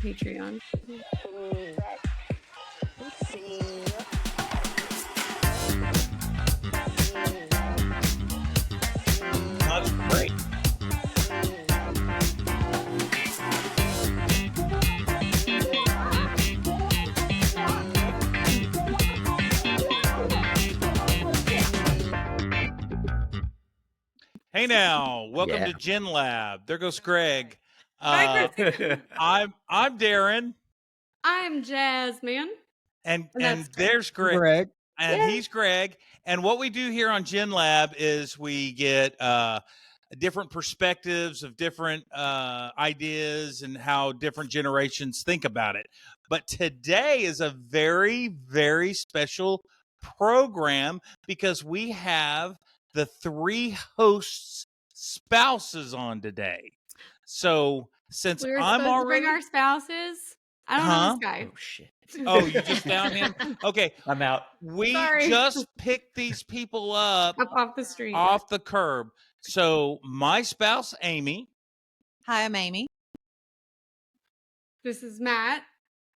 Patreon. That's great. Hey now, welcome to Gen Lab. There goes Greg. I'm Darren. I'm Jasmine. And that's there's Greg. And he's Greg. And what we do here on Gen Lab is we get different perspectives of different ideas and how different generations think about it. But today is a very, very special program because we have the three hosts' spouses on today. So since We're I'm supposed to already bring our spouses. I don't know this guy. Oh shit. Oh, you just found him? Okay. I'm out. We Sorry. just picked these people up Off the street. off the curb. So my spouse, Amy. Hi, I'm Amy. This is Matt.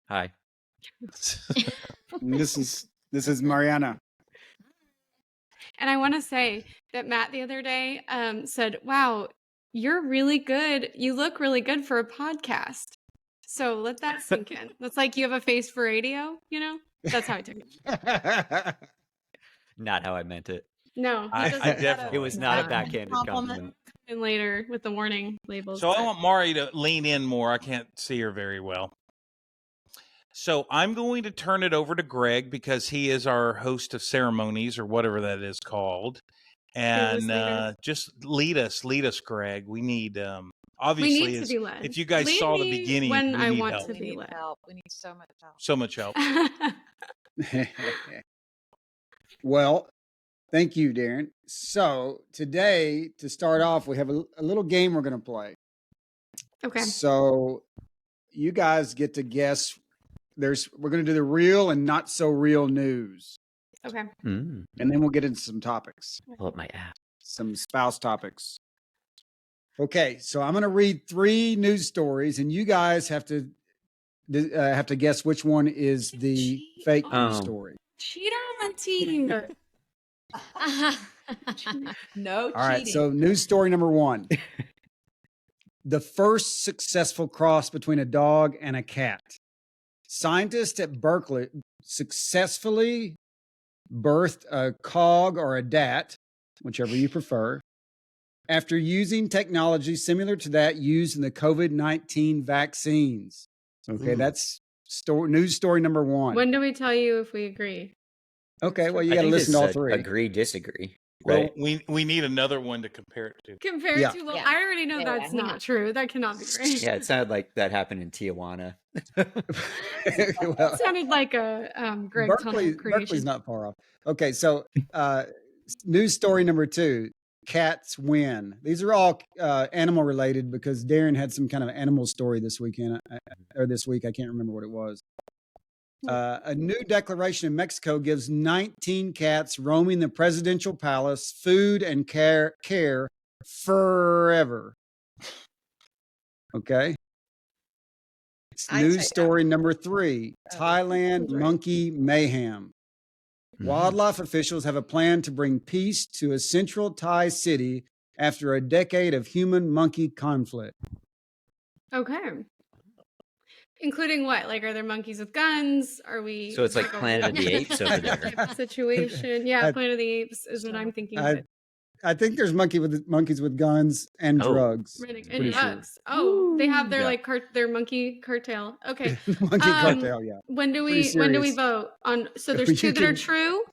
Hi. This is Mariana. And I want to say that Matt the other day said, wow, you're really good. You look really good for a podcast. So let that sink in. That's like you have a face for radio, you know? That's how I took it. Not how I meant it. No, I definitely- It was not a backhanded compliment. And later with the warning labels. So I want Mari to lean in more. I can't see her very well. So I'm going to turn it over to Greg because he is our host of ceremonies or whatever that is called. And just lead us, Greg. We need obviously we need to be led. If you guys Lead saw the me beginning, when we I need want help. to be led. We need so much help. So much help. Well, thank you, Darren. So today, to start off, we have a little game we're going to play. Okay. So you guys get to guess. We're going to do the real and not so real news, Okay. and then we'll get into some topics, Pull up my app. some spouse topics. Okay, so I'm going to read 3 news stories, and you guys have to guess which one is the fake news story. Cheat on my team. No All right, cheating. so news story number 1. The first successful cross between a dog and a cat. Scientists at Berkeley successfully birthed a cog or a dat, whichever you prefer, after using technology similar to that used in the COVID-19 vaccines. Okay, that's news story number 1. When do we tell you if we agree? Okay, well, you I got to think listen to this all is 3. Agree, disagree. Well, Right. we need another one to compare it to. Compared Yeah. to, well, Yeah. I already know Yeah, that's we not know. true. That cannot be right. Yeah, it sounded like that happened in Tijuana. Well, It sounded like a Greg Tunnel creation. Berkeley's not far off. Okay, so news story number 2. Cats win. These are all animal related because Darren had some kind of animal story this weekend or this week. I can't remember what it was. A new declaration in Mexico gives 19 cats roaming the presidential palace food and care forever. Okay. I'd News say story number 3. Thailand right. monkey mayhem. Wildlife officials have a plan to bring peace to a central Thai city after a decade of human-monkey conflict. Okay. Including what? Like, are there monkeys with guns? Are we? So it's like a Planet of the Apes over there. type of situation. Yeah, I- Planet of the Apes is what I'm thinking. I think there's monkeys with guns and Oh. drugs. And Pretty sure. drugs. Oh, they have their Yeah. like their monkey cartel. Okay. Monkey cartel, yeah. When do Pretty we serious. vote on? So You there's 2 that are can- true.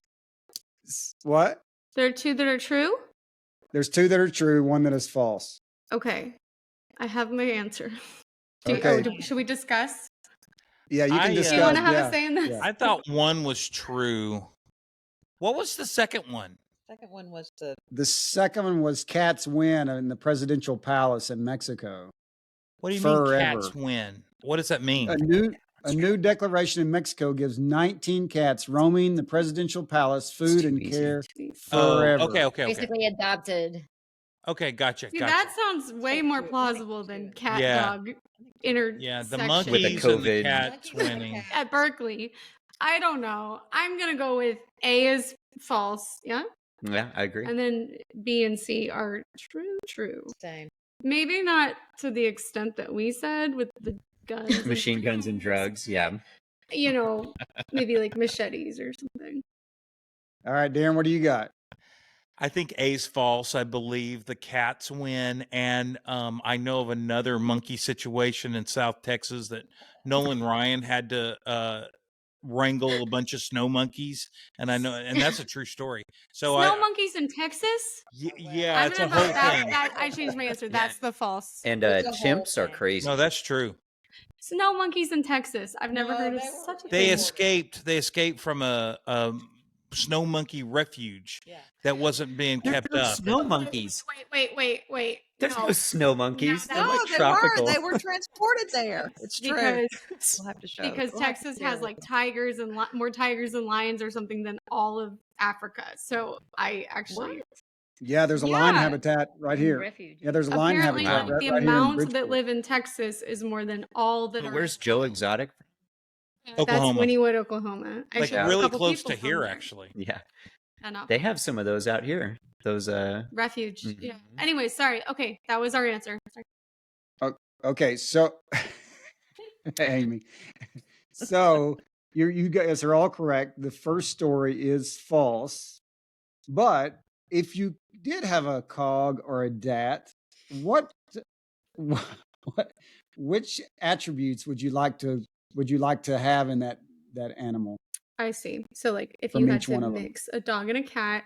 What? There are 2 that are true. There's 2 that are true, 1 that is false. Okay, I have my answer. Okay. Should we discuss? Yeah, you can I, discuss. Do you want to have yeah. a say in this? yeah. I thought 1 was true. What was the second one? Second one was the The second one was cats win in the presidential palace in Mexico. What do you mean Forever. cats win? What does that mean? A new declaration in Mexico gives 19 cats roaming the presidential palace food too and easy. care Oh, forever. okay. Basically adopted. Okay, gotcha. See, Gotcha. that sounds way like more two- I think plausible two. than cat Yeah. dog intersection. Yeah, the With the monkeys and the COVID. cats Monkeys and the winning. cat. At Berkeley. I don't know. I'm gonna go with A is false, yeah, Yeah, I agree. and then B and C are true. Same. Maybe not to the extent that we said with the guns, and Machine guns and drugs. Yeah. You know, maybe like machetes or something. All right, Darren, what do you got? I think A's false. I believe the cats win, and I know of another monkey situation in South Texas that Nolan Ryan had to wrangle a bunch of snow monkeys, and I know, and that's a true story. So Snow monkeys in Texas? yeah, I'm it's a gonna whole vote that, thing. that. I changed my answer. That's the false. And It's a whole chimps are thing. crazy. No, that's true. Snow monkeys in Texas. I've never No, heard of they were- such a They thing. escaped. They escaped from a snow monkey refuge Yeah. that wasn't being There's kept no up. snow monkeys. Wait. There's no No, snow monkeys. that- They're No, like they tropical. were. They were transported there. It's true. because We'll have to show. because we'll have to Texas share has with like them. tigers and more tigers and lions or something than all of Africa. So I actually Yeah, there's a lion Yeah. habitat right here. Refuge. Yeah, there's a lion apparently habitat like, the right here in amount that Bridgeport. live in Texas is more than all that are. Where's Joe Exotic? That's Oklahoma. Wynnewood, Oklahoma. Like Actually, a really couple close people to from here, there. actually. Yeah, Enough. they have some of those out here. Those Refuge. Yeah. Mhm. Anyway, sorry. Okay, that was our answer. Sorry. Okay, so Amy, so you guys are all correct. The first story is false, but if you did have a cog or a dat, what which attributes would you like to have in that animal? I see. So, like, if From you had each to one of 'em. mix a dog and a cat,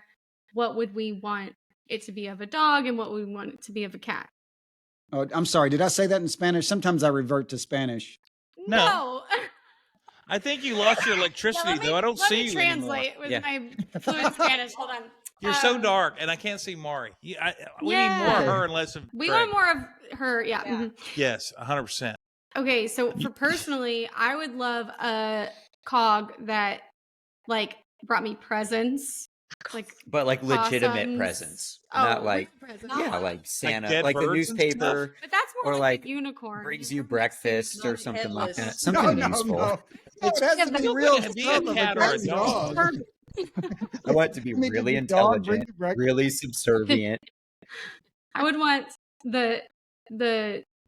what would we want it to be of a dog, and what would we want it to be of a cat? Oh, I'm sorry. Did I say that in Spanish? Sometimes I revert to Spanish. No. I think you lost your electricity, Let me- though. I don't let see me you anymore. translate with Yeah. my fluent Spanish. Hold on. You're so Um, dark, and I can't see Mari. We need more of Yeah. her and less of We Greg. want more of her. Yeah. Yeah. mhm. Yes, 100%. Okay, so for personally, I would love a cog that like brought me presents, like but like legitimate possums. presents, Oh, not like presents. yeah, like Santa, dead like the birds and stuff? newspaper But that's more or like, like a unicorn. brings You you know, breakfast or not something like that. headless. Something useful. No, it has to be still real gonna be a stuff of cat or a great dog. I want it to be I mean, really did the dog bring intelligent, you breakfast? really subservient. I would want the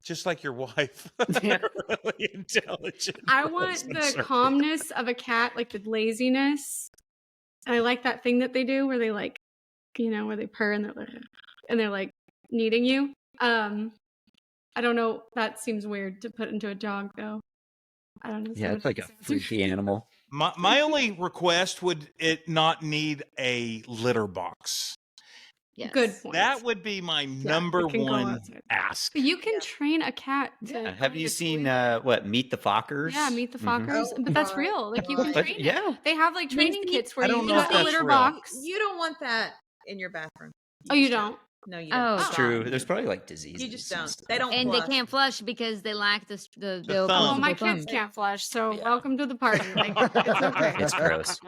Just like your wife. Yeah. Really intelligent. I want the calmness of a cat, like the laziness. And I like that thing that they do where they like, where they purr and they're like needing you. I don't know. That seems weird to put into a dog though. I don't know. Yeah, it's like a freaky animal. My only request would it not need a litter box. Yes. Good point. That would be my number it can go one outside. ask. But you can Yeah. train a cat to. Yeah. go Have to you the seen toilet. Meet the Fockers? Yeah, Meet the Mhm. Fockers. Oh, But that's God. real. Like you can But, train it. yeah, They have like training Lindsay, kits where I you don't know use if the that's litter real. box. You don't want that in your bathroom. Oh, you just don't? No, you Oh, don't. it's stop. true. There's probably like diseases. You just and don't. stuff. They don't. And flush. they can't flush because they lack the The opposable thumb. Well, my thumb. kids can't flush, so Yeah. welcome to the party. Like, it's okay. It's gross.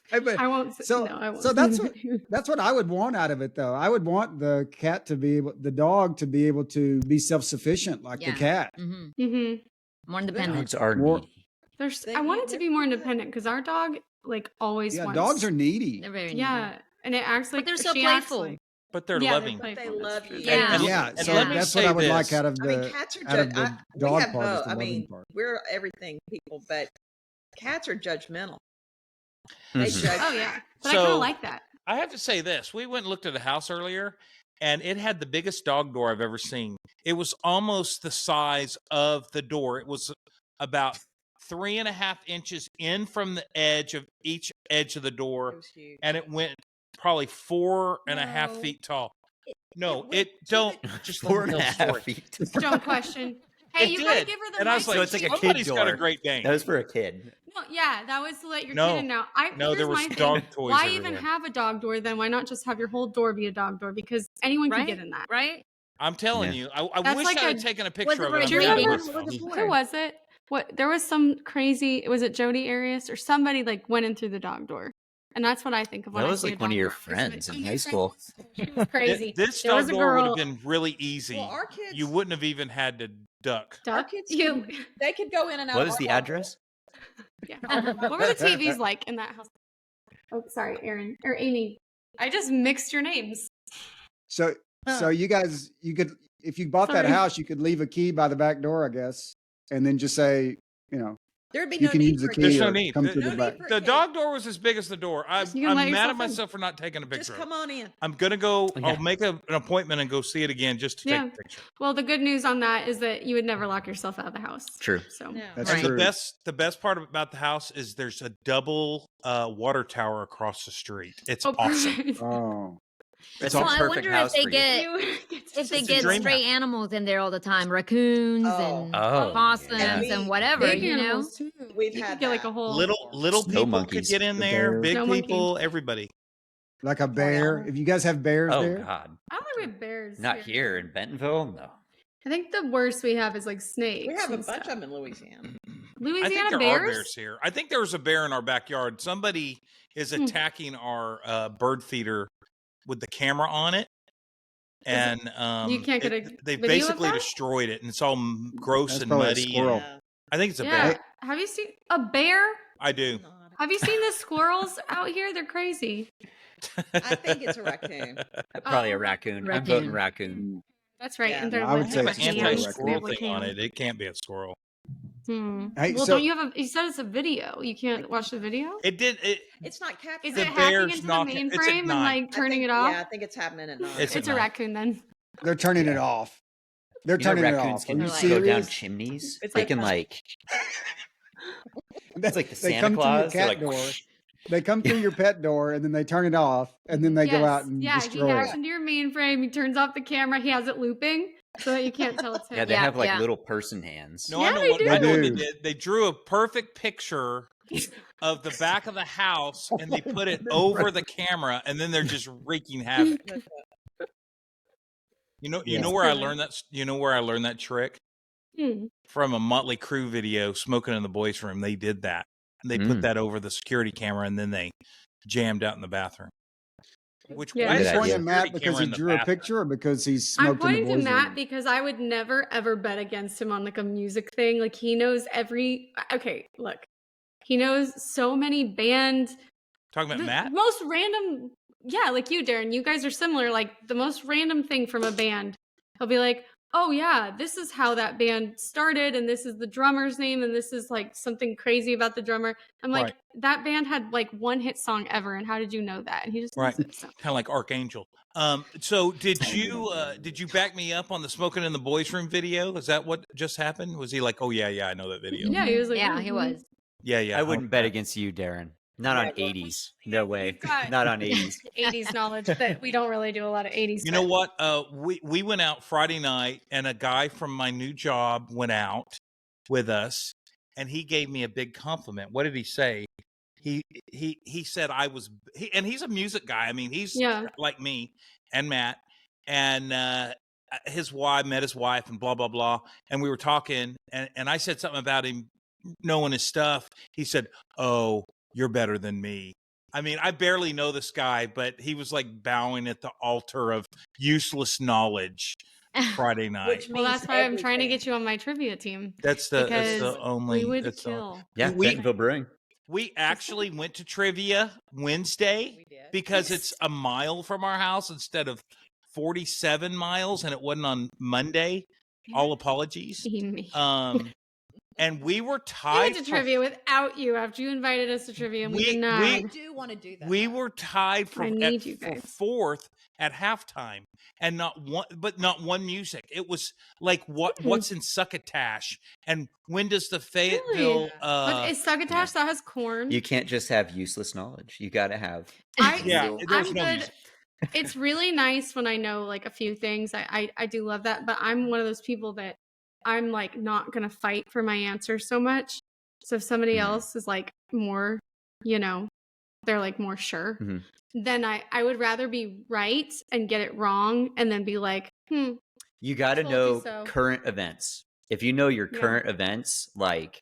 Hey, but I won't. So- no, I won't. so that's what I would want out of it, though. I would want the dog to be able to be self-sufficient like the Yeah. cat. hmm hmm More independent. Dogs are More- needy. They I want need it to be more independent because our dog like always Yeah, wants. dogs are needy. They're very needy. Yeah, and it acts like they're so she acts playful. like- But they're Yeah, loving. they're They playful, that's love true. you. Yeah. Yeah, And so let me that's what say I would like this. out of I mean, the cats are out of judge. the We dog have part. Is both. the I loving mean, part. we're everything people, but cats are judgmental. They Mhm. judge. Oh yeah, but I kind So- of like that. I have to say this. We went and looked at a house earlier, and it had the biggest dog door I've ever seen. It was almost the size of the door. It was about 3.5 inches in from the edge of each edge of the It door, was huge. and it went probably 4.5 No. feet tall. No, went it to don't. the- Just let me tell the 4.5 story. feet. Don't question. Hey, It you gotta did. give her the And I right was like, So it's like a kid somebody's got a door. great game. That was for a kid. No, yeah, that was to let your No. kid in now. No, Here's there was my thing. dog toys Why over even there. have a dog door then? Why not just have your whole door be a dog door? Because anyone can Right? get in that. Right? I'm telling Yeah. you. I That's wish like I had a- taken a Was picture it of for it. a on Do you my drinking? remember phone. Was it for- who was it? What there was some crazy was it Jody Arias or somebody like went in through the dog door. And that's what I think of when That I was see like a one of dog your bark, is that friends in she high makes school. It was crazy. This There was dog a door would girl. have been really easy. Well, our kids, You wouldn't have even had to duck. our Duck? kids, You. they could go in and out. What of is our the home. address? Yeah. What were the TVs like in that house? Oh, sorry, Aaron or Amy. I just mixed your names. So Huh. you guys, you could, if you bought that Sorry. house, you could leave a key by the back door, I guess, and then just say, There'd be you no can need use the for a key There's key. no or need. come The- through No the need back. for a The key. dog door was as big as the door. I'm You can let mad yourself at in. myself for not taking a picture. Just of come it. on in. I'm gonna go. Yeah. I'll make an appointment and go see it again just to Yeah. take a picture. Well, the good news on that is that you would never lock yourself out of the house. True. So No. That's Right. true. The best part about the house is there's a double water tower across the street. It's oh, awesome. perfect. Oh, That's Well, a I perfect wonder house if they for you. get You if they It's a get dream stray house. animals in there all the time, raccoons Oh. and Oh, possums yeah. and whatever, Big you know. animals too. We've You could had get like that. a whole Little Snow people monkeys, could get in the there. bear. Big Snow monkey. people, everybody. like a bear. animal? If you guys have bears Oh there, God, I don't think we have bears. not here in Bentonville. No. I think the worst we have is like snakes. We have a and bunch stuff. of them in Louisiana. I Louisiana think there bears. are bears here. I think there was a bear in our backyard. Somebody is Hmm. attacking our bird feeder with the camera on it. And You can't get a they video of basically that? destroyed it, and it's all gross That's and probably a muddy. squirrel. And I think it's a Yeah. bear. Have you seen a bear? I do. Have you seen the squirrels out here? They're crazy. I think it's a raccoon. Probably a Oh, raccoon. I'm voting raccoon. That's right. Yeah. And they're I would with I say have the an it's a squirrel anti-squirrel raccoon. thing on it. It can't be a squirrel. Hey, Well, so don't you have a? You said it's a video. You can't watch the video. It did. It's not captured. Is The it hacking bear's into the knocking- it's at mainframe and night. like I turning think- it off? Yeah, I think it's happening at night. It's at It's a night. raccoon then. they're turning it off. They're You know, turning it raccoons off. Are can you like- go down serious? chimneys. It's They like can that. like. That's like the They Santa come through your Claus. They're cat like, door. whoosh. They come through your pet door and then they turn it off and then they go out and yeah, he destroy hacks it. into your mainframe. He turns off the camera. He has it looping so that you can't tell it's him. Yeah, they Yeah, have like yeah. little person hands. No, Yeah, I know they what I know what they do. did. They drew a perfect picture of the back of the house and they put it over the camera, and then they're just wreaking havoc. You know Yes, where I perfect. learned that. You know where I learned that trick Hmm. from a Motley Crue video, "Smoking in the Boys' Room." They did that. They put Mm. that over the security camera, and then they jammed out in the bathroom. Which Yeah. why Are is you Good there a pointing idea. at Matt security because camera he in the drew a bathroom? picture or because he's I'm smoked in the pointing to boys' Matt room? because I would never ever bet against him on like a music thing. Like he knows every. Okay, look, he knows so many band. Talking about the Matt? most random. Yeah, like you, Darren. You guys are similar. Like the most random thing from a band. He'll be like, "Oh yeah, this is how that band started, and this is the drummer's name, and this is like something crazy about the drummer." I'm like, Right. that band had like one hit song ever, and how did you know that? And he just knows Right. it, so. Kind of like Archangel. So did you back me up on the "Smoking in the Boys' Room" video? Is that what just happened? Was he like, "Oh yeah, I know that video"? Yeah, he was like, Yeah, he "Mhm." was. Yeah. I wouldn't bet okay. against you, Darren. Not on Yeah, 80s. No way. We've got- Not on 80s. 80s knowledge that we don't really do a lot of 80s. You know what? We went out Friday night, and a guy from my new job went out with us, and he gave me a big compliment. What did he say? He said I was, and he's a music guy. I mean, he's Yeah. like me and Matt, and his wife met his wife, and blah blah blah. And we were talking, and I said something about him knowing his stuff. He said, "Oh, you're better than me." I mean, I barely know this guy, but he was like bowing at the altar of useless knowledge Friday night. Which Well, means that's why I'm trying to everything. get you on my trivia team. That's Because the only. we would that's the- kill. Yeah, We- Bentonville Brewing. We actually went to trivia Wednesday We did. because it's a mile from our house instead of 47 miles, and it wasn't on Monday. All apologies. Me. And we were We tied. went to for- trivia without you after you invited us to trivia, and we We- denied. I do want to do that. We were tied for, I need you for guys. fourth at halftime, and not one music. It was like Hmm. what's in Succotash, and when does the Fayetteville? But is Succotash that has corn? You can't just have useless knowledge. You got to have. Yeah, so there's I'm no good. music. It's really nice when I know like a few things. I do love that, but I'm one of those people that I'm like not gonna fight for my answer so much. So if somebody Mhm. else is like more, they're like more sure, Mhm. then I would rather be right and get it wrong and then be like, You got to Told you know so. current events. If you know your Yeah. current events, like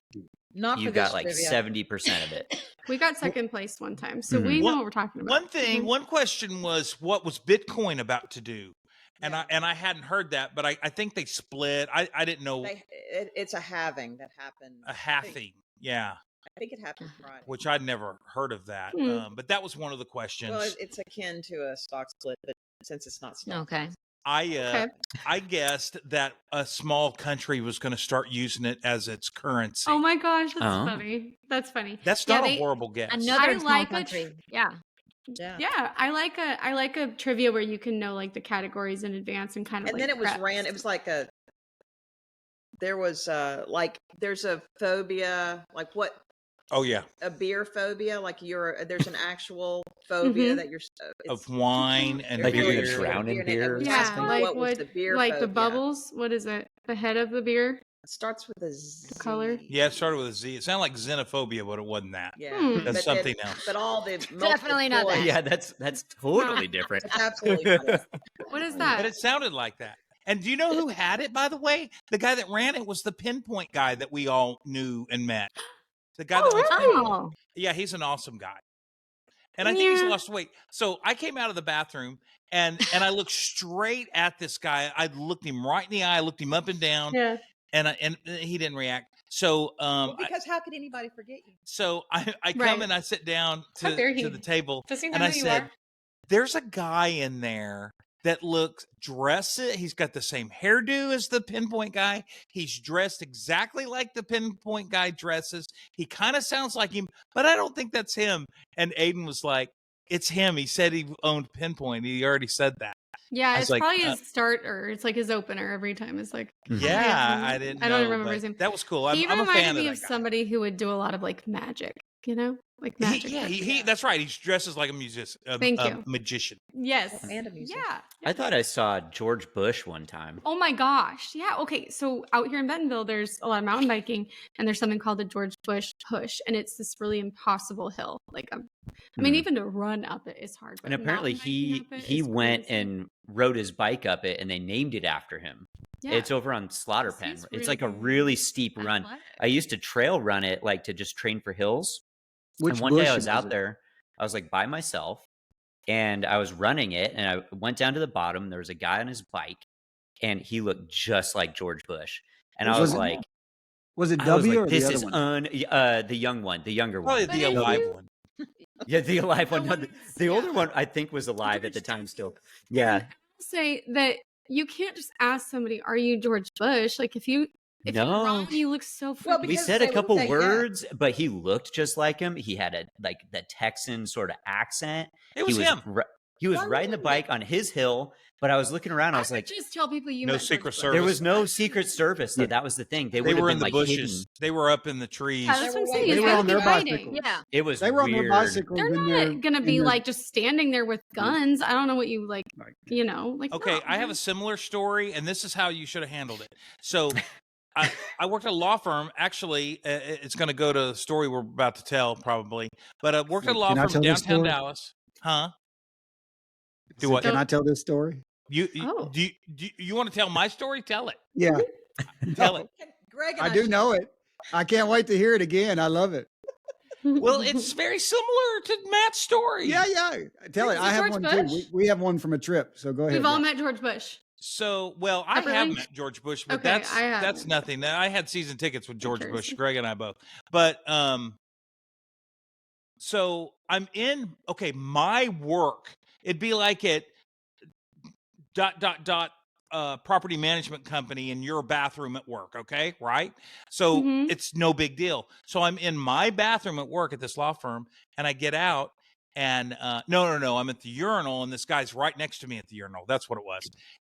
Not You for this got like trivia. 70% of it. We got second place one time, so Mhm. we know One- what we're talking about. One thing, Mhm. one question was, what was Bitcoin about to do? And Yeah. I hadn't heard that, but I think they split. I didn't know It's a halving that happened. a halving. Yeah, I think it happened Friday. which I'd never heard of that. Hmm. But that was one of the questions. Well, it's akin to a stock split, but since it's not stock. Okay. I guessed that a small country was going to start using it as its currency. Oh my gosh, that's Oh. funny. That's funny. That's Yeah, not they- a horrible guess. Another I small like a country. Yeah. Yeah. Yeah, I like a trivia where you can know like the categories in advance and kind of. And like then it was prep. ran. It was like there's a phobia, like what Oh yeah, a beer phobia, like there's an actual phobia Mhm. that you're of wine and Like you're gonna beer. drown in and beer or we Yeah, asked something? them like what was what, the beer like the phobia. bubbles. What is it? The head of the beer. It starts with a Z. color? Yeah, it started with a Z. It sounded like xenophobia, but it wasn't that. Yeah. Hmm. That's something else. But all the Definitely not multiple that. choice- Yeah, that's totally different. It's absolutely not it. What is But that? it sounded like that. And do you know who had it, by the way? The guy that ran it was the Pinpoint guy that we all knew and met. The guy that Oh, was really? Pinpoint. Oh. Yeah, he's an awesome guy. And I think he's Yeah. lost weight. So I came out of the bathroom and I looked straight at this guy. I looked him right in the eye, looked him up and down, Yeah. and he didn't react. So Well, because how could anybody forget you? I come Right. and I sit down How to, dare to he? the table Does he know and I who you said, are? there's a guy in there that looks he's got the same hairdo as the Pinpoint guy. He's dressed exactly like the Pinpoint guy dresses. He kind of sounds like him, but I don't think that's him. And Aiden was like, it's him. He said he owned Pinpoint. He already said that. Yeah, I was it's like, probably his starter. It's like his opener every time. It's like Yeah, I didn't know. I don't remember but his name. That was cool. he I'm a reminded fan me of of that guy. somebody who would do a lot of like magic. You know, like magic. type He stuff. that's right. He dresses like a musician. Thank a you. magician. Yes. And a musician. Yeah. I thought I saw George Bush one time. Oh my gosh. Yeah. Okay. So out here in Bentonville, there's a lot of mountain biking, and there's something called the George Bush Push, and it's this really impossible hill. Like, I mean, Hmm. even to run up it is hard. And but apparently mountain biking up it he is went crazy. and rode his bike up it, and they named it after him. Yeah. It's over on Slaughter Pen. seems It's like a really really steep run. athletic. I used to trail run it like to just train for hills. Which And one day I bush was is out it? there, I was like by myself, and I was running it, and I went down to the bottom. There was a guy on his bike, and he looked just like George Bush. And I Was was it- like, Was it I was W like, or this the is other one? the young one, the younger Probably one. the But if alive you- one. Yeah, the alive one. No, one the is- older yeah. one I think was alive at the time still. Yeah. Say that you can't just ask somebody, "Are you George Bush?" Like if you No. you run, you look so. Well, freaking We because said they a would couple say, yeah. words, but he looked just like him. He had a like the Texan sort of accent. It was he him. He was Why riding the wouldn't bike on his hill, but I was looking around. I was would like, just tell people you No met George Secret Bush. Service. there was no Secret Service. Though. Yeah. That was the thing. They, They would have were been in the like bushes. hidden. They were up in the trees. Yeah, that's what I'm saying. They is were they on would be their hiding. bicycles. Yeah. It was They were on their weird. bicycles. They're in not their- gonna in be their- like just standing there with guns. I don't know what you like. Like- You know, like Okay, no, I have man. a similar story, and this is how you should have handled it. So, I worked at a law firm. Actually, it's going to go to the story we're about to tell, probably. But I worked at a law Can I firm tell in this downtown story? Dallas. Huh? Do So what? Can I tell this story? You Oh. do you want to tell my story? Tell it. Yeah. Tell it. Greg and I do know it. I can't wait to hear it again. I love it. Well, it's very similar to Matt's story. Yeah, yeah. Tell it. Is it I have George one too. Bush? We have one from a trip. So go ahead. We've all Rob. met George Bush. So, well, I have Separately? met George Bush, but Okay, that's I haven't. nothing. I had season tickets with George Bush, Interesting. Greg and I both. But so I'm in my work. It'd be like at ... property management company in your bathroom at work, okay? Right? So Mhm. it's no big deal. So I'm in my bathroom at work at this law firm, and I get out, and no, I'm at the urinal, and this guy's right next to me at the urinal. That's what it was.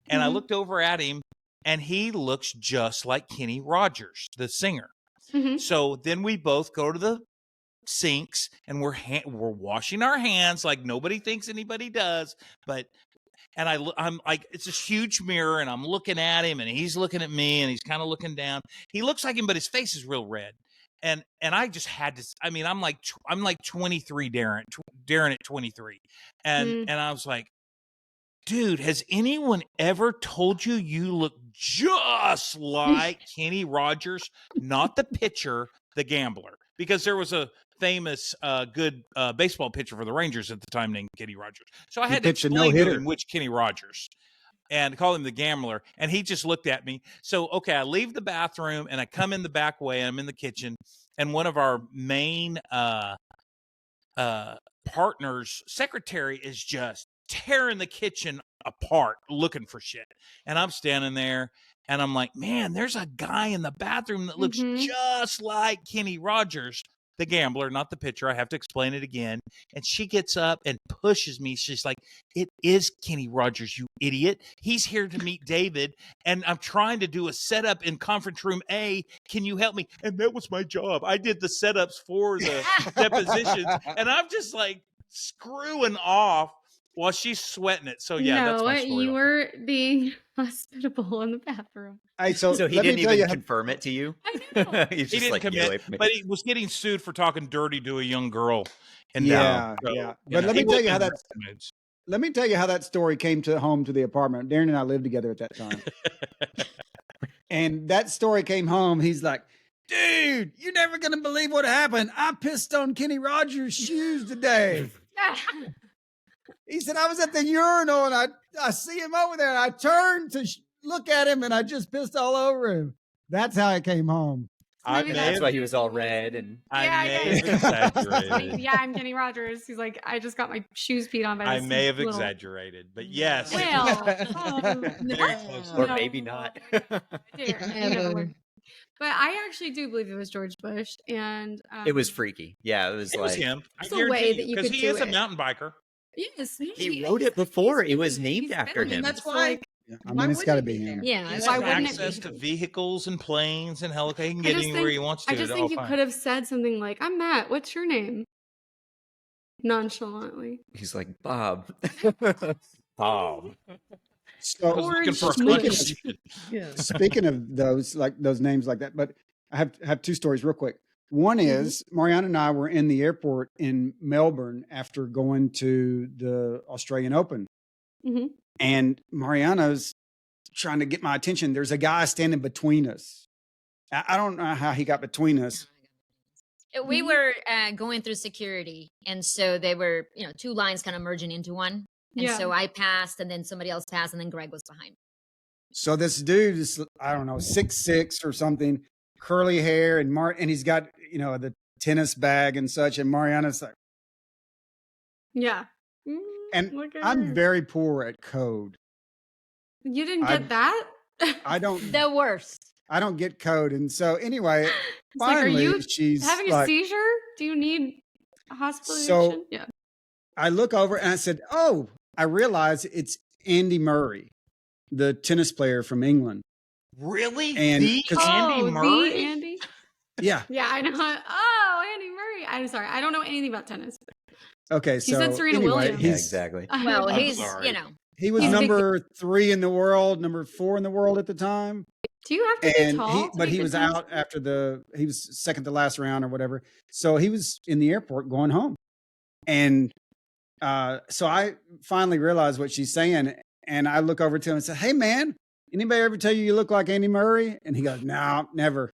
And I Mhm. looked over at him, and he looks just like Kenny Rogers, the singer. Mhm. So then we both go to the sinks, and we're washing our hands like nobody thinks anybody does, and I'm like, it's this huge mirror, and I'm looking at him, and he's looking at me, and he's kind of looking down. He looks like him, but his face is real red. And I just had to. I mean, I'm like 23, Darren at 23, and I was like, dude, has anyone ever told you look just like Kenny Rogers? Not the pitcher, the Gambler, because there was a famous good baseball pitcher for the Rangers at the time named Kenny Rogers. So I He had to pitched a explain to no-hitter. him which Kenny Rogers and call him the Gambler. And he just looked at me. So, okay, I leave the bathroom and I come in the back way. I'm in the kitchen, and one of our main partner's secretary is just tearing the kitchen apart looking for shit. And I'm standing there and I'm like, man, there's a guy in the bathroom that looks Mhm. just like Kenny Rogers, the Gambler, not the pitcher. I have to explain it again. And she gets up and pushes me. She's like, it is Kenny Rogers, you idiot. He's here to meet David. And I'm trying to do a setup in conference room A. Can you help me? And that was my job. I did the setups for the depositions. And I'm just like screwing off while she's sweating it. So yeah, that's no, my story. you were being hospitable in the bathroom. Hey, so, So he let me didn't tell even you how- confirm it to you. I know. He's He just didn't like, "Get away commit, from me." but he was getting sued for talking dirty to a young girl. And Yeah, so, yeah. you But know, let he me tell you wasn't how in that the best moods. let me tell you how that story came to home to the apartment. Darren and I lived together at that time. And that story came home. He's like, dude, you're never going to believe what happened. I pissed on Kenny Rogers' shoes today. He said, I was at the urinal and I see him over there. And I turned to look at him and I just pissed all over him. That's how it came home. I Maybe may That's have- why he was all red and I Yeah, may yeah. have exaggerated. Yeah, I'm Kenny Rogers. He's like, I just got my shoes peed on by I this may have little- exaggerated, but yes. Well, oh, Very close. or no. maybe not. dear, you never would. But I actually do believe it was George Bush, and It was freaky. Yeah, it was It like was him. I It's a way guarantee that you because could he do is a it. mountain biker. Yes, he wrote it before. It was named he's after been- him. That's So, why. like, I Why mean, it's wouldn't got to it be be him. there? Yeah, He has Why wouldn't it access be? to vehicles and planes and helicopters. He can I get just anywhere think- he wants to. I just at think all you times. could have said something like, "I'm Matt. What's your name?" Nonchalantly. He's like, Bob. Bob. So I was looking for a George question. Yeah. speaking of those names like that, but I have two stories real quick. One Mhm. is Mariana and I were in the airport in Melbourne after going to the Australian Open, Mhm. and Mariana's trying to get my attention. There's a guy standing between us. I don't know how he got between us. We Mhm. were going through security, and so they were, two lines kind of merging into one. And Yeah. so I passed, and then somebody else passed, and then Greg was behind. So this dude is, I don't know, 6'6" or something, curly hair, and he's got, the tennis bag and such. And Mariana's like, Yeah. and Look at I'm her. very poor at code. You didn't I- get that? I don't The worst. I don't get code. And so anyway, It's like, are finally you she's having a like, seizure? Do you need hospitalization? Yeah. I look over and I said, oh, I realize it's Andy Murray, the tennis player from England. Really? And- The 'cause- Andy The Murray? Andy? Yeah. Yeah, I know. Oh, Andy Murray. I'm sorry. I don't know anything about tennis. Okay. He So said Serena anyway, Williams. Yeah, he's, exactly. Well, I'm he's, sorry. he was He's big- number 3 in the world, number 4 in the world at the time. Do you have to be And tall? to but be he good was tennis out player? after he was second to last round or whatever. So he was in the airport going home. And so I finally realized what she's saying. And I look over to him and say, hey man, anybody ever tell you look like Andy Murray? And he goes, no, never.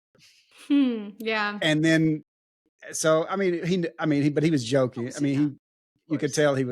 Yeah. And then, so, but he was joking. I mean, you could tell he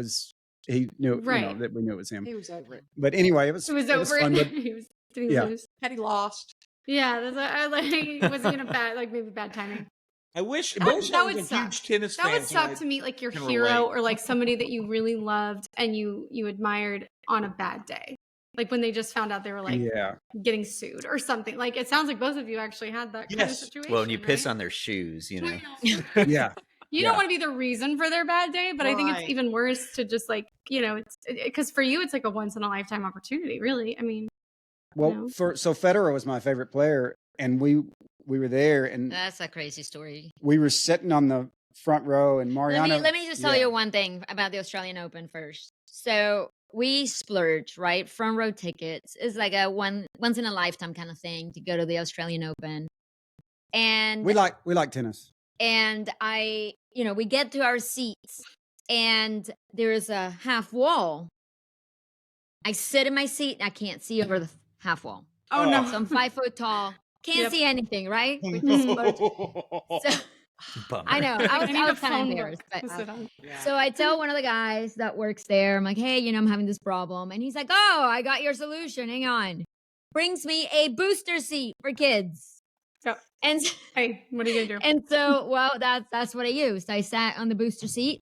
knew, Right. that we knew it was him. He was over it. But anyway, it was It was it over. fun, but He was did he Yeah. lose? Had he lost? Yeah, that's I like was he in a bad maybe bad timing? I wish That- both that was would a suck. huge tennis That fan. would so suck I- to meet like your can hero relate. or like somebody that you really loved and you admired on a bad day. Like when they just found out they were like yeah. getting sued or something. Like it sounds like both of you actually had that kind of Yes. situation. Well, when you piss right? on their shoes, Yeah. You Yeah. don't want to be the reason for their bad day, but I think it's Right. even worse to just like, it's because for you, it's like a once in a lifetime opportunity, really. I mean, Well, No. so Federer was my favorite player, and we were there, and That's a crazy story. we were sitting on the front row, and Mariana. Let me just tell yeah. you one thing about the Australian Open first. So we splurge, right? Front row tickets is like a once in a lifetime kind of thing to go to the Australian Open. And we like tennis. and we get to our seats and there's a half wall. I sit in my seat and I can't see over the half wall. oh Oh. no. So I'm 5 foot tall, Can't Yep. see anything, right? With the splurge. So Bummer. I know. Like, I I need a was kind of phone embarrassed, book but to sit on. Yeah. so I tell one of the guys that works there, I'm like, hey, I'm having this problem. And he's like, oh, I got your solution. Hang on. Brings me a booster seat for kids. Yep. And Hey, what are you gonna do? and so, well, that's what I used. I sat on the booster seat,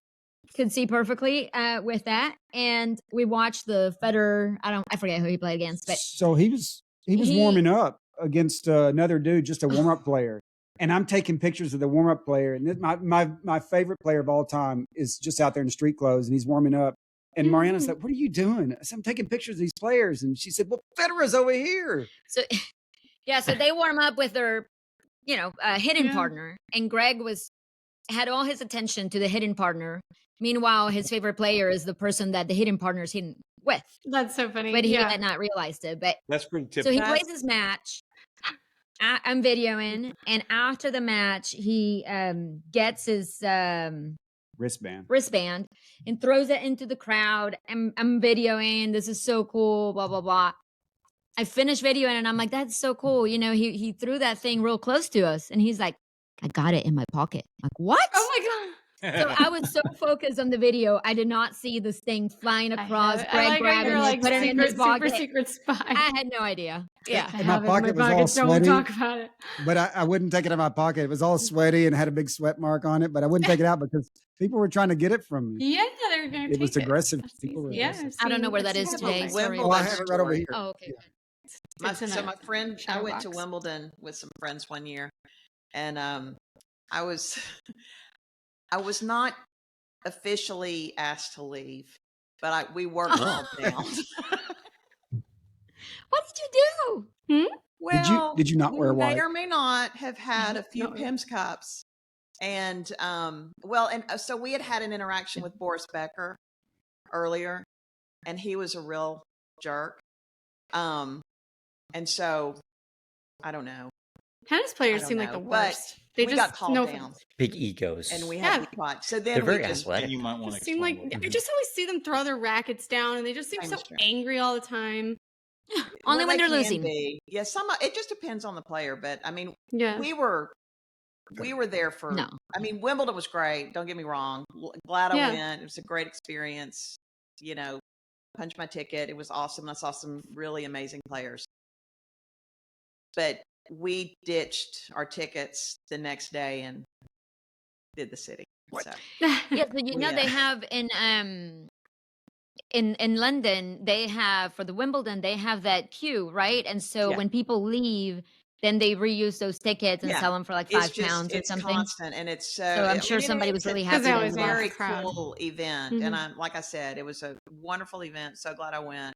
could see perfectly with that. And we watched the Federer. I forget who he played against, but So he was He- warming up against another dude, just a warm up player. And I'm taking pictures of the warm up player. And my favorite player of all time is just out there in street clothes, and he's warming up. And Mariana's like, "What are you doing?" I said, "I'm taking pictures of these players." And she said, "Well, Federer's over here." so yeah, so they warm up with their, hidden Yeah. partner. And Greg had all his attention to the hidden partner. Meanwhile, his favorite player is the person that the hidden partner is hidden with. That's so funny. But he yeah. had not realized it. But That's pretty so typical. he That's- plays his match. I'm videoing, and after the match, he gets his Wristband. wristband and throws it into the crowd. I'm videoing. This is so cool. Blah blah blah. I finish videoing, and I'm like, "That's so cool." He threw that thing real close to us, and he's like, "I got it in my pocket." I'm like, what? Oh my god. So I was so focused on the video, I did not see this thing flying across. I Greg like how grabbing you're it, like put it in his super pocket. secret spy. I had no idea. Yeah. I And my have it in pocket was all Don't sweaty. talk about it. But I wouldn't take it out of my pocket. It was all sweaty and had a big sweat mark on it. But I wouldn't take it out because people were trying to get it from me. Yeah, they're gonna It take was aggressive. I've People seen- were yeah, aggressive. I don't know where that I've is seen today. it. Sorry. Oh, I have it right over here. Oh, okay. Yeah. It's in So a my friend, I shadow went to box. Wimbledon with some friends one year, and I was I was not officially asked to leave, but we were called down. What did you do? Well, did you not we wear may white? or may not have had a few No. PIMS cups, and so we had an interaction with Boris Becker earlier, and he was a real jerk. And so I don't know. Tennis players don't seem like know, the but worst. They we just got called no down, offense. Big egos. and we Yeah. had to be quiet. So then They're very we just athletic. And you might want to Just seem like I just always see them throw their rackets down, and they just seem Same so as true. angry all the time. Only when they they're can losing. be. Yeah, it just depends on the player, but I mean, Yeah. we were there for. No. I mean, Wimbledon was great. Don't get me wrong. Glad I Yeah. went. It was a great experience. Punched my ticket. It was awesome. I saw some really amazing players. But we ditched our tickets the next day and did the city. What? So, Yeah, so Yeah. they have in London, they have for the Wimbledon, they have that queue, right? And so Yeah. when people leave, then they reuse those tickets and Yeah. sell them for like it's £5 or it's something. constant, and it's so. So I'm I sure mean, somebody was it's a- really Because happy. they to always It's a love win. very the crowd. cool event, Mhm. and like I said, it was a wonderful event. So glad I went.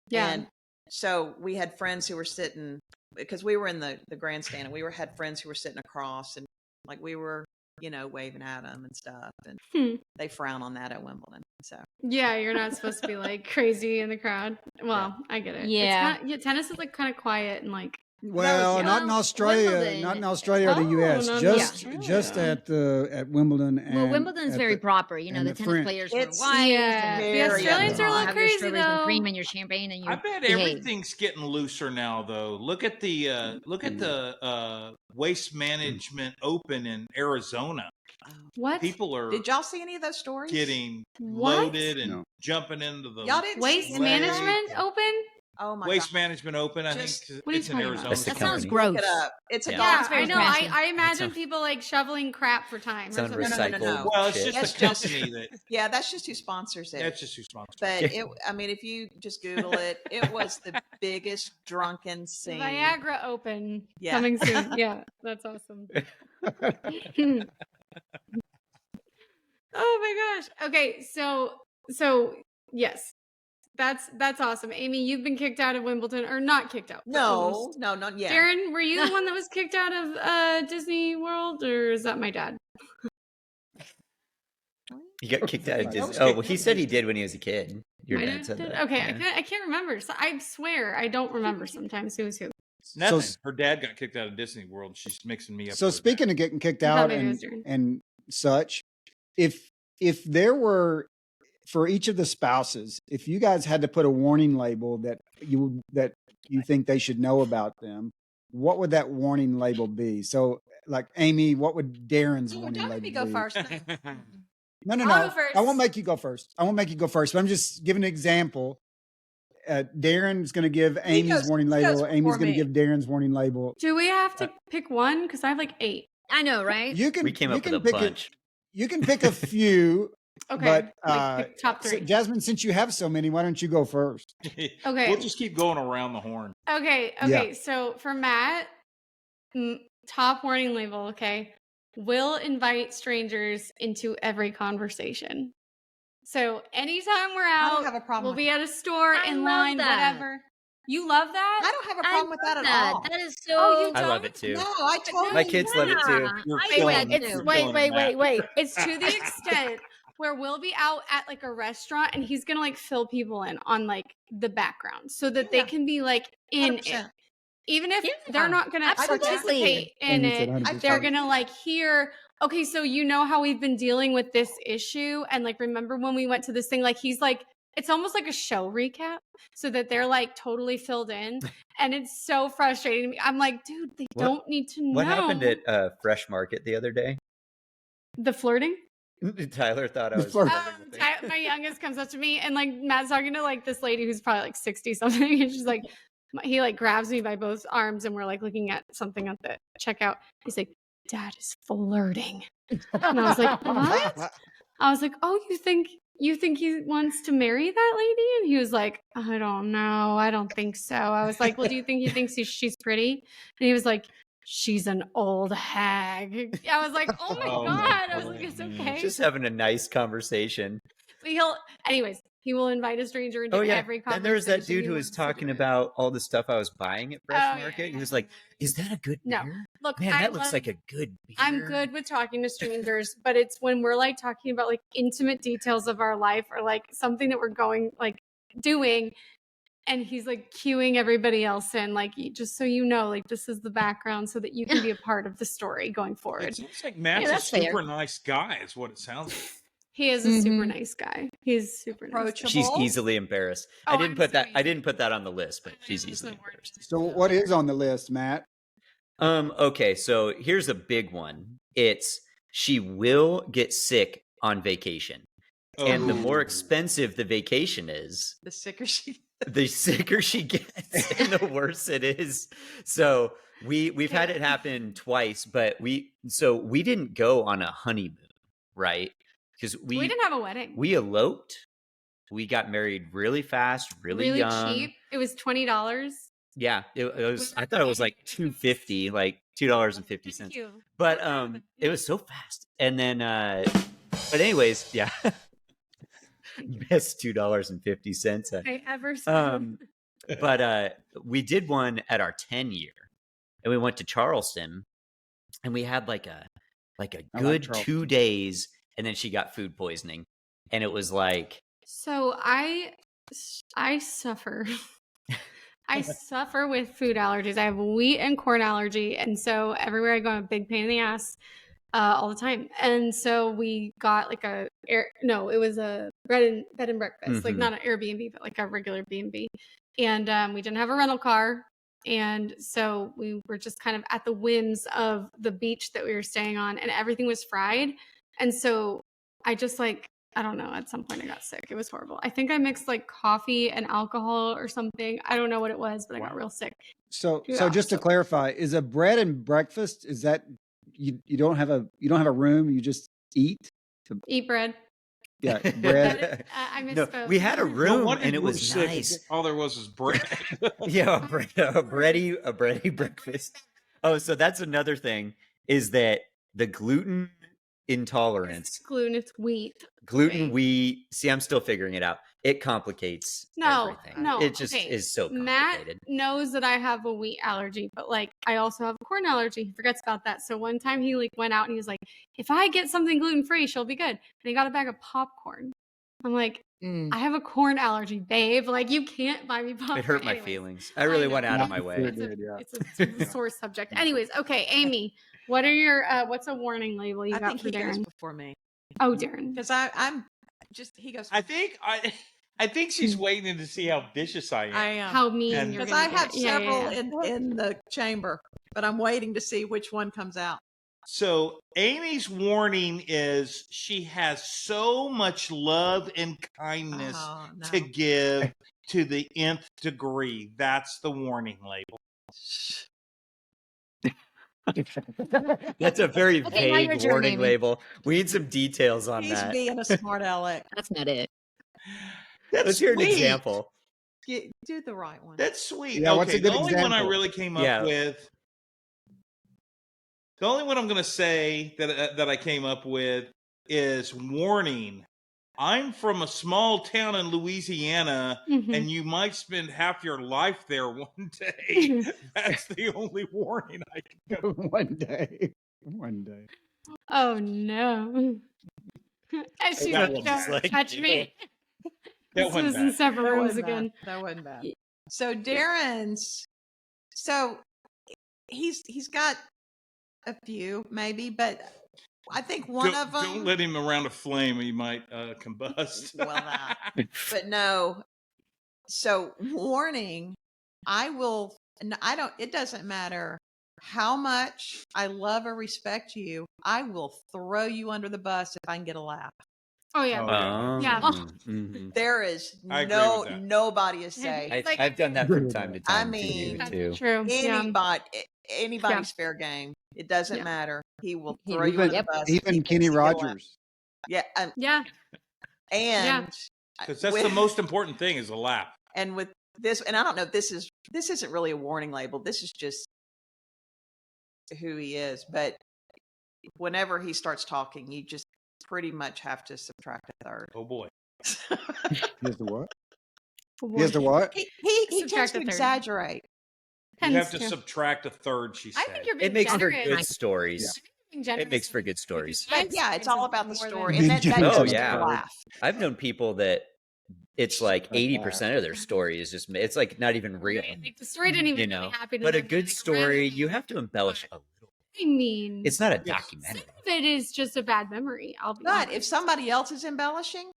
Yeah. And so we had friends who were sitting because we were in the grandstand, and we had friends who were sitting across, and like we were, waving at them and stuff, and Hmm. they frown on that at Wimbledon. So Yeah, you're not supposed to be like crazy in the crowd. Well, I get it. Yeah. It's kinda, tennis is like kind of quiet and like Well, not in Well, Australia, Wimbledon- not in Australia or the Oh, U.S. not in Just Australia. at Wimbledon. And Well, Wimbledon's at very the- proper. and the the tennis French. players wear It's white. Yeah, and the very Australians are a little have your crazy strawberries and though. cream and your champagne, and you I bet behave. everything's getting looser now, though. Look at the Waste Management Open in Arizona. What? People are did y'all see any of those stories? getting What? loaded and No. jumping into the Y'all didn't Waste see Leg. Management Open? Oh my Waste God. Management Open. I Just- think What are you it's in talking about? Arizona. That's the That sounds company. gross. Look it up. It's a Yeah. Yeah, That's very I know. trashy. I imagine Sounds- people like shoveling crap for time. Or Sound something. No, no, recycled. no, no. Well, it's shit. just That's the just- company that. Yeah, that's just who sponsors it. That's just who sponsors. But if you just Google it, it was the biggest drunken scene. Viagra Open Yeah. coming soon. Yeah, that's awesome. Oh my gosh. Okay, so yes. That's awesome. Amy, you've been kicked out of Wimbledon or not kicked out. but No, almost. no, not yet. Darren, were you the one that was kicked out of Disney World or is that my dad? He got kicked out of I Disney. was Oh, kicked well, he out. said he did when he was a kid. Your My dad said did? that. Okay, yeah. I can't remember. So I swear I don't remember sometimes who's who. Nothing. So- Her dad got kicked out of Disney World. She's mixing me up. So with her speaking dad. of getting kicked I thought out maybe it was Darren. and such, if there were for each of the spouses, if you guys had to put a warning label that you think they should know about them, what would that warning label be? So, like Amy, what would Darren's Oh, warning don't label let me go be? first. No, no, I'll no. go first. I won't make you go first. I won't make you go first. But I'm just giving an example. Darren's going to give Amy's goes- warning he goes label. Amy's before going to me. give Darren's warning label. Do we have to pick one? Because I have like 8. I know, right? You can. We came you up can with a pick bunch. You can pick a few. Okay. But pick top 3. Jasmine, since you have so many, why don't you go first? Okay. We'll just keep going around the horn. Okay. Yeah. So for Matt, top warning label. Okay, will invite strangers into every conversation. So anytime we're I out, don't have a problem we'll with be at a store, I in love line, that. whatever. You love that? I don't have a I problem with that love at all. That is so. Oh, you I don't? love it too. No, I totally. My kids love it too. You're I killing like it. it. You're Wait, killing wait, it, wait, Matt. wait. It's to the extent where we'll be out at like a restaurant and he's gonna like fill people in on like the background so that they Yeah. can be like in it. 100%. Even if Yeah, they're not gonna absolutely. participate in Amy said it, 100%. they're gonna like hear, okay, so you know how we've been dealing with this issue, and like remember when we went to this thing, like he's like, it's almost like a show recap so that they're like totally filled in, and it's so frustrating to me. I'm like, dude, they What- don't need to know What happened at Fresh Market the other day? the flirting. Tyler thought I was. Flirt. having a thing. My youngest comes up to me and like Matt's talking to like this lady who's probably like 60 something, and she's like, he like grabs me by both arms and we're like looking at something at the checkout. He's like, Dad is flirting, and I was like, what? I was like, oh, you think he wants to marry that lady? And he was like, I don't know, I don't think so. I was like, well, do you think he thinks she's pretty? And he was like, she's an old hag. I was like, oh my Oh, god. I was boy. like, it's okay. Just having a nice conversation. But he will invite a stranger into Oh yeah, every conversation. and there was that dude he who was wants to talking do. about all the stuff I was buying at Fresh Oh, yeah, Market. He yeah. was like, "Is that a good No. beer? Look, Man, I that looks love- like a good beer." I'm good with talking to strangers, but it's when we're like talking about like intimate details of our life or like something that we're going like doing, and he's like cueing everybody else in, like, just so you know, like this is the background so that you can be a part of the story going forward. It sounds like Matt's a that's fair. super nice guy, is what it sounds like. He is a super Mhm. nice guy. He's super nice. Approachable. She's easily embarrassed. Oh, I didn't I'm put that. sorry. I didn't put that on the list, but she's That's easily the word. embarrassed. So, what is on the list, Matt? Okay, so here's a big one. It's she will get sick on vacation, and the more Oh. expensive the vacation is, The sicker she. the sicker she gets and the worse it is. So we've had it happen twice, but we didn't go on a honeymoon, right? Because We didn't have a wedding. we eloped. We got married really fast, really young. cheap. It was $20. Yeah, it was. I thought it was like $2.50, like $2.50. Thank you. But it was so fast. And then but anyways, yeah. Best $2.50. I ever saw. But we did one at our 10-year, and we went to Charleston, and we had like a I good Charleston. 2 days, and then she got food poisoning, and it was like, So I suffer. I suffer with food allergies. I have wheat and corn allergy, and so everywhere I go, I'm a big pain in the ass all the time. And so we got like it was a bed and breakfast, like Mhm. not an Airbnb, but like a regular B&B. And we didn't have a rental car, and so we were just kind of at the whims of the beach that we were staying on, and everything was fried. And so I just like, I don't know, at some point I got sick. It was horrible. I think I mixed like coffee and alcohol or something. I don't know what it was, but I got real sick. So, Yeah, just to so- clarify, is a bread and breakfast? Is that you don't have a room? You just eat? Eat bread. Yeah, bread. I no, misspoke. we had a No room, wonder and you it were was sick. nice. All there was bread. Yeah, a bready breakfast. Oh, so that's another thing is that the gluten intolerance, It's gluten, it's wheat. gluten, Right. wheat. See, I'm still figuring it out. It complicates No, everything. no. It just okay. is so Matt complicated. knows that I have a wheat allergy, but like I also have a corn allergy. He forgets about that. So one time he like went out and he was like, if I get something gluten free, she'll be good. And he got a bag of popcorn. I'm like, I have a corn allergy, babe. Like you can't buy me popcorn. It hurt my Anyways, feelings. I really know. went out of Yeah, my it way. did. It's a sore subject. Anyways, okay, Amy, what are your what's a warning label you I got think for he goes Darren? before me Oh, Darren. because I'm just he goes. I think I think she's waiting to see how vicious I am. I am. How mean And- you're Because gonna I have get. Yeah, several yeah, yeah. in the chamber, but I'm waiting to see which one comes out. So Amy's warning is she has so much love and kindness Oh, no. to give to the nth degree. That's the warning label. That's a very Okay, now your vague turn, warning Amy. label. We need some details on He's that. being a smart aleck. That's not it. That's Let's hear an sweet. example. Do the right one. That's sweet. Yeah, okay, what's a good the only one I example? really came up Yeah. with. The only one I'm going to say that I came up with is warning. I'm from a small town in Louisiana, Mhm. and you might spend half your life there one day. That's the only warning I can come. One day. One day. Oh no. And she's That like, one's "Don't like, touch me." That This wasn't was in bad. several That rooms wasn't bad. again. That wasn't bad. So Darren's, so he's got a few maybe, but I think one of them. Don't let him around a flame; he might combust. Well, that. But no. So warning, I will. I don't. It doesn't matter how much I love or respect you. I will throw you under the bus if I can get a laugh. Oh yeah. Oh, Yeah. Mhm. There is I agree with that. nobody is safe. I, Like- I've done that Agree from with time to that. time mean, That's too. true. Yeah. Anybody's fair game. It doesn't Yeah. matter. He will He- throw you Even, under Yep. the bus. even He Kenny thinks he can laugh. Rogers. Yeah, Yeah. and Because that's with- the most important thing is a laugh. And with this, and I don't know if this isn't really a warning label. This is just who he is. But whenever he starts talking, you just pretty much have to subtract a third. Oh boy. Here's the what? For Here's the warning. what? He tends Subtract to a third. exaggerate. You Tends have to to. subtract a third, she said. I think you're being It makes for generous. good stories. Being generous It makes for with good stories. But yeah, it's all about the more story, than- and that Oh, makes yeah. me laugh. I've known people that it's like 80% of their story is just it's like not even real. Like, the story didn't even You make know, me happy. but a enough to, good like, story, write you it. have to embellish a little. I mean, It's not a Yes. documentary. some of it is just a bad memory. I'll be But honest. if somebody else is embellishing,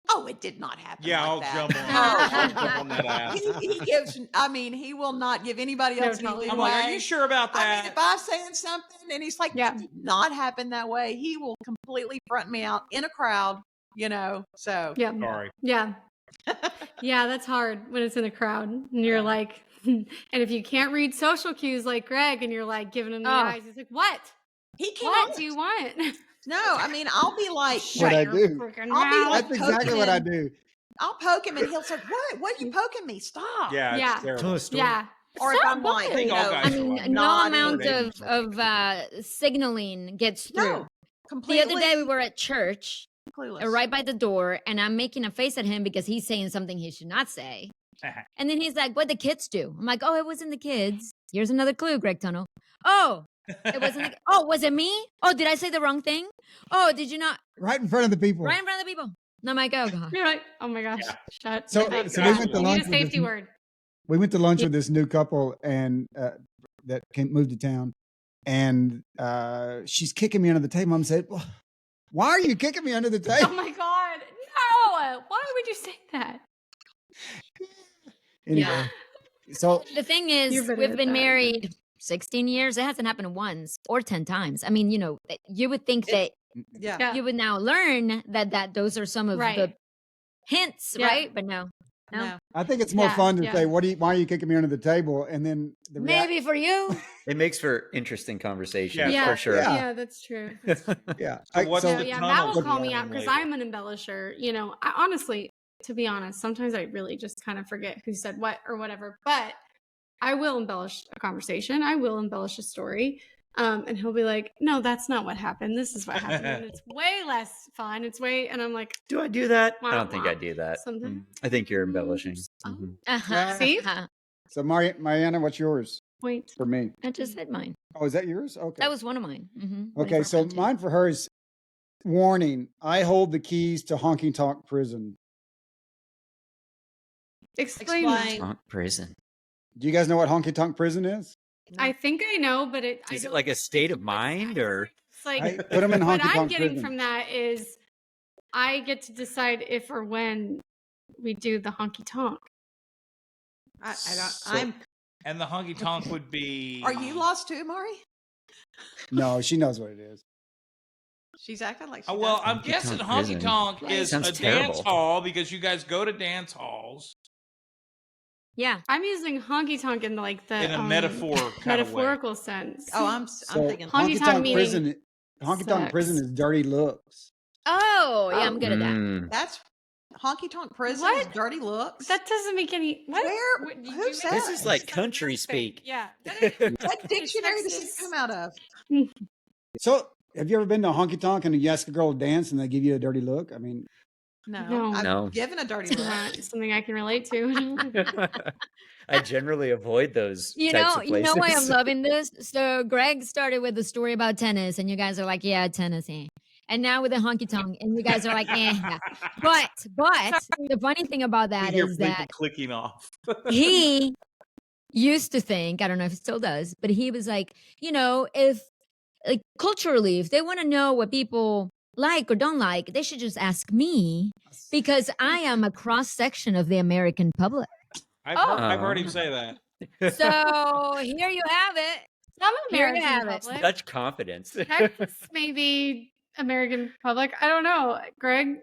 oh, it did not happen. Yeah, like I'll that. jump on. Oh, I'll jump on that ass. he gives. I mean, he will not give anybody No, else any totally. leeway. I'm like, are you sure about I that? mean, if I'm saying something and he's like, Yeah. "That did not happen that way," he will completely front me out in a crowd. So yeah, Sorry. yeah, yeah. That's hard when it's in a crowd and you're Yeah. like, and if you can't read social cues like Greg, and you're like giving him the Oh. eyes, he's like, "What? he What can't. do you want?" No, I mean, I'll be like, What I your do. freaking I'll be mouth. like- That's exactly what I poking do. I'll poke him and he'll say, "What? What are you poking me? Stop!" Yeah, Yeah. it's terrible. Tell a story. Yeah. Or if Stop, I'm like, what? I think all you know, guys I are mean, like no nodding. amount Or of signaling gets through. no, The completely. other day we were at church, clueless. right by the door, and I'm making a face at him because he's saying something he should not say. And then he's like, "What'd the kids do?" I'm like, "Oh, it wasn't the kids." Here's another clue, Greg Tunnel. Oh, it wasn't. Oh, was it me? Oh, did I say the wrong thing? Oh, did you not? Right in front of the people. Right in front of the people. And I'm like, oh god. You're like, oh my gosh, Yeah. shut. So- up. so we went to You lunch need a with safety this- word. We went to lunch with this new couple and that moved to town, and she's kicking me under the table. Mom said, well, "Why are you kicking me under the Oh table?" my god, no! Why would you say that? Anyway, so The thing is, You're better we've at been that. married 16 years. It hasn't happened once or 10 times. I mean, you would think that Yeah. Yeah. you would now learn that those are some of Right. the hints, Yeah. right? But no. No. I think it's more Yeah, fun to yeah. say, "Why are you kicking me under the table?" And then the Maybe for you. It makes for interesting conversation Yeah, for sure. Yeah. Yeah, that's true. yeah. So what's So the yeah, tunnel Matt will for call me warning out because label? I'm an embellisher. You know, I honestly, to be honest, sometimes I really just kind of forget who said what or whatever. But I will embellish a conversation. I will embellish a story. And he'll be like, "No, that's not what happened. This is what happened." And it's way less fun. It's way, and I'm like, Do I do that? I Wah, don't think I wah. do that. Sometimes. I think you're embellishing. Oh. Mhm. Uh-huh. See? So Mariana, what's yours Point. for me? I just said mine. Oh, is that yours? Okay. That was one of mine. Mm-hmm. Okay, so mine for her is warning. I hold the keys to honky tonk prison. Explain. Explain. Tonk prison. Do you guys know what honky tonk prison is? I think I know, but I Is it don't like a think state of it's mind or? It's like I put them in what honky I'm tonk getting prison. from that is I get to decide if or when we do the honky tonk. I don't. So- I'm. And the honky tonk would be. Are you lost too, Mari? No, she knows what it is. She's acting like she Oh, well, does. I'm Honky guessing tonk honky prison. tonk Right. is Sounds a dance terrible. hall because you guys go to dance halls Yeah. I'm using honky tonk in like the in a metaphor kind of way. metaphorical sense. Oh, I'm So thinking. Honky tonk meaning prison. Honky tonk prison sex. is dirty looks. Oh, yeah, I'm good at that. Mm. That's honky tonk prison. What? Is dirty looks. That doesn't make any. What? Where- What- who said This that? is like country speak. Yeah. What dictionary does this Texas. come out of? So, have you ever been to a honky tonk and you ask a girl to dance and they give you a dirty look? I mean, No, No. I've No. given a dirty look. Not something I can relate to. I generally avoid those You types know, of you places. know why I'm loving this? So Greg started with the story about tennis, and you guys are like, yeah, tennis, eh. And now with the honky tonk, and you guys are like, eh. Yeah. But the funny thing about We that hear is people that clicking off. he used to think, I don't know if he still does, but he was like, you know, if like culturally, if they want to know what people like or don't like, they should just ask me because I am a cross section of the American public. I've heard him say that. So here you have it. Some Here you American have it. public. Such confidence. Texas, maybe American public. I don't know, Greg.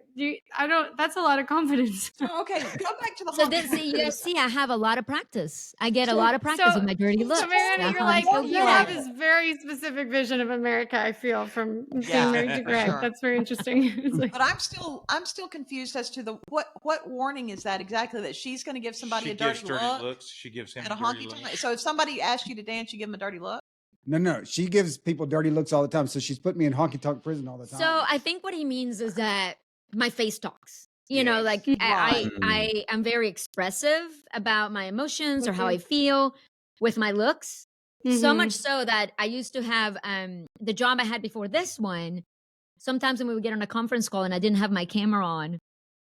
I don't. That's a lot of confidence. Oh, okay, go back to the So honky this, tonk you prison. see, I have a lot of practice. I get a So- lot of practice so- with my dirty looks. So, Mariana, That's you're how like, I'm so you good. have this very specific vision of America, I feel, from being Yeah, married to for Greg. sure. That's very interesting. It's like, But I'm still confused as to the what warning is that exactly that she's going to give somebody She a gives dirty dirty look looks. She gives him at a dirty honky looks. tonk. So if somebody asks you to dance, you give them a dirty look. no. She gives people dirty looks all the time. So she's put me in honky tonk prison all the time. So I think what he means is that my face talks. You know, Yes. like Right. I am very expressive about my emotions or how Mhm. I feel with my looks. So mhm. much so that I used to have the job I had before this one. Sometimes when we would get on a conference call and I didn't have my camera on,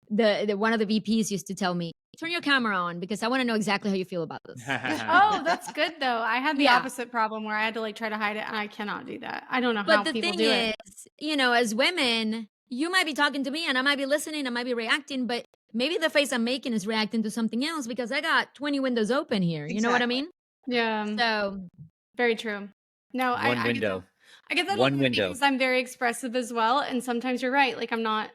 the one of the VPs used to tell me, "Turn your camera on because I want to know exactly how you feel about this." Oh, that's good though. I had the Yeah. opposite problem where I had to like try to hide it, and I cannot do that. I don't know how But the people thing do is, it. you know, as women, you might be talking to me and I might be listening, I might be reacting, but maybe the face I'm making is reacting to something else because I got 20 windows open here. You know what I Exactly. mean? Yeah, So very true. No, One I get window. that. I get that One also window. because I'm very expressive as well, and sometimes you're right. Like I'm not.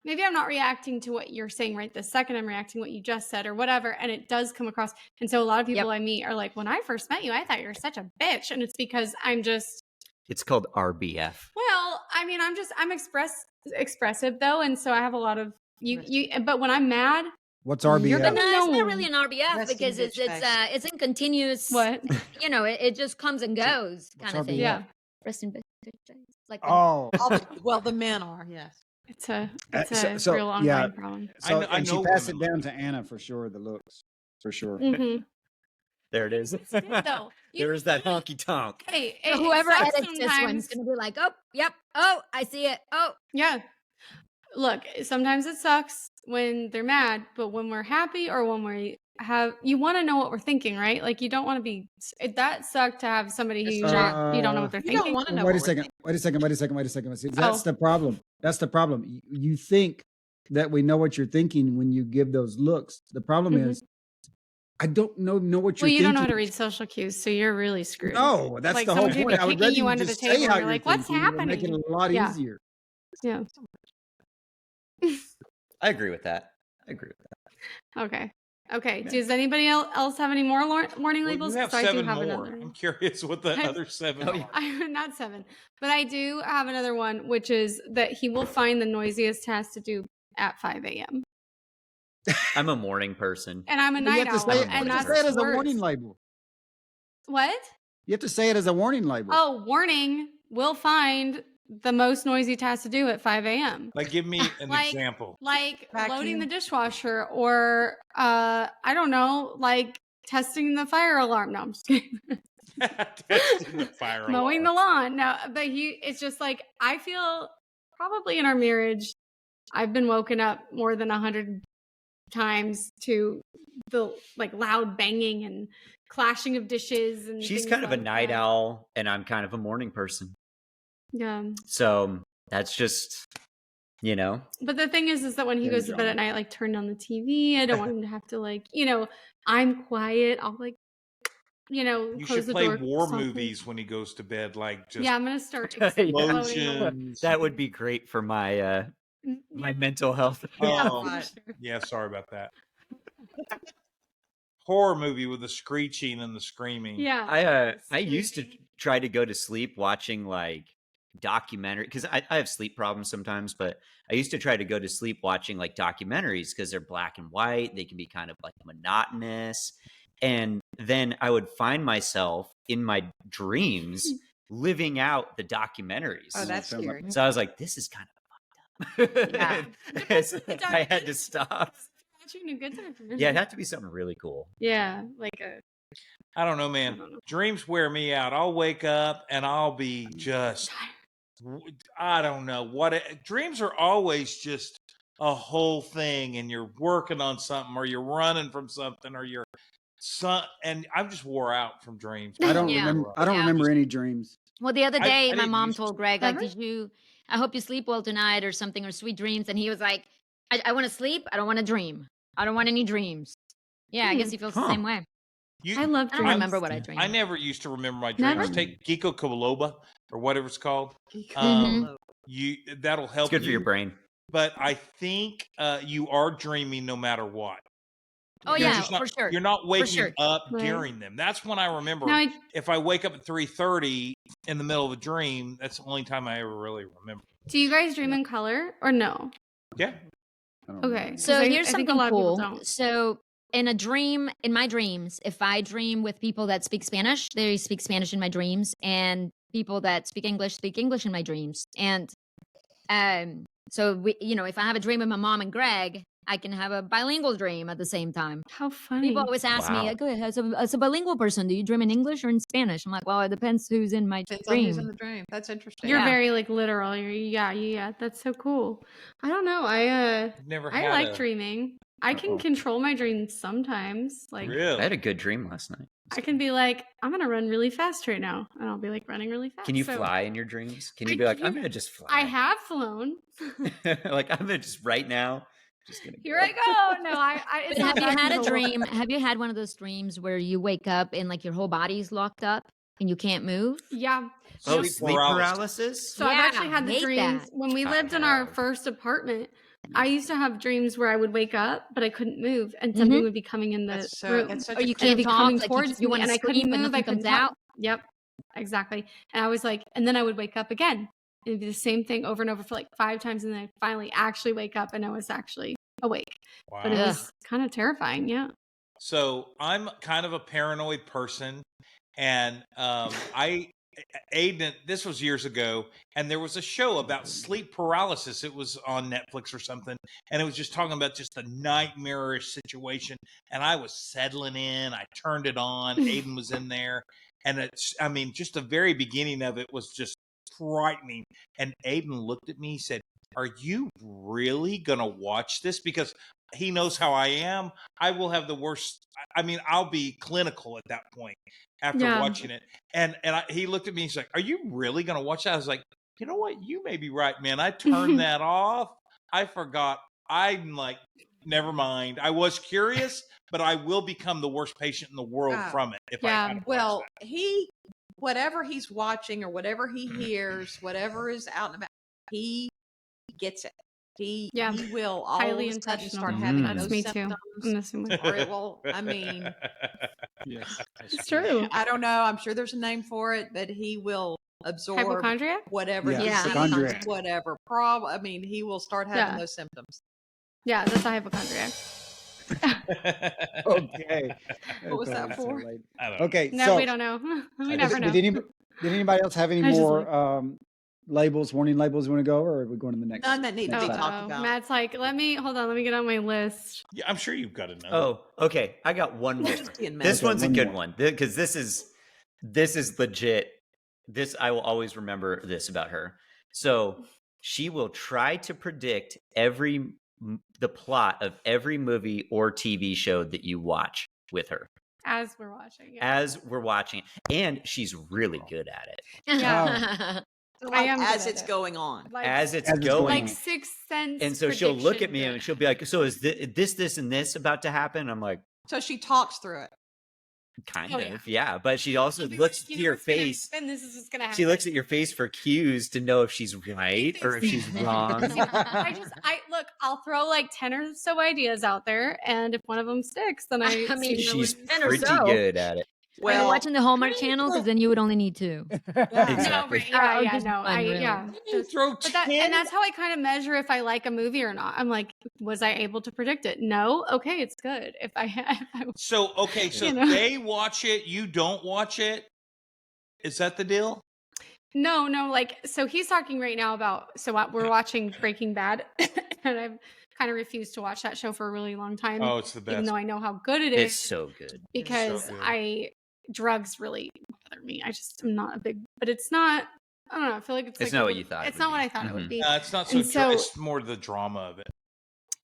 Maybe I'm not reacting to what you're saying right this second. I'm reacting to what you just said or whatever, and it does come across. And so a lot of people I meet are like, "When I first met you, I thought you were such a bitch," and it's because I'm just. It's called RBF. Well, I mean, I'm expressive though, and so I have a lot of you. But when I'm mad, What's You're RBF? but gonna no, it's know. not really an RBF Resting because bitch face. it's in continuous what? you know, it just comes and goes What's kind of thing. RBF? Yeah, Resting bitch face. Like Oh, Well, the men are, yes. it's a so, real ongoing yeah. problem. so I and she know passed it women. down to Anna for sure. The looks, for sure. hmm There it is. Though There's that honky tonk. Hey, so it whoever sucks edits this one's sometimes. gonna be like, oh, yep, oh, I see it. Oh, Yeah. Look, sometimes it sucks when they're mad, but when we're happy or when we have, you want to know what we're thinking, right? Like you don't want to be. That sucked to have somebody who you don't know what they're You don't thinking. want to know. Wait a what we're second. Wait a second. Wait a second. Wait a second. See, that's Oh. the problem. That's the problem. You think that we know what you're thinking when you give those looks. The problem Mhm. is, I don't know what you're Well, you thinking. don't know how to read social cues, so you're really screwed. No, that's Like, the whole someone could be point. I would kicking rather you you under just the say table how and you're you're like, "What's thinking. It would make it happening?" a lot Yeah. easier. Yeah. I agree with that. Okay. Okay. Yeah. Does anybody else have any more warning Well, labels? you have 'Cause I do 7 have more. another. I'm curious what the I- other 7 Oh, are. yeah. I'm not 7, but I do have another one, which is that he will find the noisiest task to do at 5 a.m. I'm a morning person. And I'm a But night you have to owl, say, and you have that's to say it as a worse. warning label. What? You have to say it as a warning label. Oh, warning! Will find the most noisy task to do at 5 a.m. Like, give me an Like- example. Like loading Vacuum. the dishwasher, or I don't know, like testing the fire alarm. No, I'm just kidding. Testing the fire Mowing the alarm. lawn. No, but it's just like, I feel probably in our marriage, I've been woken up more than 100 times to the like loud banging and clashing of dishes. And She's things kind of a like night that. owl, and I'm kind of a morning person. Yeah. So that's just You know, But the thing is that when he Very goes to bed at drama. night, like turn on the TV. I don't want him to have to like, I'm quiet. I'll like, You close should the play door war softly. movies when he goes to bed, like just Yeah, I'm gonna start Yeah. exploding. explosions. that would be great for my Yeah, mental health. yeah, Oh, for Right. sure. yeah, sorry about that. Horror movie with the screeching and the screaming. Yeah. I used to Screaming. try to go to sleep watching like documentary because I have sleep problems sometimes, but I used to try to go to sleep watching like documentaries because they're black and white. They can be kind of like monotonous. And then I would find myself in my dreams living out the documentaries. Oh, that's sounds like- scary. So I was like, this is kind of fucked up. Yeah. So I had to stop. Watching a good documentary. Yeah, it'd have to be something really cool. Yeah, like a. I don't know, I man. don't know. Dreams wear me out. I'll wake up and I'll be just, I don't know what dreams are always just a whole thing, and you're working on something, or you're running from something, or you're and I'm just wore out from dreams. I don't Yeah. remember. I don't Yeah. remember any dreams. Well, the other I day, my didn't mom used to. told Greg, like, Ever? I hope you sleep well tonight or something, or sweet dreams. And he was like, I want to sleep. I don't want to dream. I don't want any dreams. Yeah, I guess he feels the Huh. same way. I love I dreams. don't remember what I dreamed. I never used to remember my dreams. Never? Take Ginkgo biloba or whatever it's called. Mhm. That'll help. It's good for your you. brain. But I think you are dreaming no matter what. Oh, You're yeah, just not, for sure. You're not waking sure. up Right. during them. That's when I remember. Now, If I wake up at 3:30 in the middle of a dream, that's the only time I ever really remember. do you guys dream in color or no? Yeah. I don't Okay. remember. So I here's think a something lot of people cool. don't. So in my dreams, if I dream with people that speak Spanish, they speak Spanish in my dreams, and people that speak English in my dreams. And so we, if I have a dream with my mom and Greg, I can have a bilingual dream at the same time. How funny. People always ask me, Wow. like, as a bilingual person, do you dream in English or in Spanish? I'm like, well, it depends who's in my Depends on who's in dream. the dream. That's interesting. You're Yeah. very like literal. Yeah. That's so cool. I don't know. I Never I had like a, dreaming. I can Uh-oh. control my dreams sometimes. Like I Really? had a good dream last night. I can be like, I'm gonna run really fast right now, and I'll be like running really fast. Can you So fly in your dreams? Can you I be like, I'm can- gonna just fly? I have flown. Like I'm gonna just right now. Just gonna Here go. I go. No, I it's But not have you that had a cool. dream? Have you had one of those dreams where you wake up and like your whole body's locked up and you can't move? Yeah. Oh, Sleep sleep paralysis. So I've Yeah, actually had the hate dreams that. when we I lived in our have. first apartment. I used to have dreams where I would wake up, but I couldn't move, and something would be coming in the That's so- room, that's such Or a you and can't it'd be talk, coming like, towards you me, wanna and I couldn't scream, but move. I nothing couldn't comes talk. out. Yep, exactly. And I was like, and then I would wake up again. It'd be the same thing over and over for like 5 times, and then I'd finally actually wake up, and I was actually awake. But it Wow. Ugh. was kind of terrifying. Yeah. So I'm kind of a paranoid person, and Aiden, this was years ago, and there was a show about sleep paralysis. It was on Netflix or something, and it was just talking about just the nightmarish situation. And I was settling in. I turned it on. Aiden was in there, and just the very beginning of it was just frightening. And Aiden looked at me, he said, "Are you really gonna watch this?" Because he knows how I am. I will have the worst. I'll be clinical at that point after Yeah. watching it. And he looked at me. He's like, "Are you really going to watch that?" I was like, "You know what? You may be right, man. I turned that off. I forgot. I'm like, never mind. I was curious, but I will become the worst patient in the world Ah. from it if Yeah. I gotta watch Well, that. whatever he's watching or whatever he hears, whatever is out and about, he gets it. He will all Highly of a sudden start intentional. having Mm. That's those me too. symptoms. I'm the same way. Or it will, I mean, Yes, It's true. I don't know. I'm sure there's a name for it, but he will absorb Hypochondriac. whatever Yeah, he sees, hypochondriac. whatever. He will start having Yeah. those symptoms. Yeah, that's a hypochondriac. Okay. What was that That's so for? late. I don't know. Okay. No, so we don't know. We did- never know. Did anybody else have any I just more labels, warning labels you want to go, or are we going to the next? None that need to next be item? talked about. Matt's like, let me get on my list. Yeah, I'm sure you've got to know. Oh, okay. I got one more. Just being This messy. one's a one good more. one because this is legit. This I will always remember this about her. So she will try to predict the plot of every movie or TV show that you watch with her As we're watching. Yeah. as we're watching it, and she's really good at it. Yeah. So I am good as at it's it. going on. Like, As it's As it's going. like on. Sixth Sense. And so she'll look at prediction me good. and she'll be like, "So is this, and this about to happen?" I'm like, So she talks through it. "Kind Oh, of, yeah. yeah." But she also She'll be looks like, "You to know your what's gonna face. happen? This is what's gonna happen. She looks at your face for cues to know if she's right or if she's wrong. I look. I'll throw like 10 or so ideas out there, and if one of them sticks, then I. I mean, seem to She's lose. 10 or pretty so. good at it. Are you Well, watching the Hallmark Channel? Because then you would only need 2. No, Exactly. right, yeah, Oh, yeah, just no, fun, really. yeah. You throw But that, 10? and that's how I kind of measure if I like a movie or not. I'm like, was I able to predict it? No. Okay, it's good. If I, So okay, so You know? they watch it, you don't watch it. Is that the deal? no, like, so he's talking right now about, so we're watching Breaking Bad, and I've kind of refused to watch that show for a really long time, Oh, it's the even best. though I know how good it is. It's so good. Because good. drugs really bother me. I just am not a big, but it's not. I don't know. I feel like it's It's like not a what little- you thought it It's would not what be. I thought it would Mhm. be. It's not so, And so- it's more the drama of it.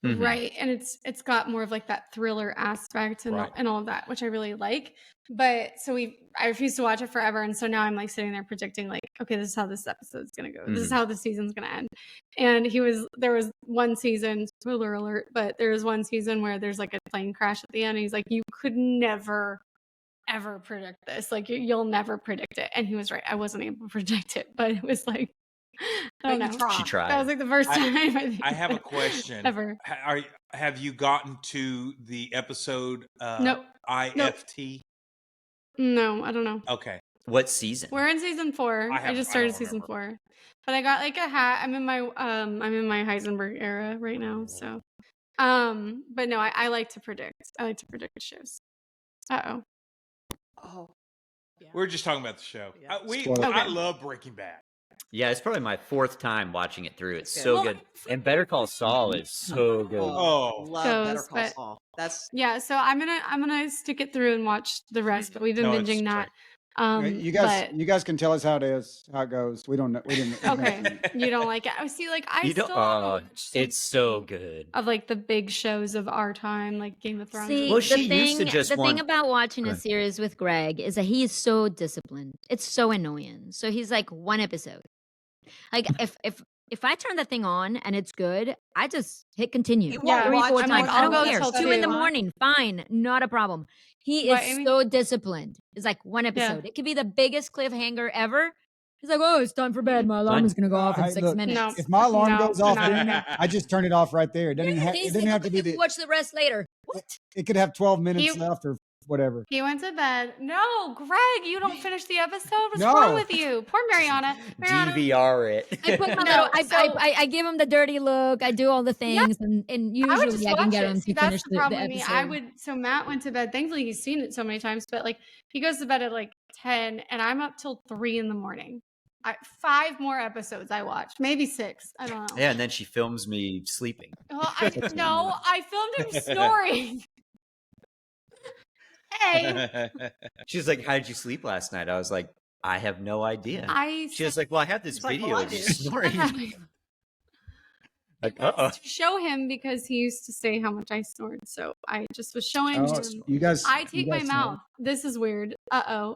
Mhm. Right, and it's got more of like that thriller aspect and Right. and all of that, which I really like. But so I refused to watch it forever, and so now I'm like sitting there predicting like, okay, this is how this episode's gonna go. This is Mhm. how the season's gonna end. And there was one season, spoiler alert, but there was one season where there's like a plane crash at the end. And he's like, you could never ever predict this. Like you'll never predict it. And he was right. I wasn't able to predict it, but it was like, I don't But you know. try. She tried. That was like the first I- time I think I have a question. ever. Have you gotten to the episode Nope. IFT? No, I don't know. Okay. What season? We're in season 4. I just started don't season remember. 4. But I got like a hat. I'm in my Heisenberg era right now. So but no, I like to predict. I like to predict shows. Uh-oh. Oh, yeah. We're just talking about the show. Yeah. I Okay. love Breaking Bad. Yeah, it's probably my 4th time watching it through. It's Good. so Well, good. And Better Call Saul is so good. Oh. love Better Shows, Call but- Saul. That's Yeah, so I'm gonna stick it through and watch the rest, but we've been No, it's binging that. you but- guys can tell us how it goes. We don't know. We didn't. okay. You don't like it. Oh, see, like I You don't- still haven't oh, watched it's so many good. of like the big shows of our time, like Game of Thrones. See, Well, the she used to thing, just the want- thing about watching Go a ahead. series with Greg is that he is so disciplined. It's so annoying. So he's like 1 episode. Like if I turn that thing on and it's good, I just hit continue. You won't 3, watch 4 it. I'm times. like, I I'll don't go care. till 2 in the 2. morning, fine, not a problem. He What, is Amy? so disciplined. It's like 1 episode. It could be the biggest cliffhanger ever. He's like, oh, it's time for bed. My alarm Fine. is gonna go off in Hey, 6 look, minutes. No. If my alarm No, goes off, not then at I just turn it off right there. It doesn't, Yeah, have, he it said, doesn't have to be "Okay, the. watch the rest later. What? It could have 12 minutes You- left or whatever. He went to bed. No, Greg, you don't finish the episode. What's No. wrong with you? Poor Mariana. DVR it. I put my No, little, so- I give him the dirty look. I do all the things, and I would usually just I can watch get it. him See, to that's finish the problem with me. I episode. would. So Matt went to bed. Thankfully, he's seen it so many times. But like, he goes to bed at like 10, and I'm up till 3 in the morning. 5 more episodes I watched, maybe 6. I don't know. Yeah, and then she films me sleeping. Well, I filmed him snoring. Hey, She's like, "How did you sleep last night?" I was like, "I have no idea." She was like, "Well, I have this It's like, video well, I of you did. snoring." Like, uh-oh. to show him because he used to say how much I snored. So I just was showing Oh, him. you guys. I you tape my guys know. mouth. This is weird.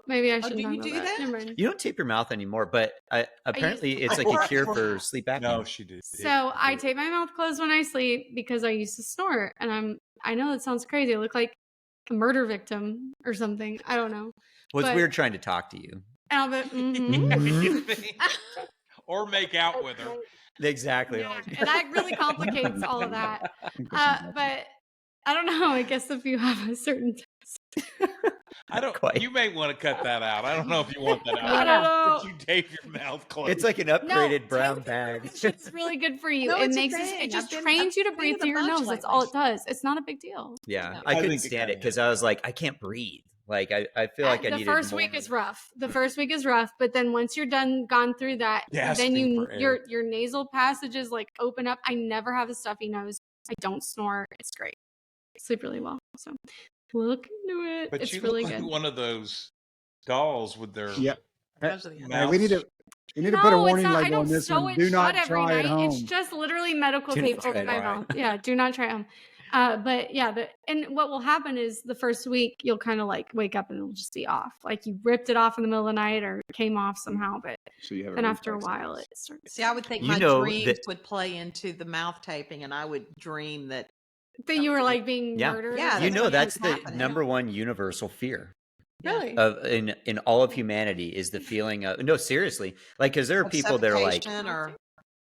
Maybe I shouldn't do talk you about do that. that? Never mind. You don't tape your mouth anymore, but apparently it's like a cure for sleep apnea. No, she did. So I tape my mouth closed when I sleep because I used to snort, and I know that sounds crazy. I look like a murder victim or something. I don't know. Well, it's but- weird trying to talk to you. And I'll be, mhm. Or make out with her. Exactly. Yeah, and that really complicates all of that. But I don't know. I guess if you have a certain I don't. Quite. You may want to cut that out. I don't know if you want that out. I don't know. If you tape your mouth closed. It's like an upgraded brown bag. It's really good for you. No, it it's a makes thing. it just I've been- trains you to I've breathe been through in a your bunch nose. like That's all this. it does. It's not a big deal. Yeah, I I couldn't think it stand it kinda because I was like, I can't breathe. Like I feel like I The needed first more. week is rough. The first week is rough, but then once you're gone through that, then Gasping for air. your nasal passages like open up. I never have a stuffy nose. I don't snore. It's great. I sleep really well. So look into it. But it's you really look good. like one of those dolls with their Yeah. Those are the- mouth. We need to put a No, warning it's not. I label on don't this sew one. it Do not shut every try night. at home. It's just literally medical Do not tape try over it my at home. mouth. Yeah, do not try at home. But yeah, and what will happen is the first week you'll kind of like wake up and it'll just be off. Like you ripped it off in the middle of the night or it came off somehow. But So you have then after a while it starts. See, I would think You my know dreams that- would play into the mouth taping, and I would dream that. That you were like being Yeah. murdered. Yeah, You that's know what that's was the happening. number one universal fear Really? of in all of humanity is the feeling of no, seriously, like because there are of people that are like suffocation or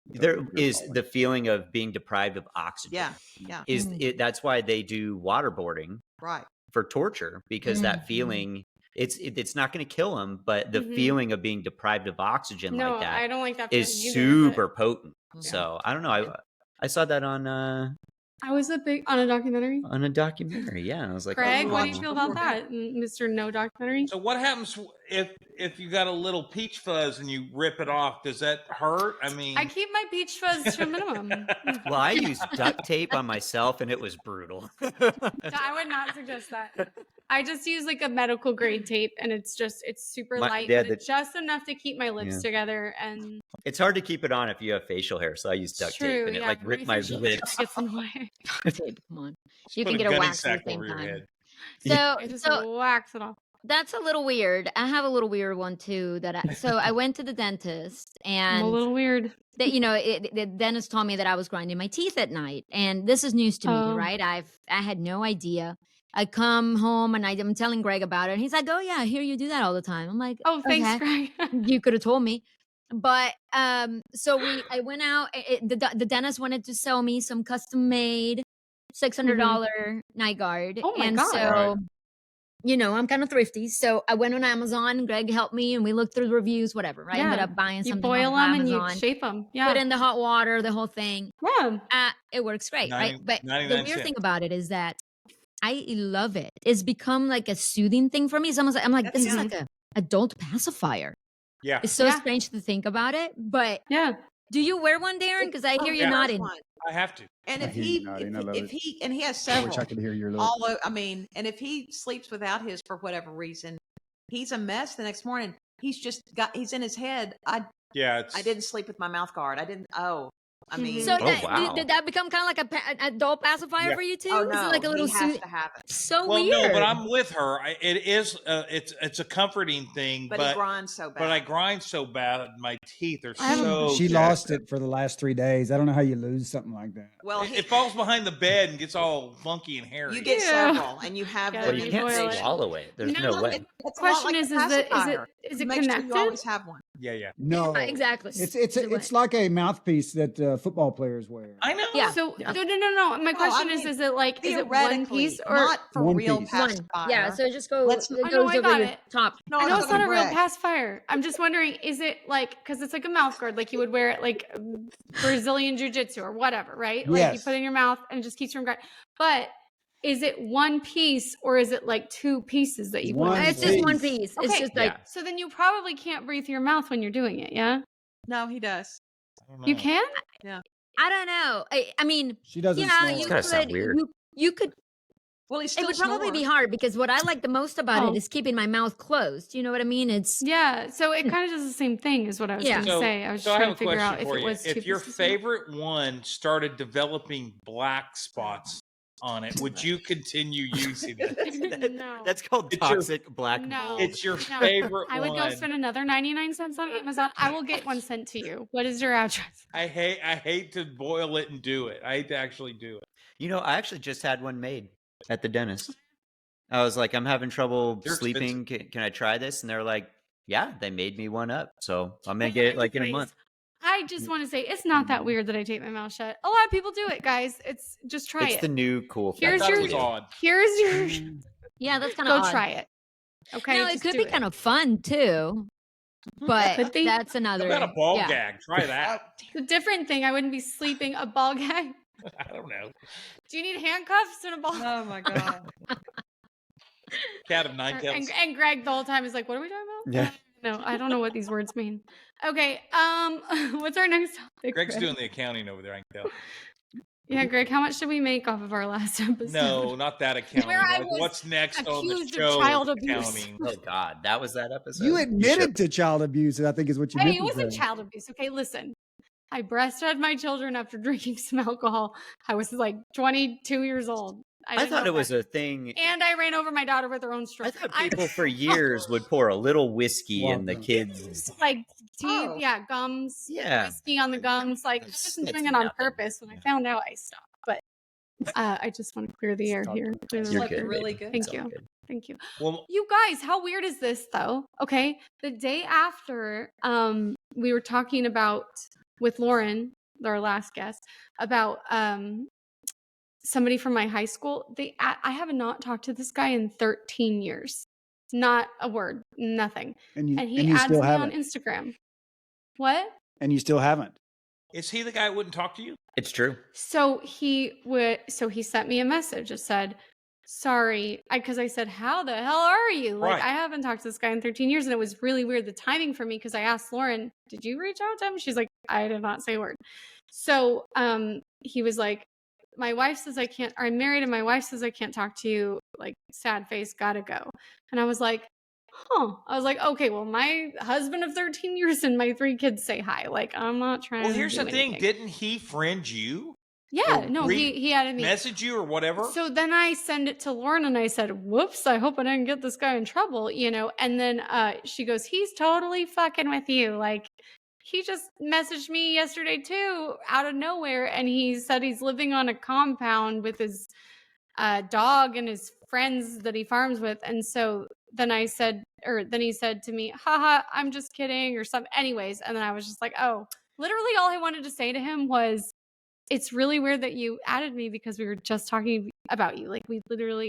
there is the feeling of being deprived of oxygen. yeah, Is it? That's why they do waterboarding right. for torture because that feeling it's not going to kill them, but the Mhm. feeling of being deprived of oxygen No, like that I don't like that. is feeling either, but super potent. Yeah. So I don't know. I saw that on I was a big on a documentary. a documentary. Yeah, and I was like, Craig, oh, what do you wow. feel about that, Mr. No Documentary? So what happens if you got a little peach fuzz and you rip it off? Does that hurt? I mean, I keep my peach fuzz to a minimum. Well, I used duct tape on myself, and it was brutal. I would not suggest that. I just use like a medical grade tape, and it's super light, yeah, but it's just enough to keep my lips together. And It's hard to keep it on if you have facial hair, so I use duct tape, true, and it yeah, like ripped my facial lips. gets in the way. Tape, come on. just You put can get a gunny wax at sack the same over your time. head. So, I just so wax it off. that's a little weird. I have a little weird one too. So I went to the dentist, I'm a and little weird. that the dentist told me that I was grinding my teeth at night, and this is news to me, Oh. right? I had no idea. I come home and I'm telling Greg about it, and he's like, "Oh yeah, I hear you do that all the time." I'm like, Oh, thanks, "Okay." Greg. You could have told me. But so I went out. The dentist wanted to sell me some custom made $600 night guard. Oh my and God. so I'm kind of thrifty, so I went on Amazon. Greg helped me, and we looked through the reviews. Whatever. I ended Yeah. up buying You something boil off of them and you Amazon. shape them. Yeah. Put in the hot water, the whole thing. Yeah. It works great, right? 90 But the 99 weird cents. thing about it is that I love it. It's become like a soothing thing for me. It's almost like I'm like, That's this is nice. like a adult pacifier. Yeah. It's so Yeah. strange to think about it. But Yeah. do you wear one, Darren? Because I hear you yeah. nodding. I have to. And I if hear he, you nodding, I love if it. he, and he has I several. wish I could hear your little. Although, I mean, and if he sleeps without his for whatever reason, he's a mess the next morning. He's in his head. Yeah. It's, I didn't sleep with my mouth guard. I mean, So Oh, wow. did that become kind of like an adult pacifier Yeah. for you too? oh Is no, it like a little he has sooth- to have it. So well, weird. no, but I'm with her. It is. It's a comforting thing, But, he grinds so bad. but I grind so bad. My teeth are I haven't- so. She jacked lost up. it for the last 3 days. I don't know how you lose something like that. well, It falls behind the bed and gets all funky and hairy. you get Yeah. several, and you have Yeah, Well, them you you can't boil it. swallow it. There's No, no way. It's a lot Question like is a it pacifier. is it Make sure connected? you always have one. Yeah. No, exactly. It's like a mouthpiece that football players wear. I know. Yeah. So Yeah. no. My question I is mean, is it like is it one Theoretically, piece or not for One real piece. one. pacifier. Yeah, so it just goes. Let's- It I goes know, I over got your it. top. No, I know it's not a real Greg. pacifier. I'm just wondering, is it like because it's like a mouth guard, like you would wear it like Brazilian jiu-jitsu or whatever, right? Like you Yes. put it in your mouth and it just keeps you from grinding. But is it one piece or is it like two pieces that you put One in? It's just one piece. piece. It's Okay. just like Yeah. So then you probably can't breathe through your mouth when you're doing it, yeah? No, he does. I don't You know. can? I don't know. I mean, She doesn't yeah, snore. you gotta sound could. weird. You could. Well, he's It still would probably be snores. hard because what I like the most about Oh. it is keeping my mouth closed. You know what I mean? It's Yeah. So it kind of does the same thing is what I was Yeah. going to say. I was So just I trying have to a figure out question if for it you. was two If your pieces or not. favorite one started developing black spots on it, would you continue using it? No. That's called It's your- toxic black No. mold. It's your No. favorite I would one. go spend another 99 cents on Amazon. I will get one sent to you. What is your address? I hate to boil it and do it. I hate to actually do it. I actually just had one made at the dentist. I was like, I'm having trouble They're sleeping. Can I try this? And they're like, yeah, they made me one up. So I'm going to get it like in a month. I just want to say it's not that weird that I tape my mouth shut. A lot of people do it, guys. It's just try It's it. the new cool thing. I Here's thought your- it was odd. Here's your yeah, that's kind go of try it. Okay. No, it Just could do be kind of fun too. But Could be. that's How another. about a ball yeah. gag? Try that. It's a different thing. I wouldn't be sleeping a ball gag. I don't know. Do you need handcuffs and a ball? Oh my god. Cat of nine and, tails. and Greg the whole time is like, "What are we talking about?" Yeah. No, I don't know what these words mean. Okay. What's our next topic? Greg's Greg? doing the accounting over there. I can tell. Yeah, Greg. How much did we make off of our last episode? No, not that accounting. Where I Like, was what's next on the accused of show? child abuse. Accounting. Oh, God. That was that episode? You should- admitted to child abuse, I think is what you Hey, meant it to wasn't say. child abuse. Okay, listen. I breastfed my children after drinking some alcohol. I was like 22 years old. I didn't thought know it was that. a thing. And I ran over my daughter with her own I stroke. thought people for years would pour a little whiskey in the Welcome. kids. like teeth, Oh. yeah, gums, Yeah. whiskey on the gums. Like I That's- wasn't that's doing it on nothing. purpose. When I found out, I stopped. But I just want to clear the air here. Clear the You're Looked record. good. really babe. good. Thank It's all you. good. Thank you. Well, You guys, how weird is this though? Okay. The day after we were talking about with Lauren, our last guest, about somebody from my high school. I have not talked to this guy in 13 years. Not a word, nothing. And you And he and you adds still me on haven't. Instagram. What? And you still haven't. is he the guy who wouldn't talk to you? It's true. So he sent me a message. It said, sorry, because I said, how the hell are you? Like, Right. I haven't talked to this guy in 13 years. And it was really weird, the timing for me, because I asked Lauren, did you reach out to him? She's like, I did not say a word. So he was like, my wife says I can't, or I'm married and my wife says I can't talk to you. Like, sad face, gotta go. And I was like, huh. I was like, okay, well, my husband of 13 years and my 3 kids say hi. Like, I'm not trying Well, to here's do the thing. anything. Didn't he friend you? Yeah, or no, he added me. Message you or whatever? So then I send it to Lauren and I said, whoops, I hope I didn't get this guy in trouble, and then she goes, he's totally fucking with you. Like, he just messaged me yesterday too, out of nowhere, and he said he's living on a compound with his dog and his friends that he farms with. And so then he said to me, haha, I'm just kidding, or something. Anyways, and then I was just like, oh, literally all I wanted to say to him was, it's really weird that you added me because we were just talking about you. Like,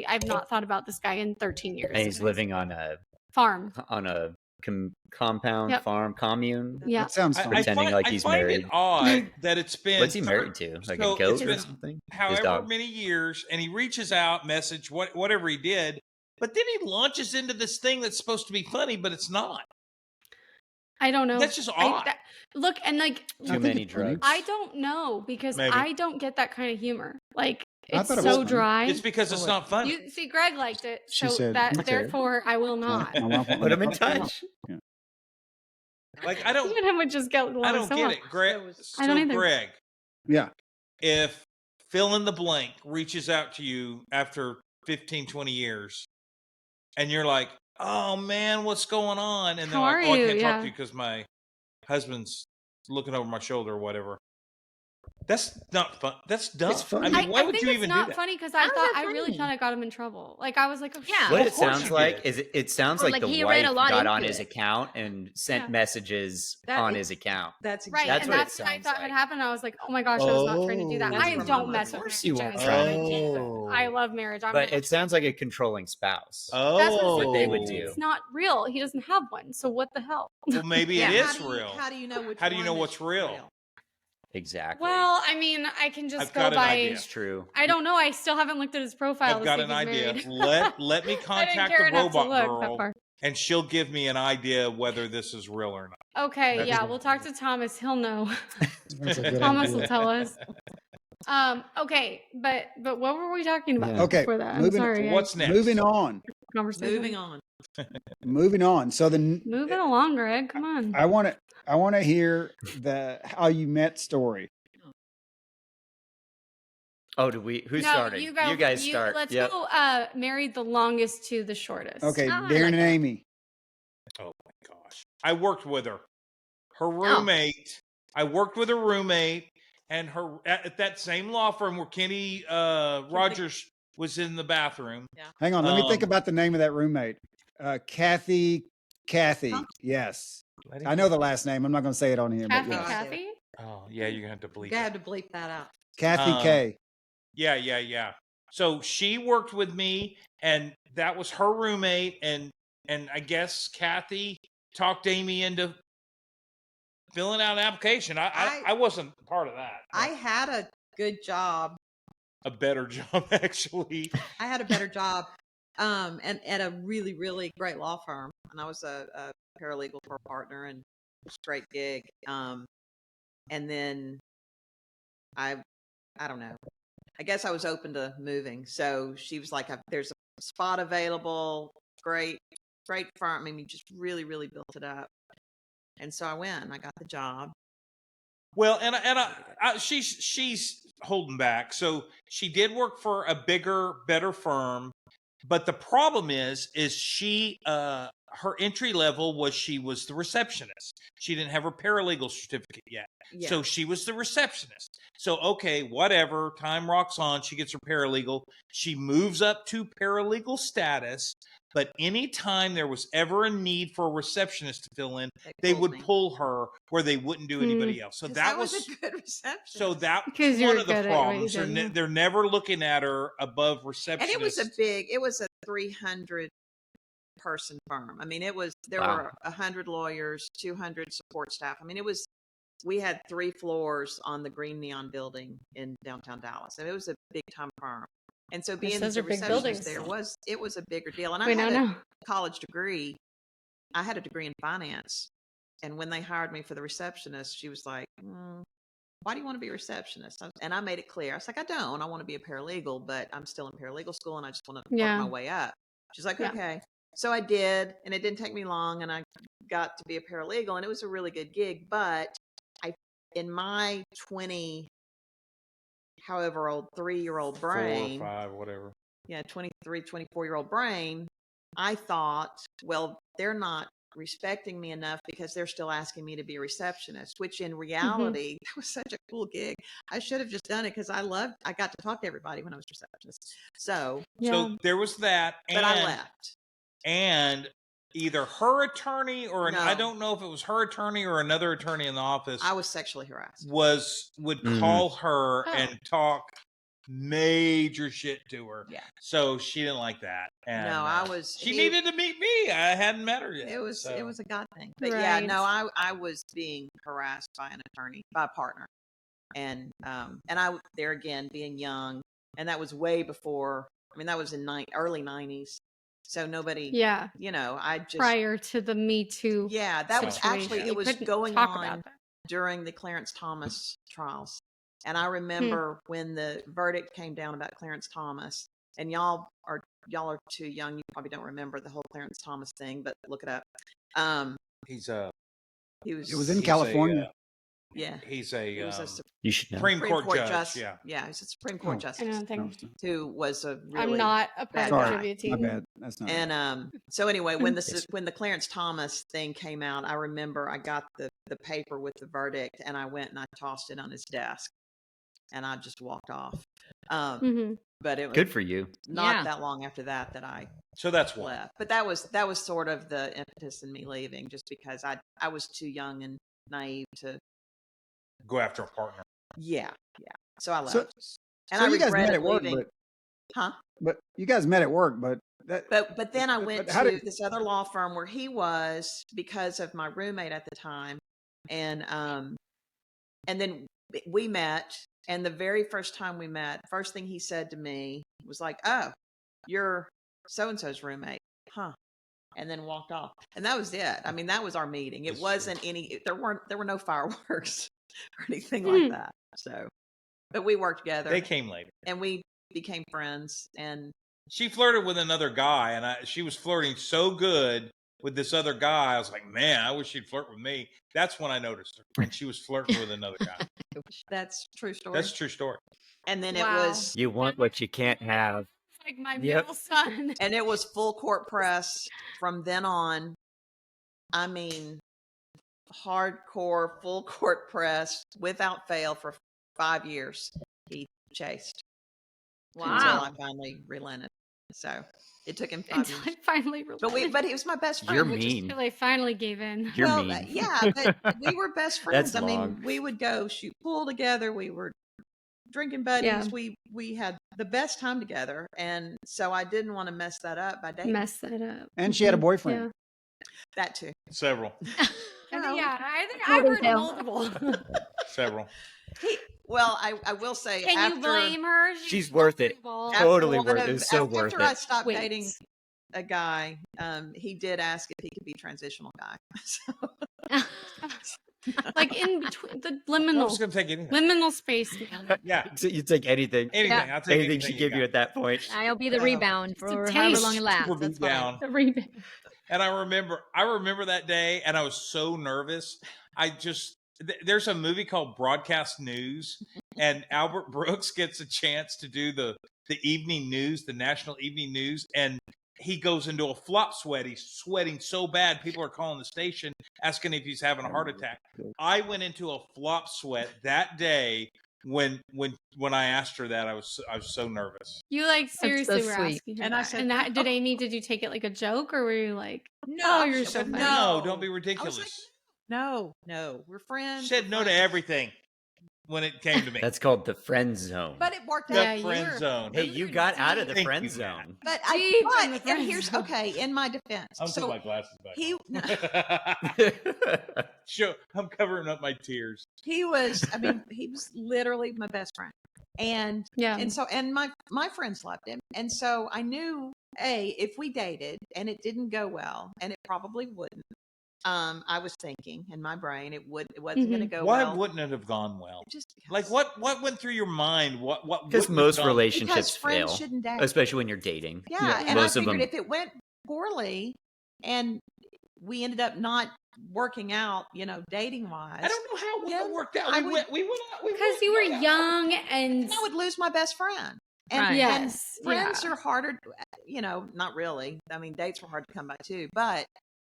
I've not thought about this guy in 13 years. And he's living on a farm. compound Yep. farm commune. Yeah. That sounds fun. Pretending like he's I find married. it odd that it's been. What's he married to? Like so a goat it's or been something? His however dog. many years, and he reaches out, message whatever he did, but then he launches into this thing that's supposed to be funny, but it's not. I don't know. That's just odd. Look, and like, I Too think many it's funny. drugs. I don't know because Maybe. I don't get that kind of humor. Like, I it's thought it was so funny. dry. It's because it's not funny. You see, Greg liked it, She so said, that "Okay." therefore I will not. My wife won't Put let him me in talk to touch. Like I don't, Even him would just get I along don't so get well. it, Greg. I don't So, either. Greg, Yeah. if fill in the blank reaches out to you after 15, 20 years, and you're like, "Oh man, what's going on?" And they're How like, are "Oh, I you?" can't Yeah. talk to you because my husband's looking over my shoulder or whatever." That's not fun. That's dumb. It's funny. I mean, why I would think you it's even not do that? funny because How's that I really funny? thought I got him in trouble. Like, I was like, oh, Yeah. shit. What Of it course sounds you like did. is it sounds Or like like the he read a wife lot got into on his it. account and sent Yeah. messages That on is- his account. That's Right, That's and what it that's what I sounds thought had like. happened. I was like, oh my gosh, I was not trying to do that. That's I where don't my mess mind with goes. marriage. You weren't I trying. can't. I love marriage. I'm But not- it sounds like a controlling spouse. Oh, That's what they would do. It's not real. He doesn't have one. So what the hell? Well, maybe Yeah. it How is do you- real. How do you know which How do you one know is what's real? Exactly. Well, I mean, I can just I've go got an by. idea. it's true. I don't know. I still haven't looked at his profile. I've to got see an if he's idea. married. Let me I didn't contact care the enough to robot look that girl, far. and she'll give me an idea whether this is real or not. Okay, That's yeah, cool. we'll talk to Thomas. He'll know. That's a good Thomas idea. will tell us. Okay, but what were we talking about Yeah. Okay, before that? I'm moving- sorry. What's next? Moving on. Conversation. Moving on. Moving on. So Moving along, Greg. Come on. I want to hear the how you met story. Oh, do we? Who's No, starting? You, go, guys start. Let's Yep. go. Married the longest to the shortest. Okay, Oh, I Darren like and that. Amy. Oh my gosh. I worked with her. Her roommate. I worked with her roommate and her at that same law firm where Kenny Rogers was in the bathroom. Hang on, let me think Um, about the name of that roommate. Kathy. Huh? Yes, I know the last name. I'm not going to say it on here, Kathy, but yes. yes. Kathy. Oh, yeah, you're going to have to bleep You it. have to bleep that out. Kathy K. Yeah. So she worked with me, and that was her roommate, and I guess Kathy talked Amy into filling out an application. I wasn't part of that. I had a good job. A better job, actually. I had a better job, and at a really, really great law firm. And I was a paralegal for a partner, and it was a great gig. And then I don't know. I guess I was open to moving. So she was like, "There's a spot available. Great firm. I mean, you just really, really built it up." And so I went and I got the job. Well, she's holding back. So she did work for a bigger, better firm, but the problem is she her entry level was she was the receptionist. She didn't have her paralegal certificate yet. Yeah. So she was the receptionist. So okay, whatever, time rocks on, she gets her paralegal. She moves up to paralegal status, but anytime there was ever a need for a receptionist to fill in, they pulled would me. pull her where they wouldn't do anybody else. So 'Cause that I was a good receptionist. so that Because was you one were of the good at what you problems. did, yeah. They're never looking at her above and receptionist. it was a 300 person firm. I mean, there Wow. were 100 lawyers, 200 support staff. I mean, we had 3 floors on the Green Neon building in downtown Dallas. And it was a big time firm. And so being those the are big receptionist buildings. there it was a bigger deal. And I Wait, had no, a no. college degree. I had a degree in finance. And when they hired me for the receptionist, she was like, why do you want to be a receptionist? And I made it clear. I was like, I don't. I want to be a paralegal, but I'm still in paralegal school and I just want to Yeah. work my way up. She's like, Yeah. okay. So I did, and it didn't take me long, and I got to be a paralegal, and it was a really good gig. But in my 20, however old, 3-year-old 4 or brain, 5, whatever. 23, 24-year-old brain, I thought, well, they're not respecting me enough because they're still asking me to be a receptionist, which in reality, that was such a cool gig. I should have just done it because I got to talk to everybody when I was receptionist. So, Yeah. So there was that, but I left. and either her attorney or I No. don't know if it was her attorney or another attorney in the office I was sexually harassed. would Mhm. call her Oh. and talk major shit to her. Yeah. So she didn't like that. And No, I was. she he- needed to meet me. I hadn't met her yet. It was so. a God thing. But yeah, Right. no, I was being harassed by an attorney, by a partner. And I there again being young, and that was way before. I mean, that was in early 90s. So nobody, Yeah. I just Prior to the Me Too. yeah, that was situation. actually You it was couldn't going talk on about that. during the Clarence Thomas trials. And I remember when the verdict came down about Clarence Thomas, and y'all are too young, you probably don't remember the whole Clarence Thomas thing, but look it up. He's He was It was in he's California. yeah. He's He a was a You should know. Supreme Supreme Court judge. justice. Yeah. Yeah, he's a Supreme Court Oh. I justice don't think who was a really I'm not a part bad of the guy. Sorry, trivia my team. bad. That's not. And so anyway, when Yes. when the Clarence Thomas thing came out, I remember I got the paper with the verdict, and I went and I tossed it on his desk, and I just walked off. Mhm. But it was Good for you. not Yeah. that long after that I So that's one. left. But that was sort of the impetus in me leaving, just because I was too young and naive to Go after a partner. yeah. So I left. So, and so I you guys met regretted at work, leaving. Huh? but you guys met at work, but that, But then I But went how to did- this other law firm where he was because of my roommate at the time, and then we met. And the very first time we met, first thing he said to me was like, "Oh, you're so and so's roommate, huh?" And then walked off. And that was it. I mean, that was our meeting. It That's wasn't any. There were no fireworks or anything like that. So, but we worked together, They came later. and we became friends. And She flirted with another guy, and she was flirting so good with this other guy. I was like, man, I wish she'd flirt with me. That's when I noticed her, and she was flirting with another guy. that's true story. That's a true story. And then Wow. it was. You want what you can't have. Like my Yep. middle son. And it was full court press from then on. I mean, hardcore full court press without fail for 5 years. He chased until Wow. I finally relented. So it took him 5 Until years. I finally realized. But he was my best friend. You're which is- mean. Until I finally gave in. You're well, mean. yeah, but we were best friends. That's I mean, long. we would go shoot pool together. We were drinking buddies. Yeah. We had the best time together, and so I didn't want to mess that up by dating. Mess that up. and she had a Mhm. boyfriend. That too. Several. Yeah. No. Yeah, I think More I've heard detail. multiple. Several. Well, I will say Can after you blame her? She's worth it. unbelievable. after Totally one worth of- it. It's so after worth I it. stopped Wait. dating a guy, he did ask if he could be transitional guy. So, Like in between the I'm liminal just going to take anything. liminal space. Yeah. So you take anything. Anything. Yeah. I'll take Anything she give you at that point. I'll be the Oh. rebound It's a for however long taste. it lasts. Super beat That's fine. down. The rebound. And I remember that day, and I was so nervous. I just there's a movie called Broadcast News, and Albert Brooks gets a chance to do the evening news, the national evening news, and he goes into a flop sweat. He's sweating so bad, people are calling the station asking if he's having a heart attack. I went into a flop sweat that day when I asked her that. I was so nervous. You like seriously so were sweet. asking her And that. I said, and that, did Amy, did you take it like a joke, or were you like, No, oh, I you're was- so funny? No, don't be I was ridiculous. like, no, we're friends. She said we're no to friends. everything when it came to me. That's called the friend zone. But it worked the Yeah, out. you friend were- zone. Hey, you got out of the Thank friend you, Matt. zone. But Deep in the and friend here's zone. okay. In my defense, I'm putting so my glasses back. he Sure, I'm covering up my tears. he was. I mean, he was literally my best friend, and Yeah. so my friends loved him, and so I knew if we dated and it didn't go well, and it probably wouldn't. I was thinking in my brain it wasn't going to go Why well. wouldn't it have gone well? Just Like what went through your mind? What Because wouldn't have most gone- relationships because friends fail, shouldn't date. especially when you're dating. Yeah, and Most I of figured them. if it went poorly and we ended up not working out, dating wise, I don't know how it would have Yeah, worked out. I We would- went. We went out. We Because went you were out. young and I would lose my best friend. And, Right. and yes, friends yeah. are harder, not really. I mean, dates were hard to come by too, but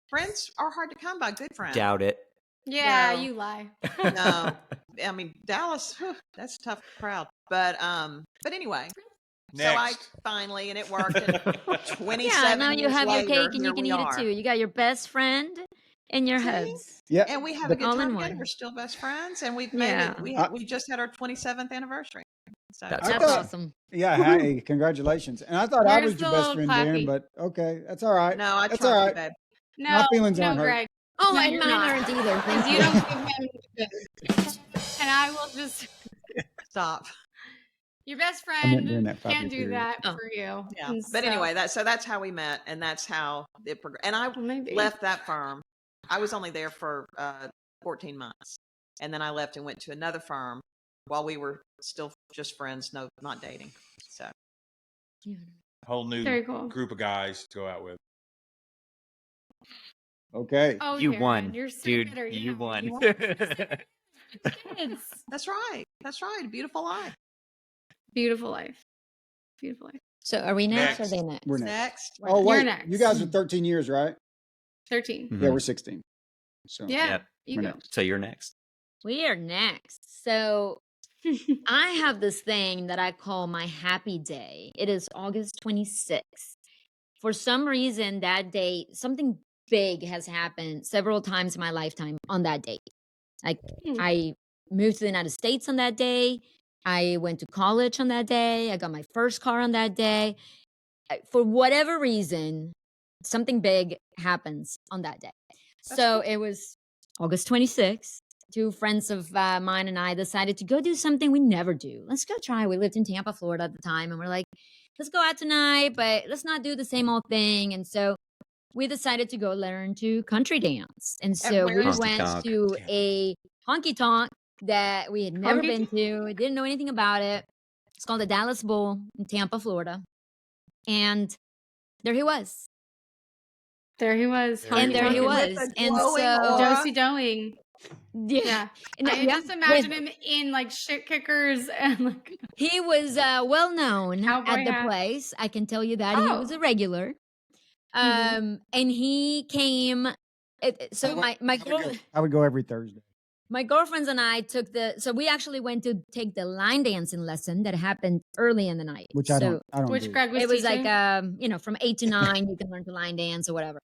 friends are hard to come by. Good friends. Doubt it. Yeah, No. you lie. No, I mean Dallas. That's a tough crowd. But anyway, so I Next. finally, and it worked. And 27 Yeah, now you years have your later, cake and you here can we eat are. it too. You got your best friend and your See? hugs. Yeah. And we have a But- good All time in together. one. We're still best friends, and we've made Yeah. it. We just had our 27th anniversary. So That's That's thought- awesome. Yeah, hey, congratulations. And I thought I Where's was your the best little friend, Darren, clappy? but okay, that's all right. no, I That's tried all to, right. babe. No, feelings no, aren't hurt. Greg. Oh, No, and you're mine not. aren't either. Thank You you. don't give him and I will just Stop. your best I meant during friend that can't 5-year do period. that Oh. for you. Yeah. And But so- anyway, that's how we met, and that's how it progressed. And I well, maybe. left that firm. I was only there for 14 months, and then I left and went to another firm while we were still just friends, no, not dating. So Whole new Very cool. group of guys to go out with. Okay. Oh, You Darren, won, you're so dude. bitter. You know, won. want kids. that's right. That's right. A beautiful life. Beautiful life. Beautiful life. So are we next, Next. or are they next? We're next. Next. Oh, You're wait. next. You guys are 13 years, right? 13. Mhm. Yeah, we're 16. So Yeah. Yep. You we're go. next. So you're next. We are next. So I have this thing that I call my happy day. It is August 26th. For some reason, that day, something big has happened several times in my lifetime on that date. Like, Hmm. I moved to the United States on that day. I went to college on that day. I got my first car on that day. For whatever reason, something big happens on that day. So it was August 26th. Two friends of mine and I decided to go do something we never do. Let's go try. We lived in Tampa, Florida at the time, and we're like, let's go out tonight, but let's not do the same old thing. And so we decided to go learn to country dance. And so where we is- went Honky to tonk. a honky tonk that we had never Honky been to, didn't know anything about it. It's called the Dallas Bull in Tampa, Florida. And there he was. There he was. There And there he honky-tonkin'. was. With a And glowing so, aura. Josie doing. Yeah. And I yeah, just imagine with- him in like shit kickers and like He was well known Cowboy at the hat. place. I can tell you that he was Oh. a regular. Mhm. And he came. So I would go every Thursday. my girlfriends and I took so we actually went to take the line dancing lesson that happened early in the night. Which I So don't which do. Greg was it was teaching. like from 8 to 9 you can learn to line dance or whatever.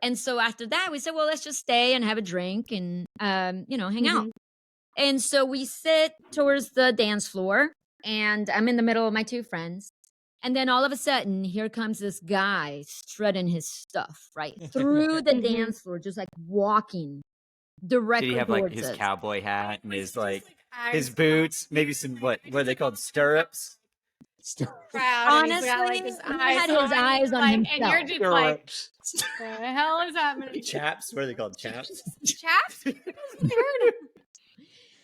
And so after that we said, well, let's just stay and have a drink and hang out. Mhm. And so we sit towards the dance floor, and I'm in the middle of my two friends. And then all of a sudden, here comes this guy strutting his stuff right through the Mhm. dance floor, just like walking directly Did he have like towards his us. cowboy hat and his like his Eyes boots, maybe some what are they called, stirrups? proud. and he's got, like, Honestly, his he eyes had his on, eyes on like, and himself. you're just like, Stirrups. what the hell is happening? Chaps? What are they called? Chaps? Chaps?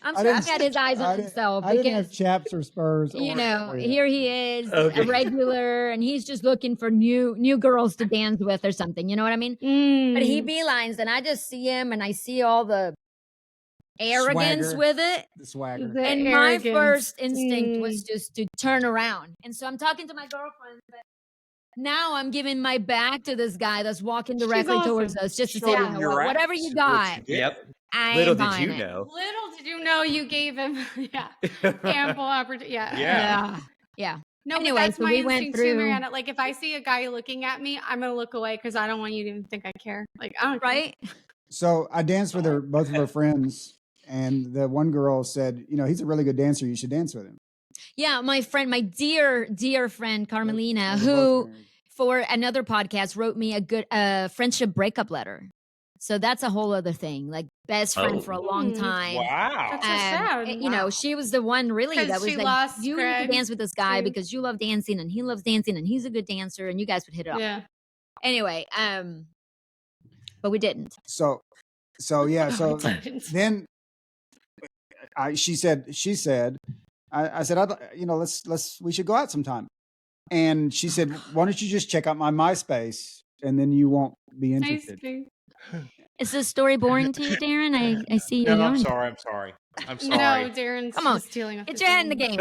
I'm I sure he didn't- had his eyes I on didn't- himself I didn't have because chaps or spurs. you or- know, or- here he is, Okay. a regular, and he's just looking for new girls to dance with or something. You know what I mean? But he Mm. beelines, and I just see him, and I see all the arrogance Swagger. with it. The swagger. The And my arrogance. first instinct was Mm. just to turn around. And so I'm talking to my girlfriend, but now I'm giving my back to this guy that's walking She's directly towards awesome. us just to Show say, him you know your what, whatever ass you is what got, did. Yep. I Little ain't did buying you it. know. Little did you know you gave him ample opportunity. Yeah. Yeah. Yeah. No, Anyway, but that's so my we went instinct too, through- Mariana. Like if I see a guy looking at me, I'm gonna look away because I don't want you to even think I care. Like I don't care. Right? So I danced with her, both of her friends, and the one girl said, he's a really good dancer. You should dance with him. Yeah, my friend, my dear friend Carmelina, They're both who married. for another podcast wrote me a good friendship breakup letter. So that's a whole other thing. Like best friend for a long Oh. time. Wow. That's so sad. You know, she was the one really 'Cause that was she like, lost you need Greg, to dance with this guy too. because you love dancing and he loves dancing and he's a good dancer and you guys would hit it off. Yeah. Anyway, but we didn't. So yeah. So Didn't. then she said, I said, we should go out sometime. And she said, why don't you just check out my MySpace and then you won't be Nice interested. thing. Is this story boring to you, Darren? I see you No, I'm yawning. sorry. I'm sorry. I'm No, sorry. Darren's Come on. just stealing. Get your head in the game.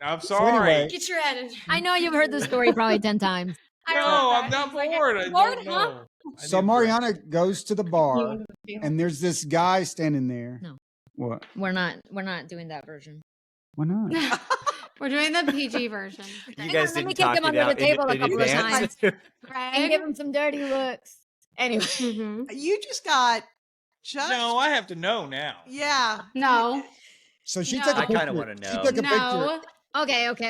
I'm So sorry. anyway, Get your head in. I know you've heard this story probably 10 times. I No, love I'm that. not He's like, bored. I bored, don't huh? know. I so need Mariana goes to the You bar wanted to steal. and there's this guy standing there. No. What? We're not doing that version. Why not? We're doing the PG version. You Hang guys on, let me didn't kick talk him it under the out table a in couple of advance. and Greg. give him some dirty looks. Anyway, Mhm. You just got judged. No, I have to know now. Yeah. No. So she No. took a I picture. kinda wanna She know. took a picture. No.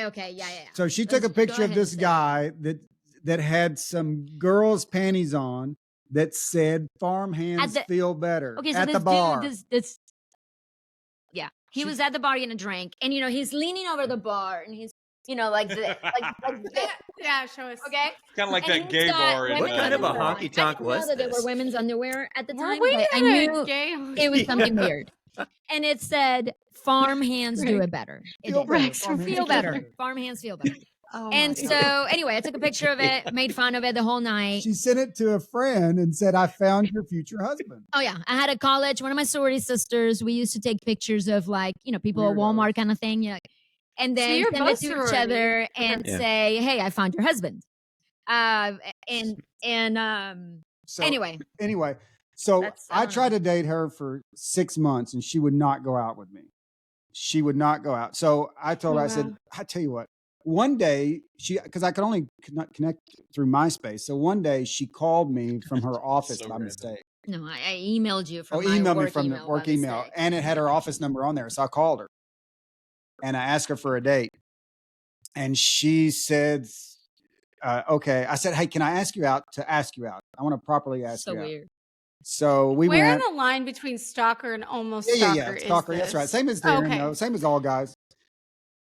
okay, yeah. So she took a Let's go picture of ahead and this say it. guy that had some girls' panties on that said "Farm hands the- feel better" Okay, so at this the bar. dude, this, yeah, he She- was at the bar getting a drink, and he's leaning over the bar, and he's, like this. Yeah, show us. Okay, Kind of like And that he's gay got bar. In, women's What kind of a underwear on. honky I tonk didn't know was that there were this? women's underwear at the Were time, we but I in a knew gay? it was something weird. And it said, "Farm hands do Right. it better." It Feel did. better. Right. Farm hands Feel feel better. Farm hands feel better. Oh And my so, God. anyway, I took a picture of it, made fun of it the whole night. She sent it to a friend and said, "I found your future husband." Oh yeah, I had a college. One of my sorority sisters. We used to take pictures of people at Walmart Weirdos. kind of thing, and So then you're send it both to each sororities. other and Yeah. say, "Hey, I found your husband." And So anyway, so That's- I I don't tried know. to date her for 6 months and she would not go out with me. She would not go out. So I told her, I said, Wow. I tell you what, one day because I could only connect through MySpace. So one day she called me from her office So by random. mistake. no, I emailed you from Oh, my emailed me work from email the by work email, mistake. and it had her office number on there. So I called her, and I asked her for a date, and she said, "Okay." I said, "Hey, can I ask you out to ask you out? I want to properly ask So you out." weird. So we Where went. in the line between stalker and almost Yeah, stalker stalker. is That's right. this? Same as Darren, Okay. though. Same as all guys.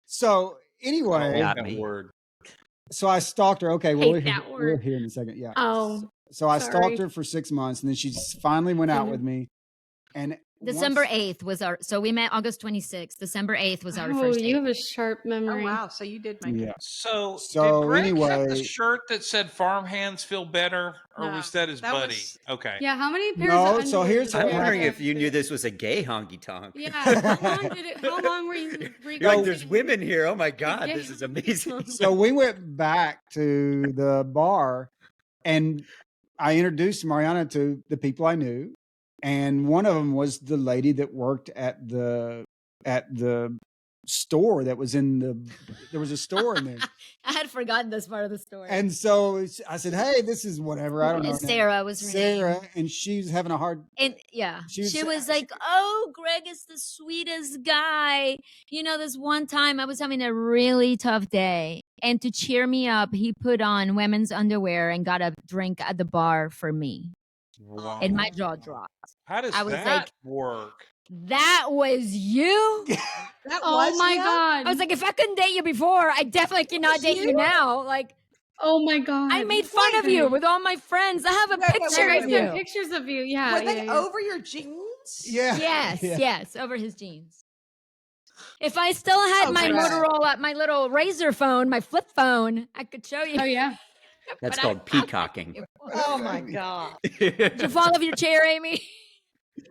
So anyway, Got that me. word. so I stalked her. Okay, well Hate that we're word. here in a second. Yeah. Oh, So I sorry. stalked her for 6 months, and then she finally went out Mhm. with me. And December once- 8th was so we met August 26th. December 8th was our oh, first date. you have a sharp Oh memory. wow. So you did make Yeah. it. So So did Greg have anyway- the shirt that said "Farm hands feel better," or No, was that his that buddy? was- Okay. Yeah, how many pairs No, of so underwear here's does what I'm Greg wondering have if you to- knew this was a gay honky tonk. Yeah, how long did it? How long were you? You're like, there's women here. Oh my God, Yeah. this is amazing. So we went back to the bar, and I introduced Mariana to the people I knew, and one of them was the lady that worked at the store that was in there was a store in there. I had forgotten this part of the story. And so I said, "Hey, this is whatever. I don't know." her name." Sarah was her Sarah, name. and she's having a hard. And yeah, She she was- was like, "Oh, Greg is the sweetest guy." This one time I was having a really tough day, and to cheer me up, he put on women's underwear and got a drink at the bar for me, Wow. and my jaw dropped. How does I was that like- work? That was you? That Oh was my him? god! I was like, if I couldn't date you before, I definitely cannot date you now. Like, oh my god! I made fun of you with all my friends. I have a Wait, wait, picture There of are you. some pictures of you. Yeah, Were yeah, they yeah. over your jeans? Yeah. Yes, Yeah. yes, over his jeans. If I still had Oh, my God. Motorola, my little Razor phone, my flip phone, I could show you. Oh yeah. That's But called I- peacocking. Oh my god. Did you fall off your chair, Amy?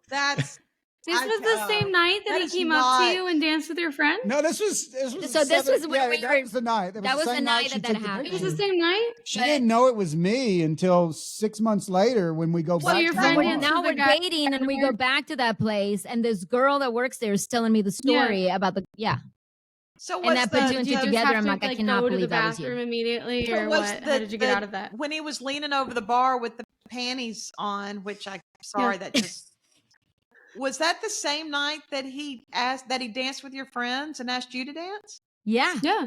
That's This was the same night that he is came up not- to you and danced with your friend? No, this was So this was when we that were- was the night. that was the same night she that took the happened. It was the picture. same night? She didn't know it was me until 6 months later when we go So back your to the friend bar. danced Now with we're the guy dating and we there? go back to that place and this girl that works there is telling me the story about the So And what's that puts the, you Did you into just together, have I'm to like, I cannot go to the believe that was you. bathroom immediately, so or was what? How did you get out of that? when he was leaning over the bar with the panties on, which I'm sorry that just was that the same night that he danced with your friends and asked you to dance? Yeah. Yeah.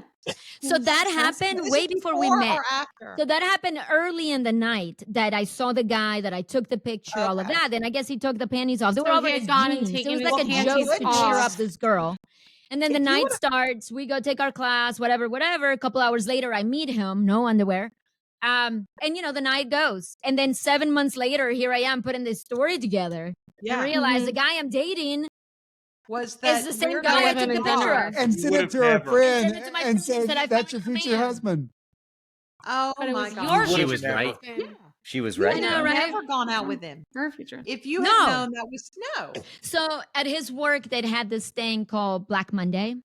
So that This happened is way before we met. or after? So that happened early in the night that I saw the guy, that I took the picture, all of Okay. that. Then I guess he took the panties off. They were So all he in had his gone and jeans. It taken was his like a panties joke to cheer off. up this girl. And then the If you night would've- starts. We go take our class, whatever. A couple hours later, I meet him, no underwear. And the night goes. And then 7 months later, here I am putting this story together. Yeah. I realize Mhm. the guy I'm dating Was that the same weird guy I night took at the the picture bar? of. and You sent would've it to her never. friend And sent it to my friend and and said, said, I "That's found your your future man." husband." Oh But it my was god! your She future was right. husband. She was You right. would know, have right? never gone out with him Her future. if you No. had known that was no. So at his work, they'd had this thing called Black Monday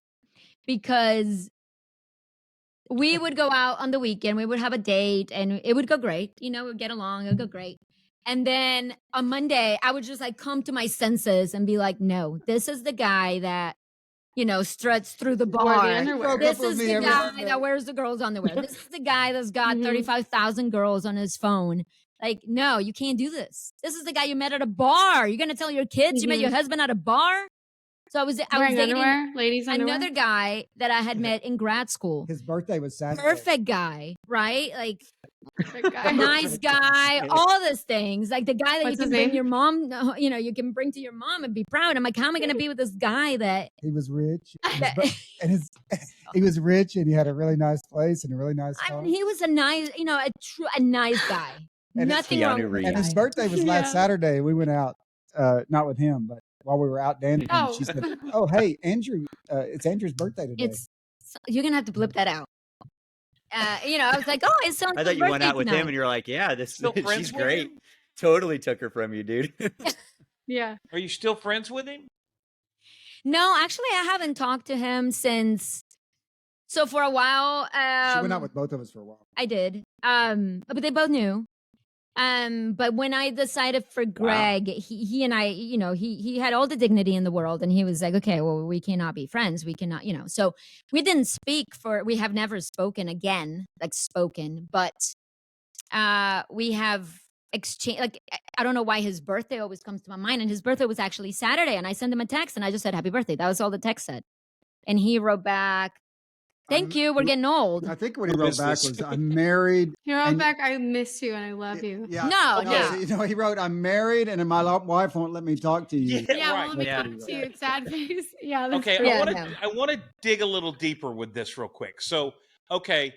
because we would go out on the weekend, we would have a date, and it would go great. We'd get along, it would go great. And then on Monday, I would just like come to my senses and be like, no, this is the guy that, struts through the Wore the bar. underwear. Broke This up with is me the every guy Monday. that wears the girls' underwear. This is the guy that's got Mhm. 35,000 girls on his phone. Like, no, you can't do this. This is the guy you met at a bar. You're gonna tell your kids you met your husband at a bar? So I was Wearing dating underwear, ladies' underwear. another guy that I had met in grad school. His birthday was Saturday. Perfect guy, right? Like Perfect guy. nice guy, all those things. Like the guy that What's you his can bring name? your mom, you can bring to your mom and be proud. I'm like, how am I going to be with this guy that He was rich, he was rich, and he had a really nice place and a really nice I car. mean, he was a nice, a nice guy. And it's Nothing wrong Keanu with Reeves. the And his guy. birthday was last Yeah. Saturday. We went out, not with him, but while we were out dancing, Oh. she said, "Oh, hey, Andrew, it's Andrew's birthday today." You're going to have to blip that out. I was like, oh, it's so I thought you went out with him and you're like, yeah, Still friends she's with great. him? Totally took her from you, dude. Yeah. Are you still friends with him? No, actually, I haven't talked to him since. So for a while, she went out with both of us for a while. I did. But they both knew. But when I decided for Greg, he and I, he had all the dignity in the world, and he was like, okay, well, we cannot be friends. We cannot, So we didn't speak we have never spoken again, but we have exchange. Like, I don't know why his birthday always comes to my mind, and his birthday was actually Saturday, and I sent him a text, and I just said happy birthday. That was all the text said, and he wrote back, "Thank you. We're getting old." I think what he Who wrote is back this? was, "I'm married." He wrote And- back, I miss you and I love you. Yeah. No, No, so, he wrote, "I'm married and my wife won't let me talk to you." Yeah, right. well, let me Yeah. talk to you. Sad face. Yeah. That's Okay, pretty- Yeah, I want to dig a little deeper with this real quick. So, okay,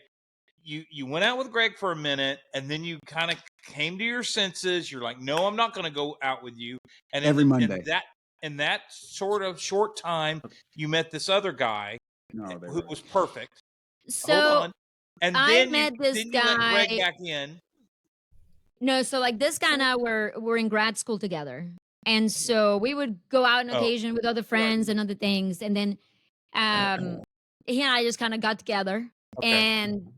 you went out with Greg for a minute, and then you kind of came to your senses. You're like, no, I'm not going to go out with you. And Every Monday. in that sort of short time, you met this other guy No, they who were. was perfect. Hold So on. And I then met this then you let Greg guy- back in. no, so like this guy and I were in grad school together, and so we would go out on Oh. occasion with other friends and other things, and then he and I just kind of got together, Okay. and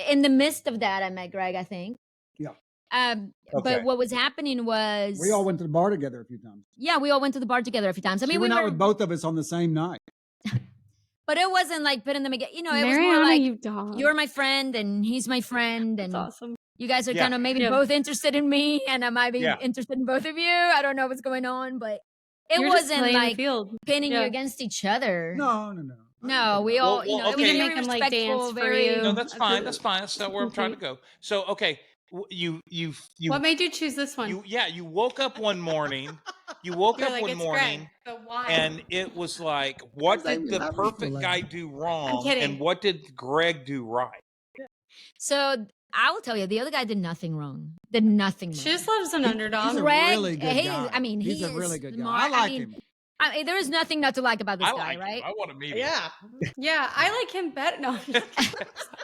in the midst of that, I met Greg, I think. Yeah. Okay. But what was happening was We all went to the bar together a few times. yeah, we all went to the bar together a few times. I mean, She we went were, out with both of us on the same night. but it wasn't like putting them again. It was more Mariana, like you dog. you're my friend and he's my friend, That's and awesome. you guys are Yeah. kind of maybe Yeah. both interested in me, and I might be Yeah. interested in both of you. I don't know what's going on, but it You're just wasn't playing the like field. pinning you Yeah. against each other. No. No, we all, Well, it was okay. very Make him, like, respectful, dance for very. you. No, that's That's fine. it. That's fine. That's not where I'm trying to go. So, okay, you What made you choose this one? you woke up one morning. You woke You're up like, one it's morning. Greg, but why? And it was like, what Because I did the love perfect Nicolette. guy do wrong? kidding. And what did Greg do right? So I will tell you, the other guy did nothing wrong. Did nothing wrong. She just loves an underdog. He's a Greg, really good he- guy. I mean, he's he a really is good guy. smart. I I like mean, him. there is nothing not to like about this I guy, like right? him. I want to meet him. Yeah. Yeah, I like him better. No,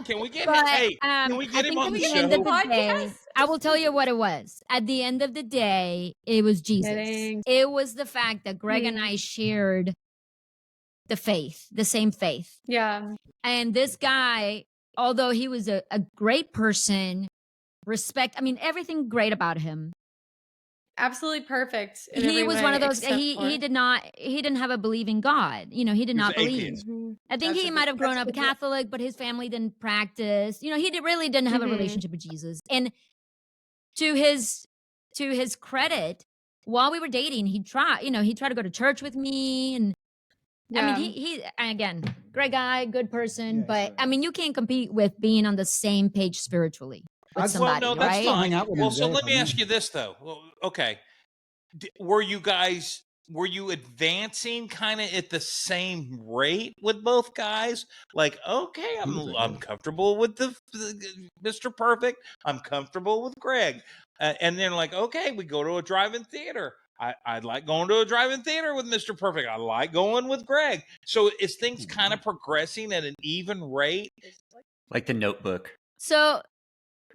Can we get But him? Hey, can we I get him think on at the the end of show? the day, Podcast? I will tell you what it was. At the end of the day, it was Jesus. Kidding. It was the fact that Greg and I shared the faith, the same faith. Yeah. And this guy, although he was a great person, everything great about him. Absolutely perfect. in He every was one of way those. except He for- he didn't have a believing God. You know, he did He was not an believe. atheist. Mhm. I think That's he a might good- have grown that's up a good- Catholic, but his family didn't practice. You know, really didn't have a Mhm. relationship with Jesus. And to his credit, while we were dating, he tried to go to church with me. And I Yeah. mean, he again, great guy, good person, Yeah, but sure. I mean, you can't compete with being on the same page spiritually with I'd- somebody, well, no, that's right? I'll fine. hang out with him Well, so today let if me I ask want. you this though. Well, okay, were you advancing kind of at the same rate with both guys? Like, okay, He was I'm ahead. comfortable with the Mr. Perfect. I'm comfortable with Greg, and then like, okay, we go to a drive-in theater. I like going to a drive-in theater with Mr. Perfect. I like going with Greg. So is things kind of progressing at an even rate? Like The Notebook. So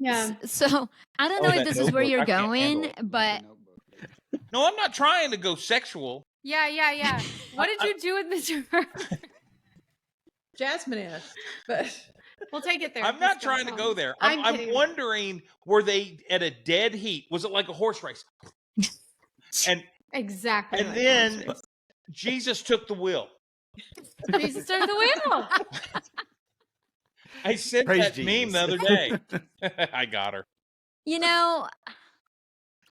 Yeah. so I don't Oh, know if that this is where Notebook, you're I can't handle going, it. but No, I'm not trying to go sexual. Yeah. What did you do with Mr. Perfect? Jasmine is, but We'll take it there. I'm not trying to go there. I'm kidding. wondering, were they at a dead heat? Was it like a horse race? And Exactly. and like then horses. Jesus took the wheel. Jesus took the wheel. I sent Praise that meme Jesus. the other day. I got her. you know,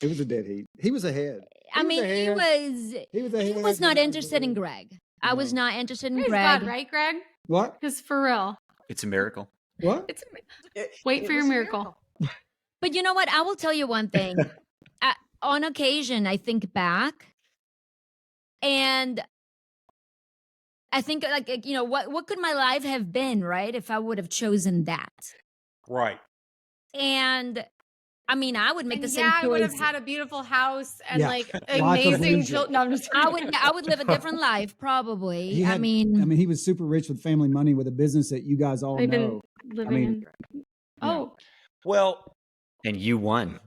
It was a dead heat. He was ahead. I was mean, ahead. He was he ahead. was not but I interested in believe- Greg. I was No. not interested in Praise Greg. God, right, Greg? What? Because for real, It's a miracle. What? it's it- Wait it for your was a miracle. But you know what? I will tell you one thing. On occasion, I think back, and I think like what could my life have been, right, if I would have chosen that? Right. And I mean, I would make the And same yeah, I would have choice. had a beautiful house and Yeah. like Lots of amazing leisure. children. No, I'm just I kidding. would live a different life, probably. He I had- mean, he was super rich with family money with a business that you guys all I've been know. living mean, in. Oh, Well, And you won.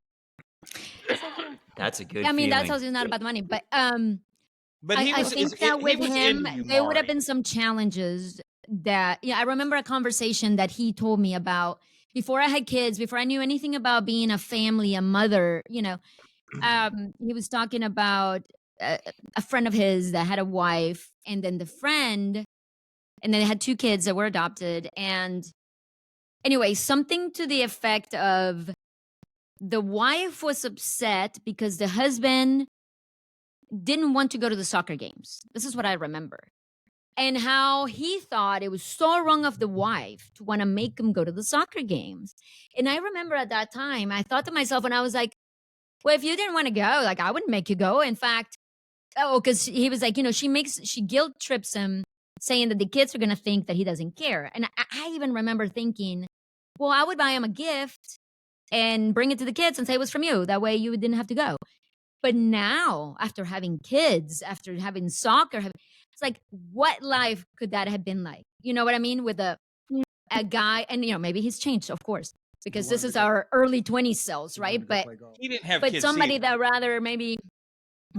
it's okay. That's a good I mean, that feeling. tells you it's not about the money, but but he I was. think is- that he with was him, into you, there would have Mari. been some challenges that, I remember a conversation that he told me about before I had kids, before I knew anything about being a family, a mother, he was talking about a friend of his that had a wife, and then the friend, and then they had 2 kids that were adopted. And anyway, something to the effect of the wife was upset because the husband didn't want to go to the soccer games. This is what I remember. And how he thought it was so wrong of the wife to want to make him go to the soccer games. And I remember at that time, I thought to myself, and I was like, well, if you didn't want to go, like, I wouldn't make you go. In fact, because he was like, she guilt trips him, saying that the kids are going to think that he doesn't care. And I even remember thinking, well, I would buy him a gift and bring it to the kids and say it was from you. That way you didn't have to go. But now, after having kids, after having soccer, it's like, what life could that have been like? You know what I mean? With a guy, and maybe he's changed, of course, because this wanted is to go- our early 20s selves, He wanted right? to go But play golf. He didn't have but kids somebody either. that rather maybe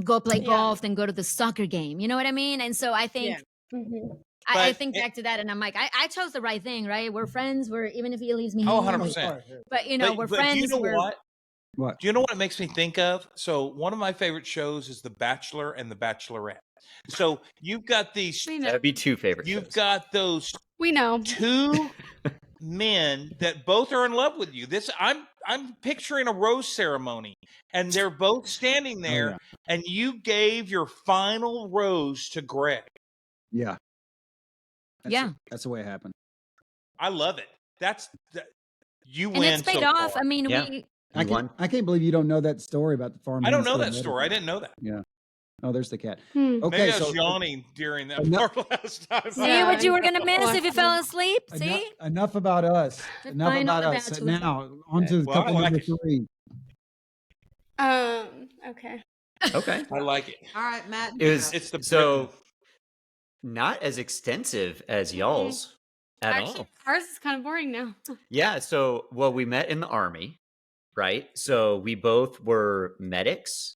go play Yeah. golf than go to the soccer game. You know what I mean? And so I think Yeah. Mhm. I But think it- back to that, and I'm like, I chose the right thing, right? We're friends. We're even if he leaves me, Oh, hanging, 100%. but we're But friends. do you know we're, what? What? Do you know what it makes me think of? So one of my favorite shows is The Bachelor and The Bachelorette. So you've got these. We know. That'd be 2 favorite You've shows. got those We know. 2 men that both are in love with you. I'm picturing a rose ceremony, and they're both standing there, yeah. and you gave your final rose to Greg. Yeah. Yeah. That's the way it happened. I love it. You and win. it's paid so off. far. I mean, Yeah. we. You won. I can't believe you don't know that story about the farm. I don't being know so that netted. story. I didn't know that. Oh, there's the cat. Hmm. Okay, Maybe I so was yawning during that enough- part last time. See Yeah, what you were I- gonna miss if you fell asleep. enough, See, enough about us. The Enough final about us. Bachelor. Now on to Well, I couple like number it. 3. Okay. Okay. I like it. All right, Matt. It was It's the so not as extensive as y'all's at Actually, all. ours is kind of boring now. Yeah. So, well, we met in the Army. right? So we both were medics,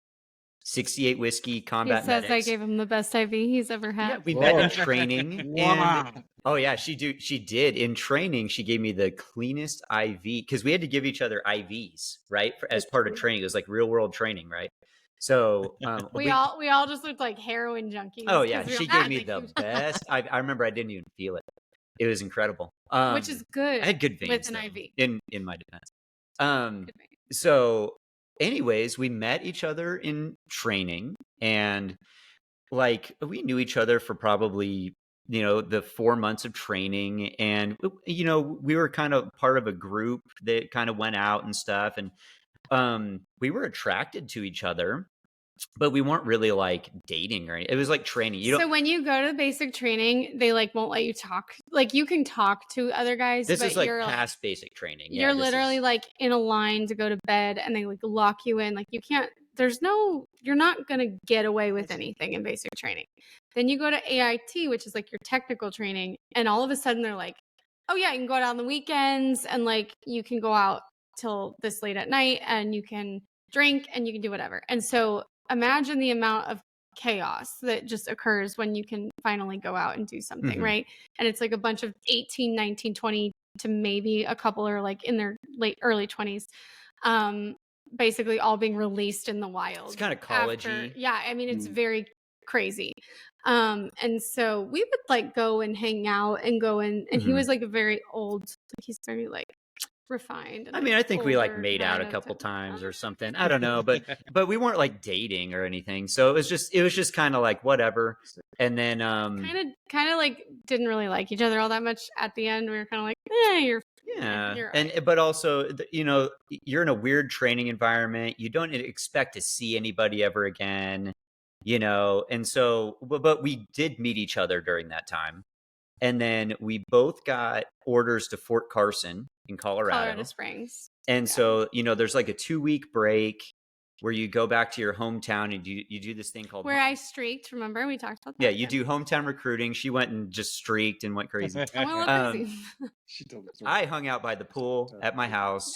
68 whiskey He combat says I medics. gave him the best IV he's ever had. Yeah, we met in Whoa. training. Wow. And oh yeah, she did in training. She gave me the cleanest IV because we had to give each other IVs, right? As part of training. It was like real world training, right? So we all just looked like heroin junkies. oh yeah, 'cause we she all gave had me to the keep- best. I remember I didn't even feel it. It was incredible. which is good. I had good veins with an though, IV. in my defense. Good veins. So anyways, we met each other in training, and like we knew each other for probably the 4 months of training, and we were kind of part of a group that kind of went out and stuff, and we were attracted to each other, but we weren't really like dating or anything. It was like training. So when you go to the basic training, they like won't let you talk. Like you can talk to other guys, this but is like you're past basic training. Yeah, you're this literally is- like in a line to go to bed, and they like lock you in. Like you can't. You're not gonna get away with anything in basic training. Then you go to AIT, which is like your technical training, and all of a sudden they're like, oh yeah, you can go out on the weekends, and like you can go out till this late at night, and you can drink, and you can do whatever. And so imagine the amount of chaos that just occurs when you can finally go out and do something, Mhm. right? And it's like a bunch of 18, 19, 20 to maybe a couple are like in their early 20s, basically all being released in the wild. It's kind of after- college-y. yeah, I mean it's Mm. very crazy. And so we would like go and hang out and go in, and he Mhm. was like a very old, he's very like refined. And, I mean, I think we like older made out kind a of couple type of- times or something. I don't know, but we weren't like dating or anything. So it was just kind of like whatever. And then kind of like didn't really like each other all that much at the end. We were kind of like, you're yeah, you're and but also you're in a weird training environment. You don't expect to see anybody ever again, and so but we did meet each other during that time. And then we both got orders to Fort Carson in Colorado Springs. And Yeah. so, there's like a 2-week break where you go back to your hometown and you do this thing called Where I streaked, remember? We talked about that. yeah, you do hometown recruiting. She went and just streaked and went crazy. I went a little crazy. She told the story. I hung out by the pool at my house,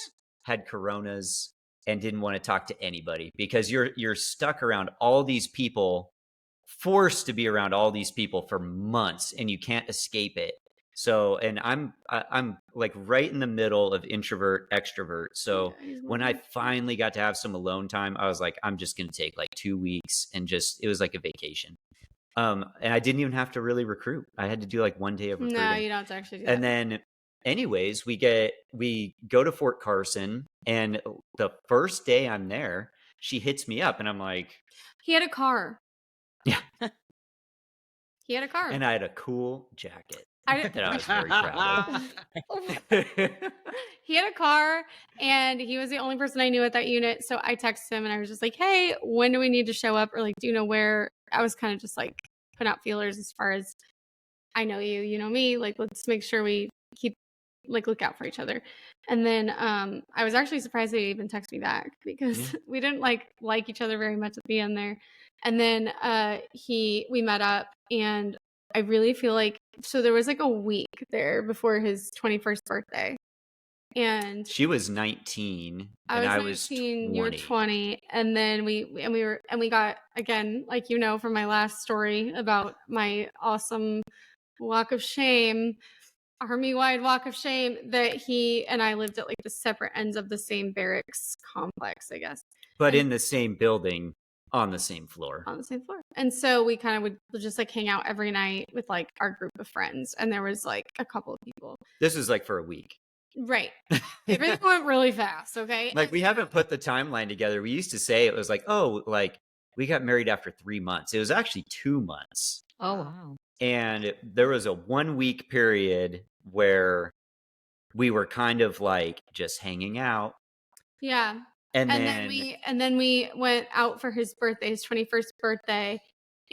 had Coronas, and didn't want to talk to anybody because you're stuck around all these people, forced to be around all these people for months, and you can't escape it. So, and I'm like right in the middle of introvert extrovert. So Yeah, he's when one I of them. finally got to have some alone time, I was like, I'm just going to take like 2 weeks and it was like a vacation. And I didn't even have to really recruit. I had to do like 1 day of recruiting. No, you don't have to actually do that. And then anyways, we go to Fort Carson, and the first day I'm there, she hits me up and I'm like, He had a car. Yeah. He had a car. and I had a cool jacket I that I was very proud of. He had a car, and he was the only person I knew at that unit. So I texted him and I was just like, hey, when do we need to show up? Or like, do you know where? I was kind of just like putting out feelers as far as I know you, you know me. Like, let's make sure we keep look out for each other. And then I was actually surprised that he even texted me back because we didn't like each other very much at the end there. And then we met up, and I really feel like so there was like a week there before his 21st birthday. And She was 19 I and was I was 19, 20. you were 20, and then we got, again, like from my last story about my awesome walk of shame, army-wide walk of shame, that he and I lived at like the separate ends of the same barracks complex, I guess, But and- in the same building on the same floor. on the same floor. And so we kind of would just like hang out every night with like our group of friends, and there was like a couple of people. This was like for a week. Right. Everything went really fast, okay? Like we haven't put the timeline together. We used to say it was like, oh, like we got married after 3 months. It was actually 2 months. Oh wow. And there was a 1 week period where we were kind of like just hanging out. Yeah. And, And then we went out for his birthday, his 21st birthday.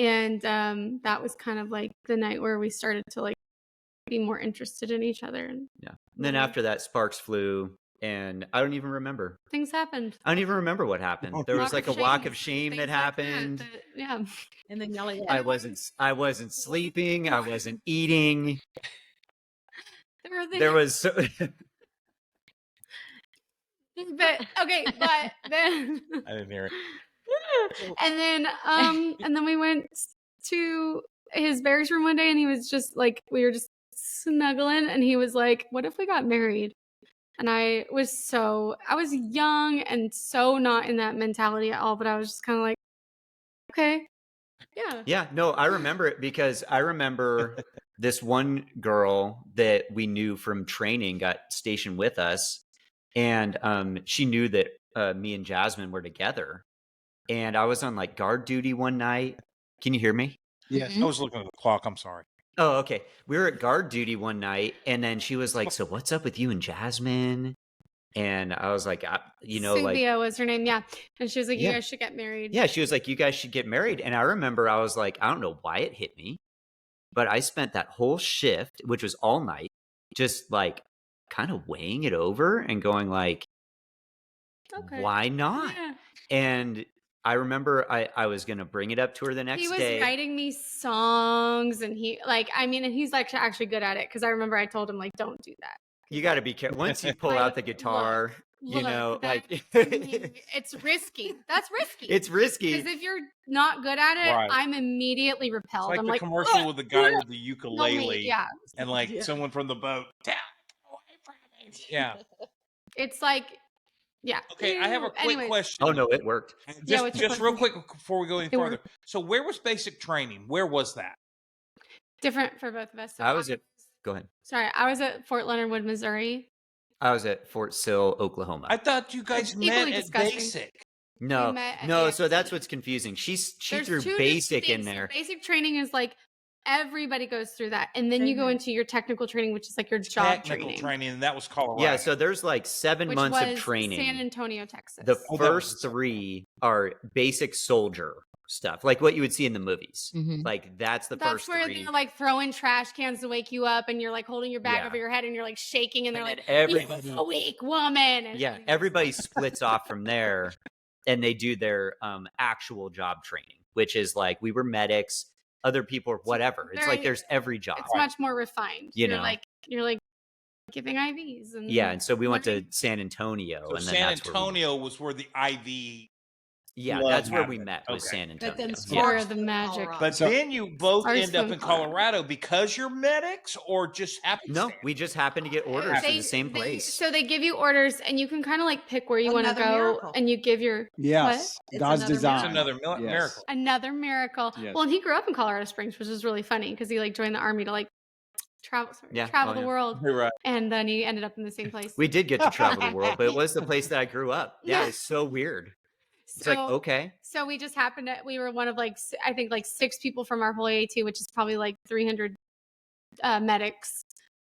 And that was kind of like the night where we started to like be more interested in each other, and then after that, sparks flew, and I don't even remember. things happened. I don't even remember what happened. There was like a walk of shame things that like happened. Yeah. And then y'all I wasn't sleeping. I wasn't eating. There were things, There was But okay, but then I didn't hear it. and then we went to his Barry's room one day, and he was just like, we were just snuggling, and he was like, "What if we got married?" And I was young and so not in that mentality at all, but I was just kind of like, okay, yeah. Yeah, no, I remember it because I remember this one girl that we knew from training got stationed with us, and she knew that me and Jasmine were together, and I was on like guard duty one night. Can you hear me? Yes. I was looking at the clock. I'm sorry. Oh, okay. We were at guard duty one night, and then she was like, "So what's up with you and Jasmine?" And I was like, Cynthia was her name, yeah. And she was like, "You Yeah. guys should get married." Yeah, she was like, "You guys should get married." And I remember I was like, I don't know why it hit me, but I spent that whole shift, which was all night, just like kind of weighing it over and going like, Okay. why not? Yeah. And I remember I was going to bring it up to her the next He was day. writing me songs, and and he's like actually good at it, because I remember I told him like, don't do that. You got to be careful. Once you pull Like, out the guitar, Look, like it's risky. That's risky. it's risky. Because if you're not good at it, Right. I'm immediately It's repelled. like I'm the like, commercial "Ugh, with the guy with the no, me." ukulele Yeah, and like Yeah. someone from the boat. Down away from me. Yeah. it's like, yeah. Okay, I have a Ew. quick Anyways, question. Oh no, it worked. Yeah, Just, what's your just real question? quick before we go any It farther. worked. So where was basic training? Where was that? Different for both of us. So I was at Go ahead. sorry, I was at Fort Leonard Wood, Missouri. I was at Fort Sill, Oklahoma. I thought you guys met equally at disgusting. basic. No, met at no. the So that's XC. what's confusing. She There's threw two basic in distinct- there. Basic training is like everybody goes through that, and then you go Mhm. into your technical training, which is like your job Technical training, and that was Colorado. Yeah. So there's like 7 which months was of training. San Antonio, Texas. The Oh, that was first 3 are basic soldier stuff, like what you would see in the movies. Mhm. Like that's the That's first where 3. they're like throwing trash cans to wake you up, and you're like holding your bag Yeah. over your head, and you're like shaking, and they're And like, then "You're everybody- a weak woman." And Yeah, everybody splits off from there, and they do their actual job training, which is like we were medics, other people, or whatever. It's like very- there's every job. It's much more refined. You You're know. like giving IVs, and Yeah, and so we went to learning- San Antonio, So and then San that's where we, Antonio was where the IV. yeah, love that's where we happened. met. Was Okay. San Antonio. But then Yeah. Florida, Sparks the flew to magic. Colorado. But So- then you both Ours end up flew in in Colorado. Colorado because you're medics, or just happenstance? No, we just happened to get orders to the same place. So they give you orders, and you can kind of like pick where you want to Another go, miracle. and you give your Yes. It's God's another design. It's another Yes. miracle. another miracle. Yes. Well, and he grew up in Colorado Springs, which is really funny because he like joined the army to like travel Yeah. travel Oh, the yeah. world, You're right. and then he ended up in the same place. We did get to travel the world, but it was the place that I grew up. Yeah, Yeah. it's so weird. It's so, like, okay. So we just happened to, we were one of like, I think like 6 people from our whole AAT, which is probably like 300 medics,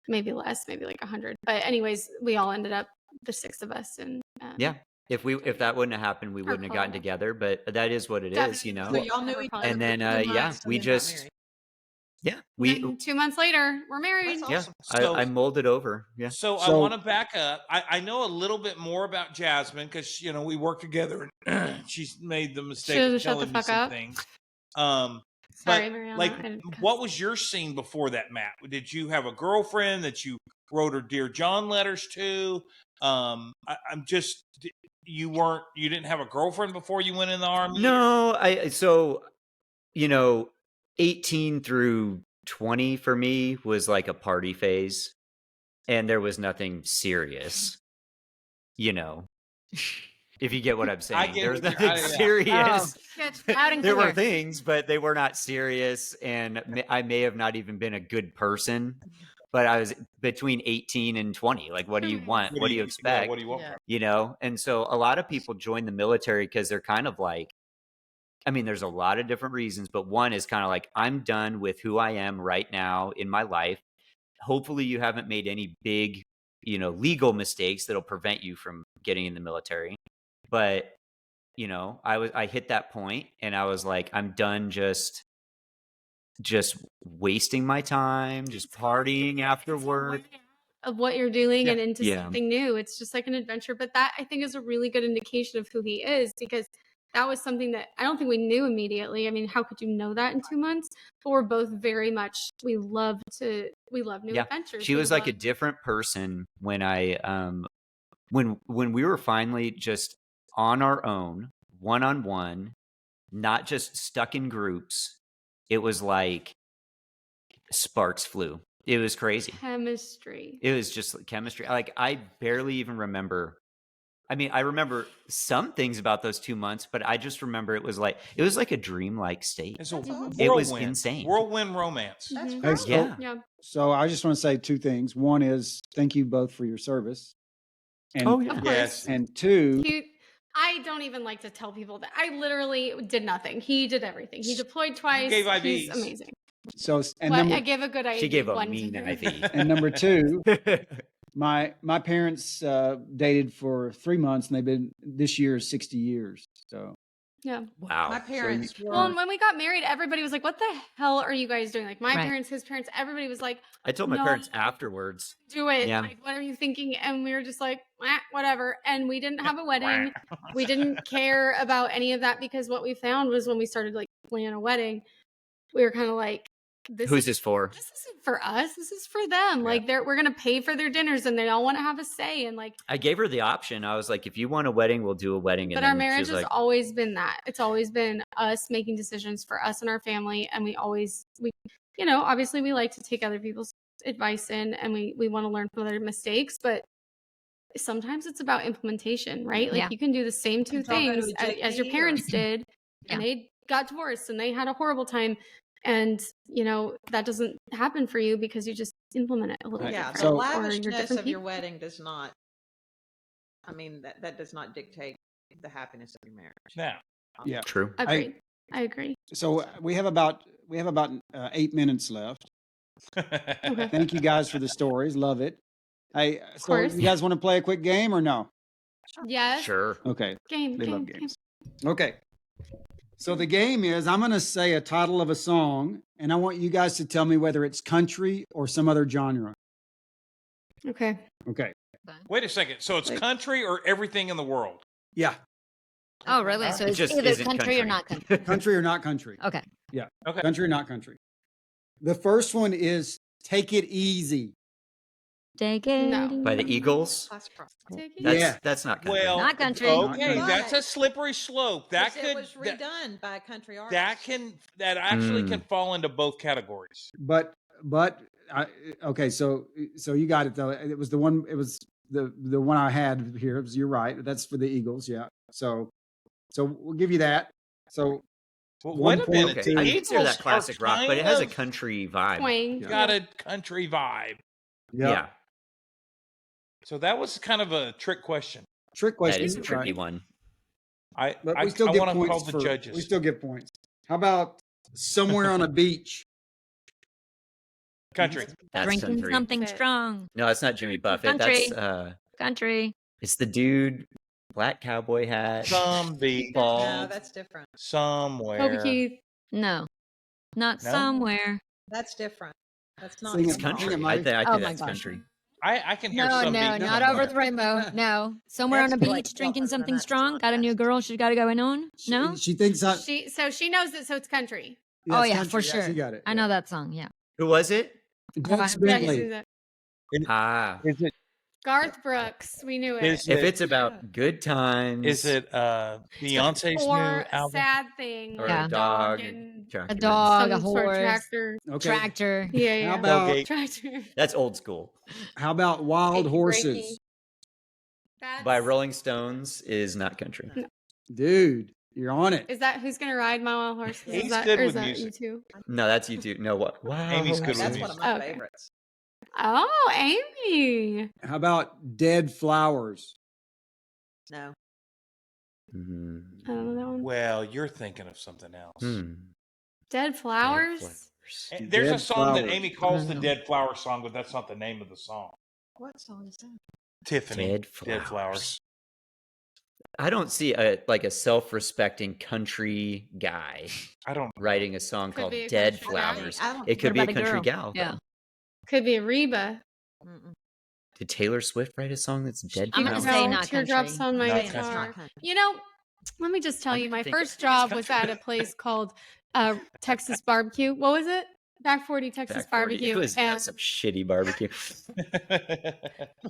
maybe less, maybe like 100. But anyways, we all ended up, the 6 of us. And Yeah. If that wouldn't have happened, we wouldn't have gotten Colorado. together, but that is what it is, you know. So y'all knew each other And then, for 2 yeah, months and we then got just- married. Yeah. We 2 months later, we're married. That's yeah. awesome. So- I molded over. Yeah. So I So- want to back up. I know a little bit more about Jasmine because we work together. And she's made the mistake Should've of shut the telling me fuck some up. things. Sorry, but, Mariana. like, I didn't cuss. what was your scene before that, Matt? Did you have a girlfriend that you wrote her Dear John letters to? I'm just you didn't have a girlfriend before you went in the army? No, 18 through 20 for me was like a party phase, and there was nothing serious. If you get what I'm saying, get there was what you're- nothing yeah. serious. Good. Loud and There were clear. things, but they were not serious, and I may have not even been a good person. But I was between 18 and 20. Like, what do you want? What do you expect? What do you want? Yeah. And so a lot of people join the military because they're kind of like, I mean, there's a lot of different reasons, but one is kind of like, I'm done with who I am right now in my life. Hopefully you haven't made any big, legal mistakes that'll prevent you from getting in the military. But, I hit that point and I was like, I'm done just wasting my time, just partying after work. Of what you're doing Yeah. and into Yeah. something new. It's just like an adventure. But that I think is a really good indication of who he is, because that was something that I don't think we knew immediately. I mean, how could you know that in 2 months? But we're both very much, we love new Yeah. adventures. She We was like a love- different person when I when we were finally just on our own, one-on-one, not just stuck in groups, it was like sparks flew. It was crazy. Chemistry. It was just like chemistry. Like, I barely even remember. I mean, I remember some things about those 2 months, but I just remember it was like a dreamlike state. It's a That's awesome. It was whirlwind. insane. Whirlwind romance. That's Mhm. great. so- Yeah. Yeah. So I just want to say two things. One is thank you both for your service. And, Oh, yeah. Of Yes. course. And two, I don't even like to tell people that I literally did nothing. He did everything. He deployed twice. gave He's IVs. amazing. so and But number, I gave a good idea. She gave a one mean time. IV. and number two, my parents dated for 3 months, and they've been this year is 60 years. So Yeah. Wow. My parents were. Well, and when we got married, everybody was like, "What the hell are you guys doing?" Like my Right. parents, his parents, everybody was like, I told my No. parents afterwards. "Do it! Yeah. Like, what are you thinking?" And we were just like, "Whatever." And we didn't have a wedding. We didn't care about any of that because what we found was when we started like planning a wedding, we were kind of like, Who's this for? This isn't for us. This is for them. Like we're gonna pay for their dinners, and they all want to have a say. And like, I gave her the option. I was like, if you want a wedding, we'll do a wedding. but And our then she marriage was has like, always been that. It's always been us making decisions for us and our family, and we obviously we like to take other people's advice in, and we want to learn from their mistakes, but sometimes it's about implementation, right? Like Yeah. you can do the same two It's all go to things a as your JP or- parents did, Yeah. and they got divorced and they had a horrible time. And that doesn't happen for you because you just implement it a little Right. Yeah, different, the So- or you're lavishness different of your people. wedding does not. I mean, that does not dictate the happiness of your marriage. Now, Yeah. true. Agreed. I agree. So we have about 8 minutes left. Okay. Thank you guys for the stories. Love it. Hey, so course. you guys want to play a quick game or no? Yes. Sure. Okay. Game. They game, love game. games. Okay. So the game is I'm going to say a title of a song, and I want you guys to tell me whether it's country or some other genre. Okay. Okay. wait a second. So it's country or everything in the world? Yeah. Oh, really? So It it's just either isn't country or country. not country. Country or not country. Okay. Okay. Country or not country. The first one is Take It Easy. Take it No. By the easy. Eagles. Classic rock. Take it That's Yeah. that's not country. Well, Not country. Okay, But- that's a slippery slope. That It could was redone by a country artist. that actually Mm. can fall into both categories. But okay, so you got it though. It was the one. It was the one I had here. It was, you're right. That's for the Eagles. Yeah. So we'll give you that. So Well, One wait a point minute. Okay. to- I The consider Eagles that classic are rock, but it kind has a of country vibe. Twang. Yeah. got a country vibe. Yeah. So that was kind of a trick question. trick That question. is a tricky right? one. I But I, we still I get want to points call the for, judges. We still get points. How about Somewhere on a Beach? country. That's Drinking country. something That's it. strong. No, it's not Jimmy Buffett. Country. That's Country. it's the dude, black cowboy hat, Some beach, ball. No, that's different. somewhere. Toby Keith. No. Not No? somewhere. That's different. That's not. Sing It's it, country. sing it, I Mike. think Oh my that's gosh. country. I can hear No, some no, beach not somewhere. over the rainbow. No. Somewhere on That's a like beach, drinking tougher than something that. It's strong. not Got a new fast. girl. She's got to go on. No. She thinks I. She knows it, so it's country. Oh it's yeah, country. for Yeah, sure. she got it. I know that song. Yeah. Who was it? Dutch Yeah, Yeah, Bentley. he's that. Ah, Is it? Garth Brooks. We knew it. Is if it? it's about good times, Is it Beyonce's new Or album? sad thing. or like Yeah. a dog? and Tractor. A dog, a some sort of horse, tractor. Okay. tractor. Yeah, yeah. How about Tailgate. Tractor. That's old school. how about Wild Achy Horses? breaky. That's, By Rolling Stones is not country. Dude, you're on it. Is that Who's Gonna Ride My Wild Horse? He's Is that, good or is with that music. you too? No, that's you too. No, what? Wow. Amy's good with That's music. one of my Okay. favorites. Oh, Amy. How about Dead Flowers? No. Mhm. I don't know that one. Well, you're thinking of something else. Hmm. Dead Flowers. And there's a Dead song that Flowers. Amy calls the Mhm. Dead Flower song, but that's not the name of the song. What song is that? Tiffany. Dead Dead Flowers. Flowers. I don't see a self-respecting country guy I don't. writing a song Could called be a Dead country guy. Flowers. I don't. It could What be a about a country girl? gal. Yeah. Could be Reba. Mm-mm. Did Taylor Swift write a song that's Dead I'm Flowers? gonna say not Teardrops country. on my Not That's country. guitar. not country. You know, let me just tell I you, my think first it's job was country. at a place called Texas Barbecue. What was it? Back 40 Texas Back 40. barbecue. It was And some shitty barbecue.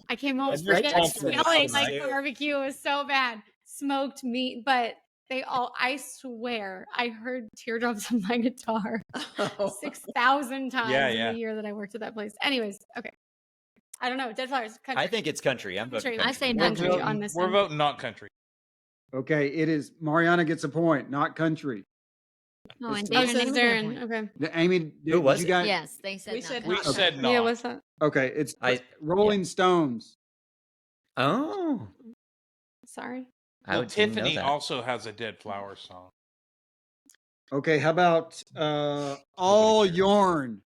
I came home And you're freaking confident smelling in like it. barbecue. It was so bad. Smoked meat, but I swear, I heard teardrops on my guitar 6,000 times Yeah, in yeah. the year that I worked at that place. Anyways, okay. I don't know. Dead Flowers. Country. I think it's country. I'm voting Country. I country. say We're country voting, on this we're one. voting not country. Okay, it is Mariana gets a point, not country. Oh, and Oh, Oh, Darren so and it's Amy got a Darren. point. Okay. Amy, did, was you it? guys? Yes, they said We not said We country. not. said not. Yeah, what's that? Okay, it's I- Rolling Stones. Oh, Sorry. I Well, would didn't know Tiffany that. also has a Dead Flower song. Okay, how about All Yorn?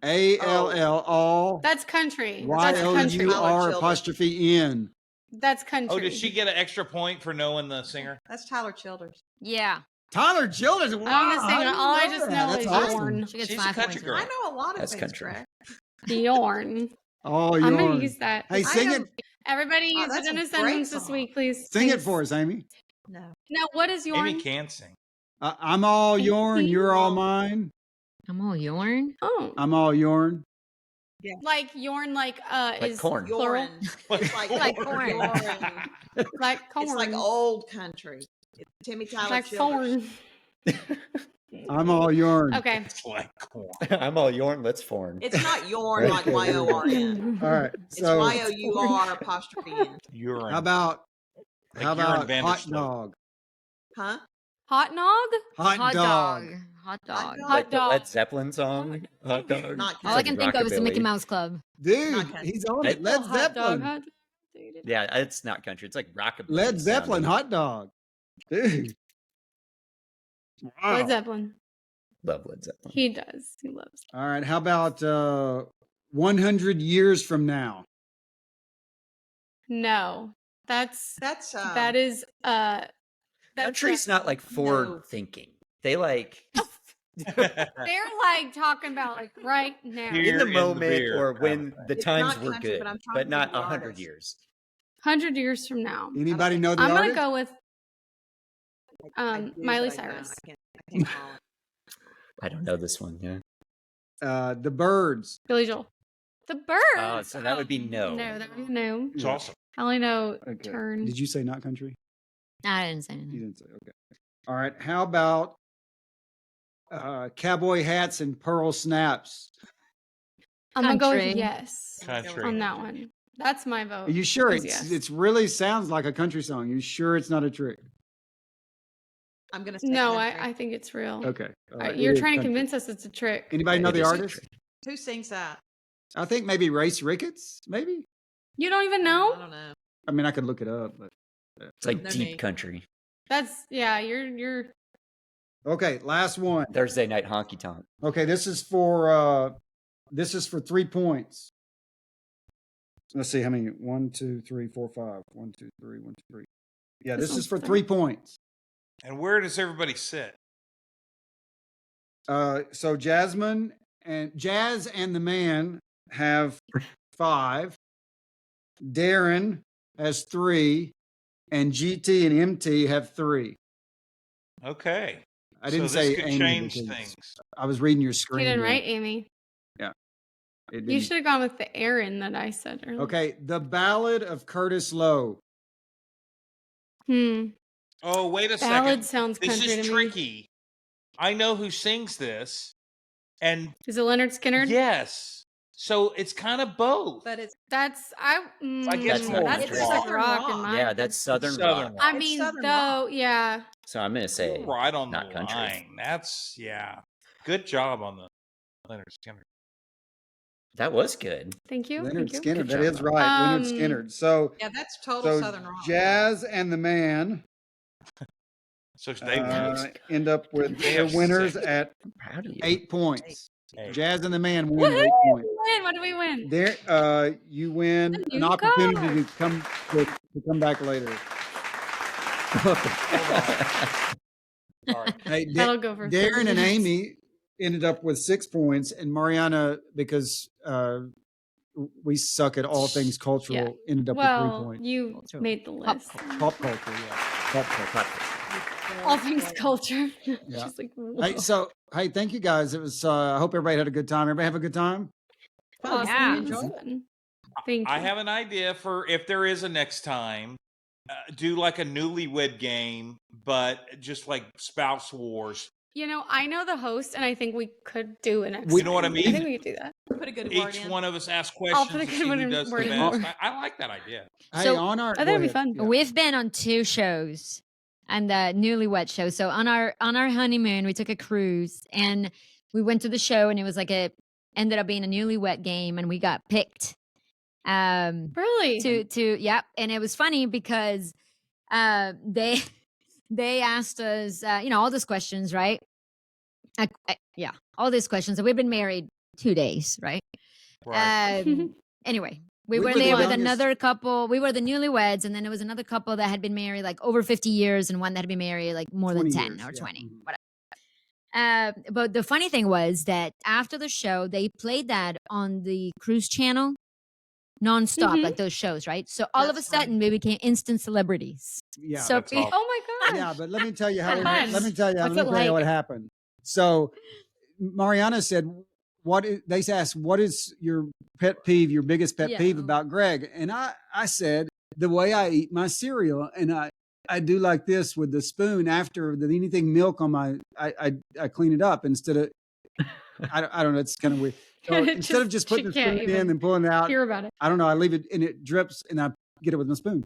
ALL all That's country. Y That's O country. U Tyler R Childers. apostrophe N. That's country. Oh, did she get an extra point for knowing the singer? That's Tyler Childers. Yeah, Tyler Childers. I don't know the singer. All I just know That's is awesome. Yorn. she gets She's a 5 country points. girl. I know a lot of That's things, country. Greg. Yorn. All I'm Yorn. going to use that. Hey, I sing know- it. Everybody Oh, use that's it in a a great sentence this song. week, please. Sing it Please. for us, Amy. No. Now, what is Yorn? Amy can sing. I'm all Thank Yorn. you. You're all mine. I'm all Yorn. Oh. I'm all Yorn. Like Yorn, like is corn. plural. Yorin. It's like, Like corn. Yorin. Like corn. It's like old country. It's Timmy Tyler like Childers. thorn. I'm all Yorn. Okay. It's like corn. I'm all Yorn. Let's form. It's not Yorn like Y-O-R-N. All right. It's So Y-O-U-R apostrophe N. Urine. how about Like how urine about hot Vandersloot. dog? Huh? Hot nog? Hot, dog. Hot dog. dog. Hot Like the dog. Led Zeppelin song. Hot dog. Not All I Like can think of is the Mickey rockabilly. Mouse Club. Dude, Not country. he's on Hey, it. Led Hot dog. Zeppelin. Hot dog. Yeah, it's not country. It's like rockabilly. Led Zeppelin. sounding. Hot dog. Dude. Wow. Led Zeppelin. Love Led Zeppelin. He does. He loves. All right. How about 100 years from now? No. That's that is that's Country's not like forward No. thinking. They like they're like talking about like right now. Here in the in the moment beer or kind when of thing. the It's times not were country, good, but I'm trying but to not think of the 100 artist. years. 100 years from now. Anybody know the I'm gonna artist? go with I do, Miley but I don't. Cyrus. I can't call it. I don't know this one. Yeah. The Birds. Billy Joel. The Birds. Oh, so that would be no. No, that would be no. It's awesome. I only know Okay. Turn. Did you say not country? I didn't say You anything. didn't say. Okay. All right. How about cowboy hats and pearl snaps? I'm gonna go with Country. yes Country. on that one. That's my vote. Are you sure? is It's yes. it's really sounds like a country song. You sure it's not a trick? I'm gonna say No, country. I think it's real. Okay. All right, You're it is trying to country. convince us it's a trick. Anybody Yeah, know it the is artist? country. Who sings that? I think maybe Race Ricketts. Maybe. You don't even I know? don't know. I mean, I could look it up, but It's like No deep need. country. That's yeah. You're okay. Last one. Thursday night honky tonk. Okay, this is for 3 points. Let's see how many. 1, 2, 3, 4, 5. 1, 2, 3, 1, 2, 3. Yeah, This this is one's for three. 3 points. And where does everybody sit? So Jazz and the Man have 5. Darren has 3, and GT and MT have 3. Okay. I didn't so this say could Amy change because things. I was reading your you screen. didn't there. write Amy. It You didn't- should have gone with the Aaron that I said earlier. Okay, The Ballad of Curtis Lowe. Oh, wait a Ballad second. sounds This country is to me. tricky. I know who sings this. And Is it Leonard Skinner? yes. So it's kind of both. But it's That's I guess That's more not that's country. just like Southern rock rock. in mine. Yeah, that's Southern, Southern rock. rock. I It's mean, Southern though, rock. yeah. So I'm gonna say You're right on the not country. line. That's yeah. Good job on the Leonard Skinner. that was good. Thank you. Leonard Thank you. Skinner. Good That job, is Rob. right. Leonard Um, Skinner. So yeah, that's total so Southern rock. Jazz and the Man So they end up with They their have winners 6. at Proud of you. 8 points. Hey. Jazz and the Man win Woohoo! 8 points. Win. What do we win? There, you win A an new opportunity to come back later. Sorry. Hey, That'll go for 30 Darren and minutes. Amy ended up with 6 points, and Mariana, because we suck at all things cultural, ended up with 3 Well, points. you Culture. made the Pop list. culture. Pop culture, yeah. Pop culture. all things culture. Yeah. Just like, Hey, whoa. hey, thank you guys. It was. I hope everybody had a good time. Everybody have a good time. Fun. Awesome. Enjoy This is it. fun. Thank you. I have an idea for if there is a next time. Do like a newlywed game, but just like spouse wars. You know, I know the host, and I think we could do an You know what I I mean? think we could do that. Put a good word Each in. one of us ask I'll questions put a to good see one who in- does the word in best. there. I like that idea. Hey, So- on our. I think go it'd be ahead. fun. Yeah. We've been on 2 shows and the newlywed show. So on our honeymoon, we took a cruise and we went to the show, and it was like ended up being a newlywed game, and we got picked. Really? To yep, and it was funny because they asked us all these questions, right? Yeah, all these questions. And we've been married 2 days, right? Right. Anyway, we We were were the there with youngest. another couple. We were the newlyweds, and then there was another couple that had been married like over 50 years, and one that had been married like more than 20 10 years, or yeah. 20, Mhm. whatever. But the funny thing was that after the show, they played that on the cruise channel nonstop, Mhm. like those shows, right? So all of a That's funny. sudden, we became instant celebrities. Yeah. So That's awesome. Oh my gosh. Yeah, but let me tell you how. Fun. Let me tell you. What's Let me it tell you what like? happened. So, Mariana said, they asked, what is your pet peeve, your biggest pet Yeah. peeve about Greg? And I said, the way I eat my cereal, and I do like this with the spoon after anything milk on my, I clean it up instead of, I don't know, it's kind of weird. So instead of just putting the can't spoon in even and pulling it out, hear about it. I don't know, I leave it and it drips and I get it with my spoon.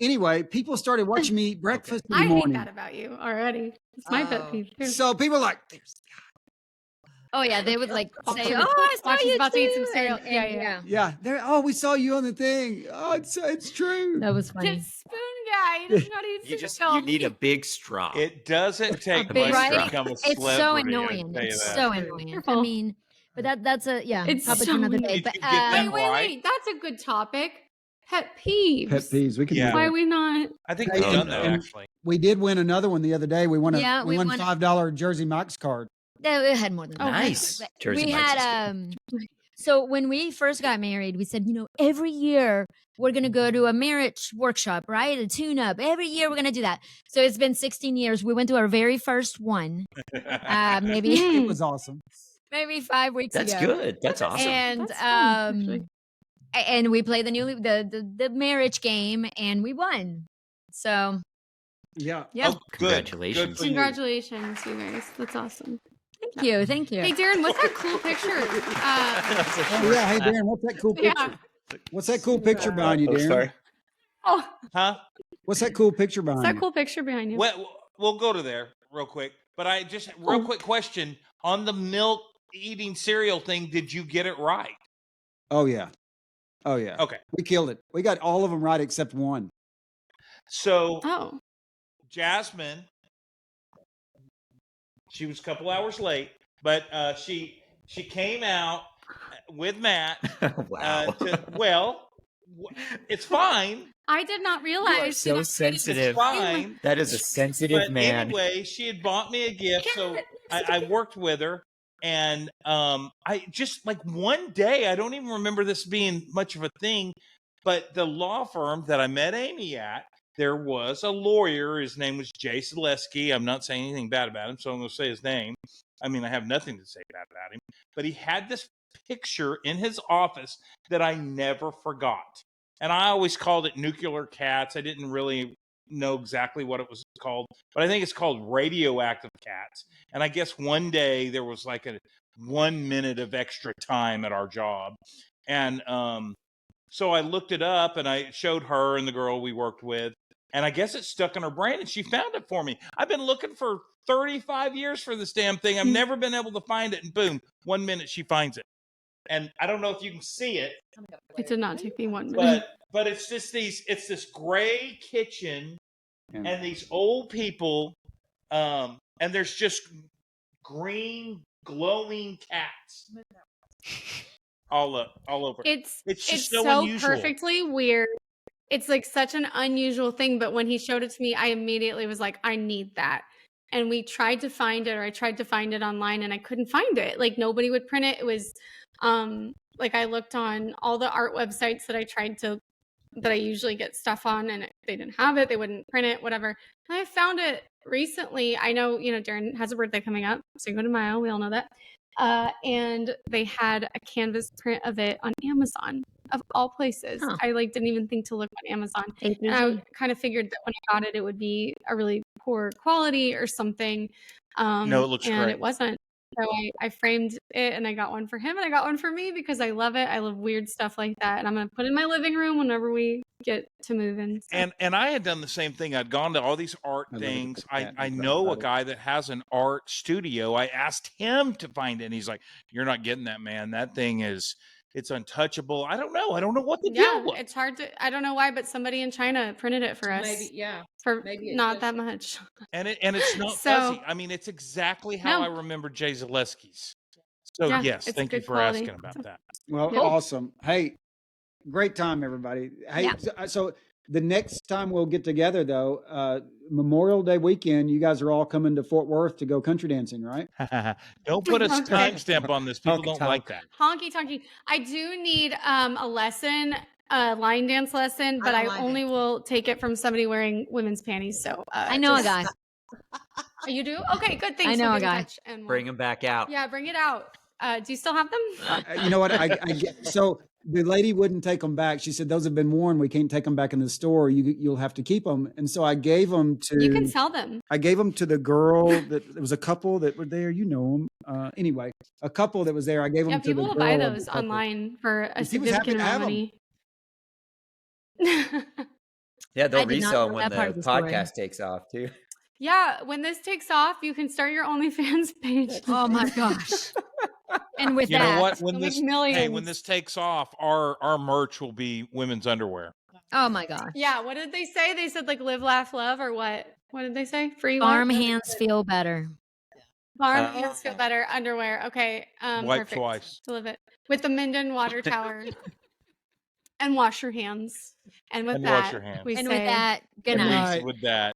Anyway, people started watching me eat breakfast in the I hate morning. that about you already. It's my pet Oh. peeve too. So people are like, "There's Oh yeah, they would like Watch say, him- "Oh, I saw watch he's you about to eat some too," cereal. and- Yeah, and yeah. yeah, there. Oh, we saw you on the thing. Oh, it's true. That was funny. This spoon guy, he doesn't know how to eat cereal. You need a big straw. It doesn't take big much to right? become a It's so celebrity. I annoying. tell you It's that. so annoying. I Careful. mean, but that's a It's topic so for another day. annoying. But Did you get that Wait, right? that's a good topic. Pet peeves. Pet peeves. We can. Yeah. do Why that. we not? I think Hey, we've done that and- actually. We did win another one the other day. We won a Yeah, we we won won- $5 Jersey Mike's card. it had more than Oh, that. Nice. But Jersey we Mike's is had so when we first got married, we said, every year we're gonna go to a marriage workshop, right? A tune-up. Every year we're gonna do that. So it's been 16 years. We went to our very first one, maybe It Mm. was awesome. maybe 5 weeks That's ago. good. That's awesome. And That's fun, actually. and we played the marriage game, and we won. So Yeah. yeah, Oh, good. Congratulations. Good for you. Congratulations, you guys. That's awesome. thank you, thank you. Hey, Darren, what's that cool picture? Oh yeah. Hey Darren, what's that cool picture? Yeah. What's that cool picture behind you, Darren? Oh, Huh? What's that cool picture behind what's that you? cool picture behind you? Well, we'll go to there real quick. But I just real quick question on the milk eating cereal thing. Did you get it right? Oh yeah. Oh yeah. Okay. We killed it. We got all of them right except one. So Oh, Jasmine, she was a couple hours late, but she came out with Matt. Wow. It's fine. I did not You are realize. so that I- sensitive. It's fine. That is a sensitive But man. anyway, she had bought me a gift, so I worked with her, and I just like one day. I don't even remember this being much of a thing, but the law firm that I met Amy at, there was a lawyer. His name was Jay Selesky. I'm not saying anything bad about him, so I'm going to say his name. I mean, I have nothing to say bad about him, but he had this picture in his office that I never forgot. And I always called it nuclear cats. I didn't really know exactly what it was called, but I think it's called radioactive cats. And I guess one day there was like a 1 minute of extra time at our job. And so I looked it up and I showed her and the girl we worked with. And I guess it stuck in her brain and she found it for me. I've been looking for 35 years for this damn thing. I've never been able to find it. And boom, 1 minute she finds it. And I don't know if you can see it, It did not take me 1 minute. but it's just it's this gray kitchen Yeah. and these old people, and there's just green glowing cats all over. It's just so so unusual. perfectly weird. It's like such an unusual thing, but when he showed it to me, I immediately was like, I need that. And we tried to find it, or I tried to find it online and I couldn't find it. Like nobody would print it. It was like I looked on all the art websites that I tried to that I usually get stuff on, and they didn't have it. They wouldn't print it, whatever. And I found it recently. I know, Darren has a birthday coming up, Cinco de Mayo. We all know that. And they had a canvas print of it on Amazon, of all places. Huh. I didn't even think to look on Amazon. A through And Z. I kind of figured that when I got it, it would be a really poor quality or something. No, it looks and great. it wasn't. So I framed it, and I got one for him, and I got one for me because I love it. I love weird stuff like that, and I'm gonna put it in my living room whenever we get to move in. So. And I had done the same thing. I'd gone to all these art I love it. things. Yeah, I no know a problem. guy that has an art studio. I asked him to find it, and he's like, "You're not getting that, man. That thing it's untouchable." I don't know what the Yeah, deal was. it's hard to. I don't know why, but somebody in China printed it for us Maybe, yeah. for maybe it's not just- that much. And it's not So- fuzzy. I mean, it's exactly how No. I remember Jay Zaleski's. So Yeah, yes, it's thank you good for quality. asking about that. Well, Cool. awesome. Hey, great time, everybody. Hey, Yeah. so the next time we'll get together, though, Memorial Day weekend, you guys are all coming to Fort Worth to go country dancing, right? Don't put a Okay. timestamp on this. People Honky don't tonk. like that. Honky tonky. I do need a lesson, a line dance lesson, but don't I mind only it. will take it from somebody wearing women's panties. So I know a just- guy. Oh, you do? Okay, good. Thanks. I know We'll a get in guy. touch and we'll- Bring them back out. Yeah, bring it out. Do you still have them? You know what? I get, so the lady wouldn't take them back. She said, "Those have been worn. We can't take them back in the store. You'll have to keep them." And so I gave them to. You can sell them. I gave them to the girl that there was a couple that were there. You know them. Anyway, a couple that was there. I gave them Yeah, to the people will girl buy of the those couple. online for a And she was happy significant to amount have of 'em. money. Yeah, they'll I did not resell know when that the part of the story. podcast takes off too. Yeah, when this takes off, you can start your OnlyFans page. Oh my gosh. And with You that, know what? When You'll make this millions. when this takes off, our merch will be women's underwear. oh my gosh. Yeah, what did they say? They said like live, laugh, love, or what? What did they say? Free Farm what? hands feel better. Farm Uh, hands feel better. Underwear. Okay. Wipe Perfect. twice. To live it with the Minden Water Tower. And wash your hands. And with And that, wash your hands. we And say with that, good Good night. night. With that.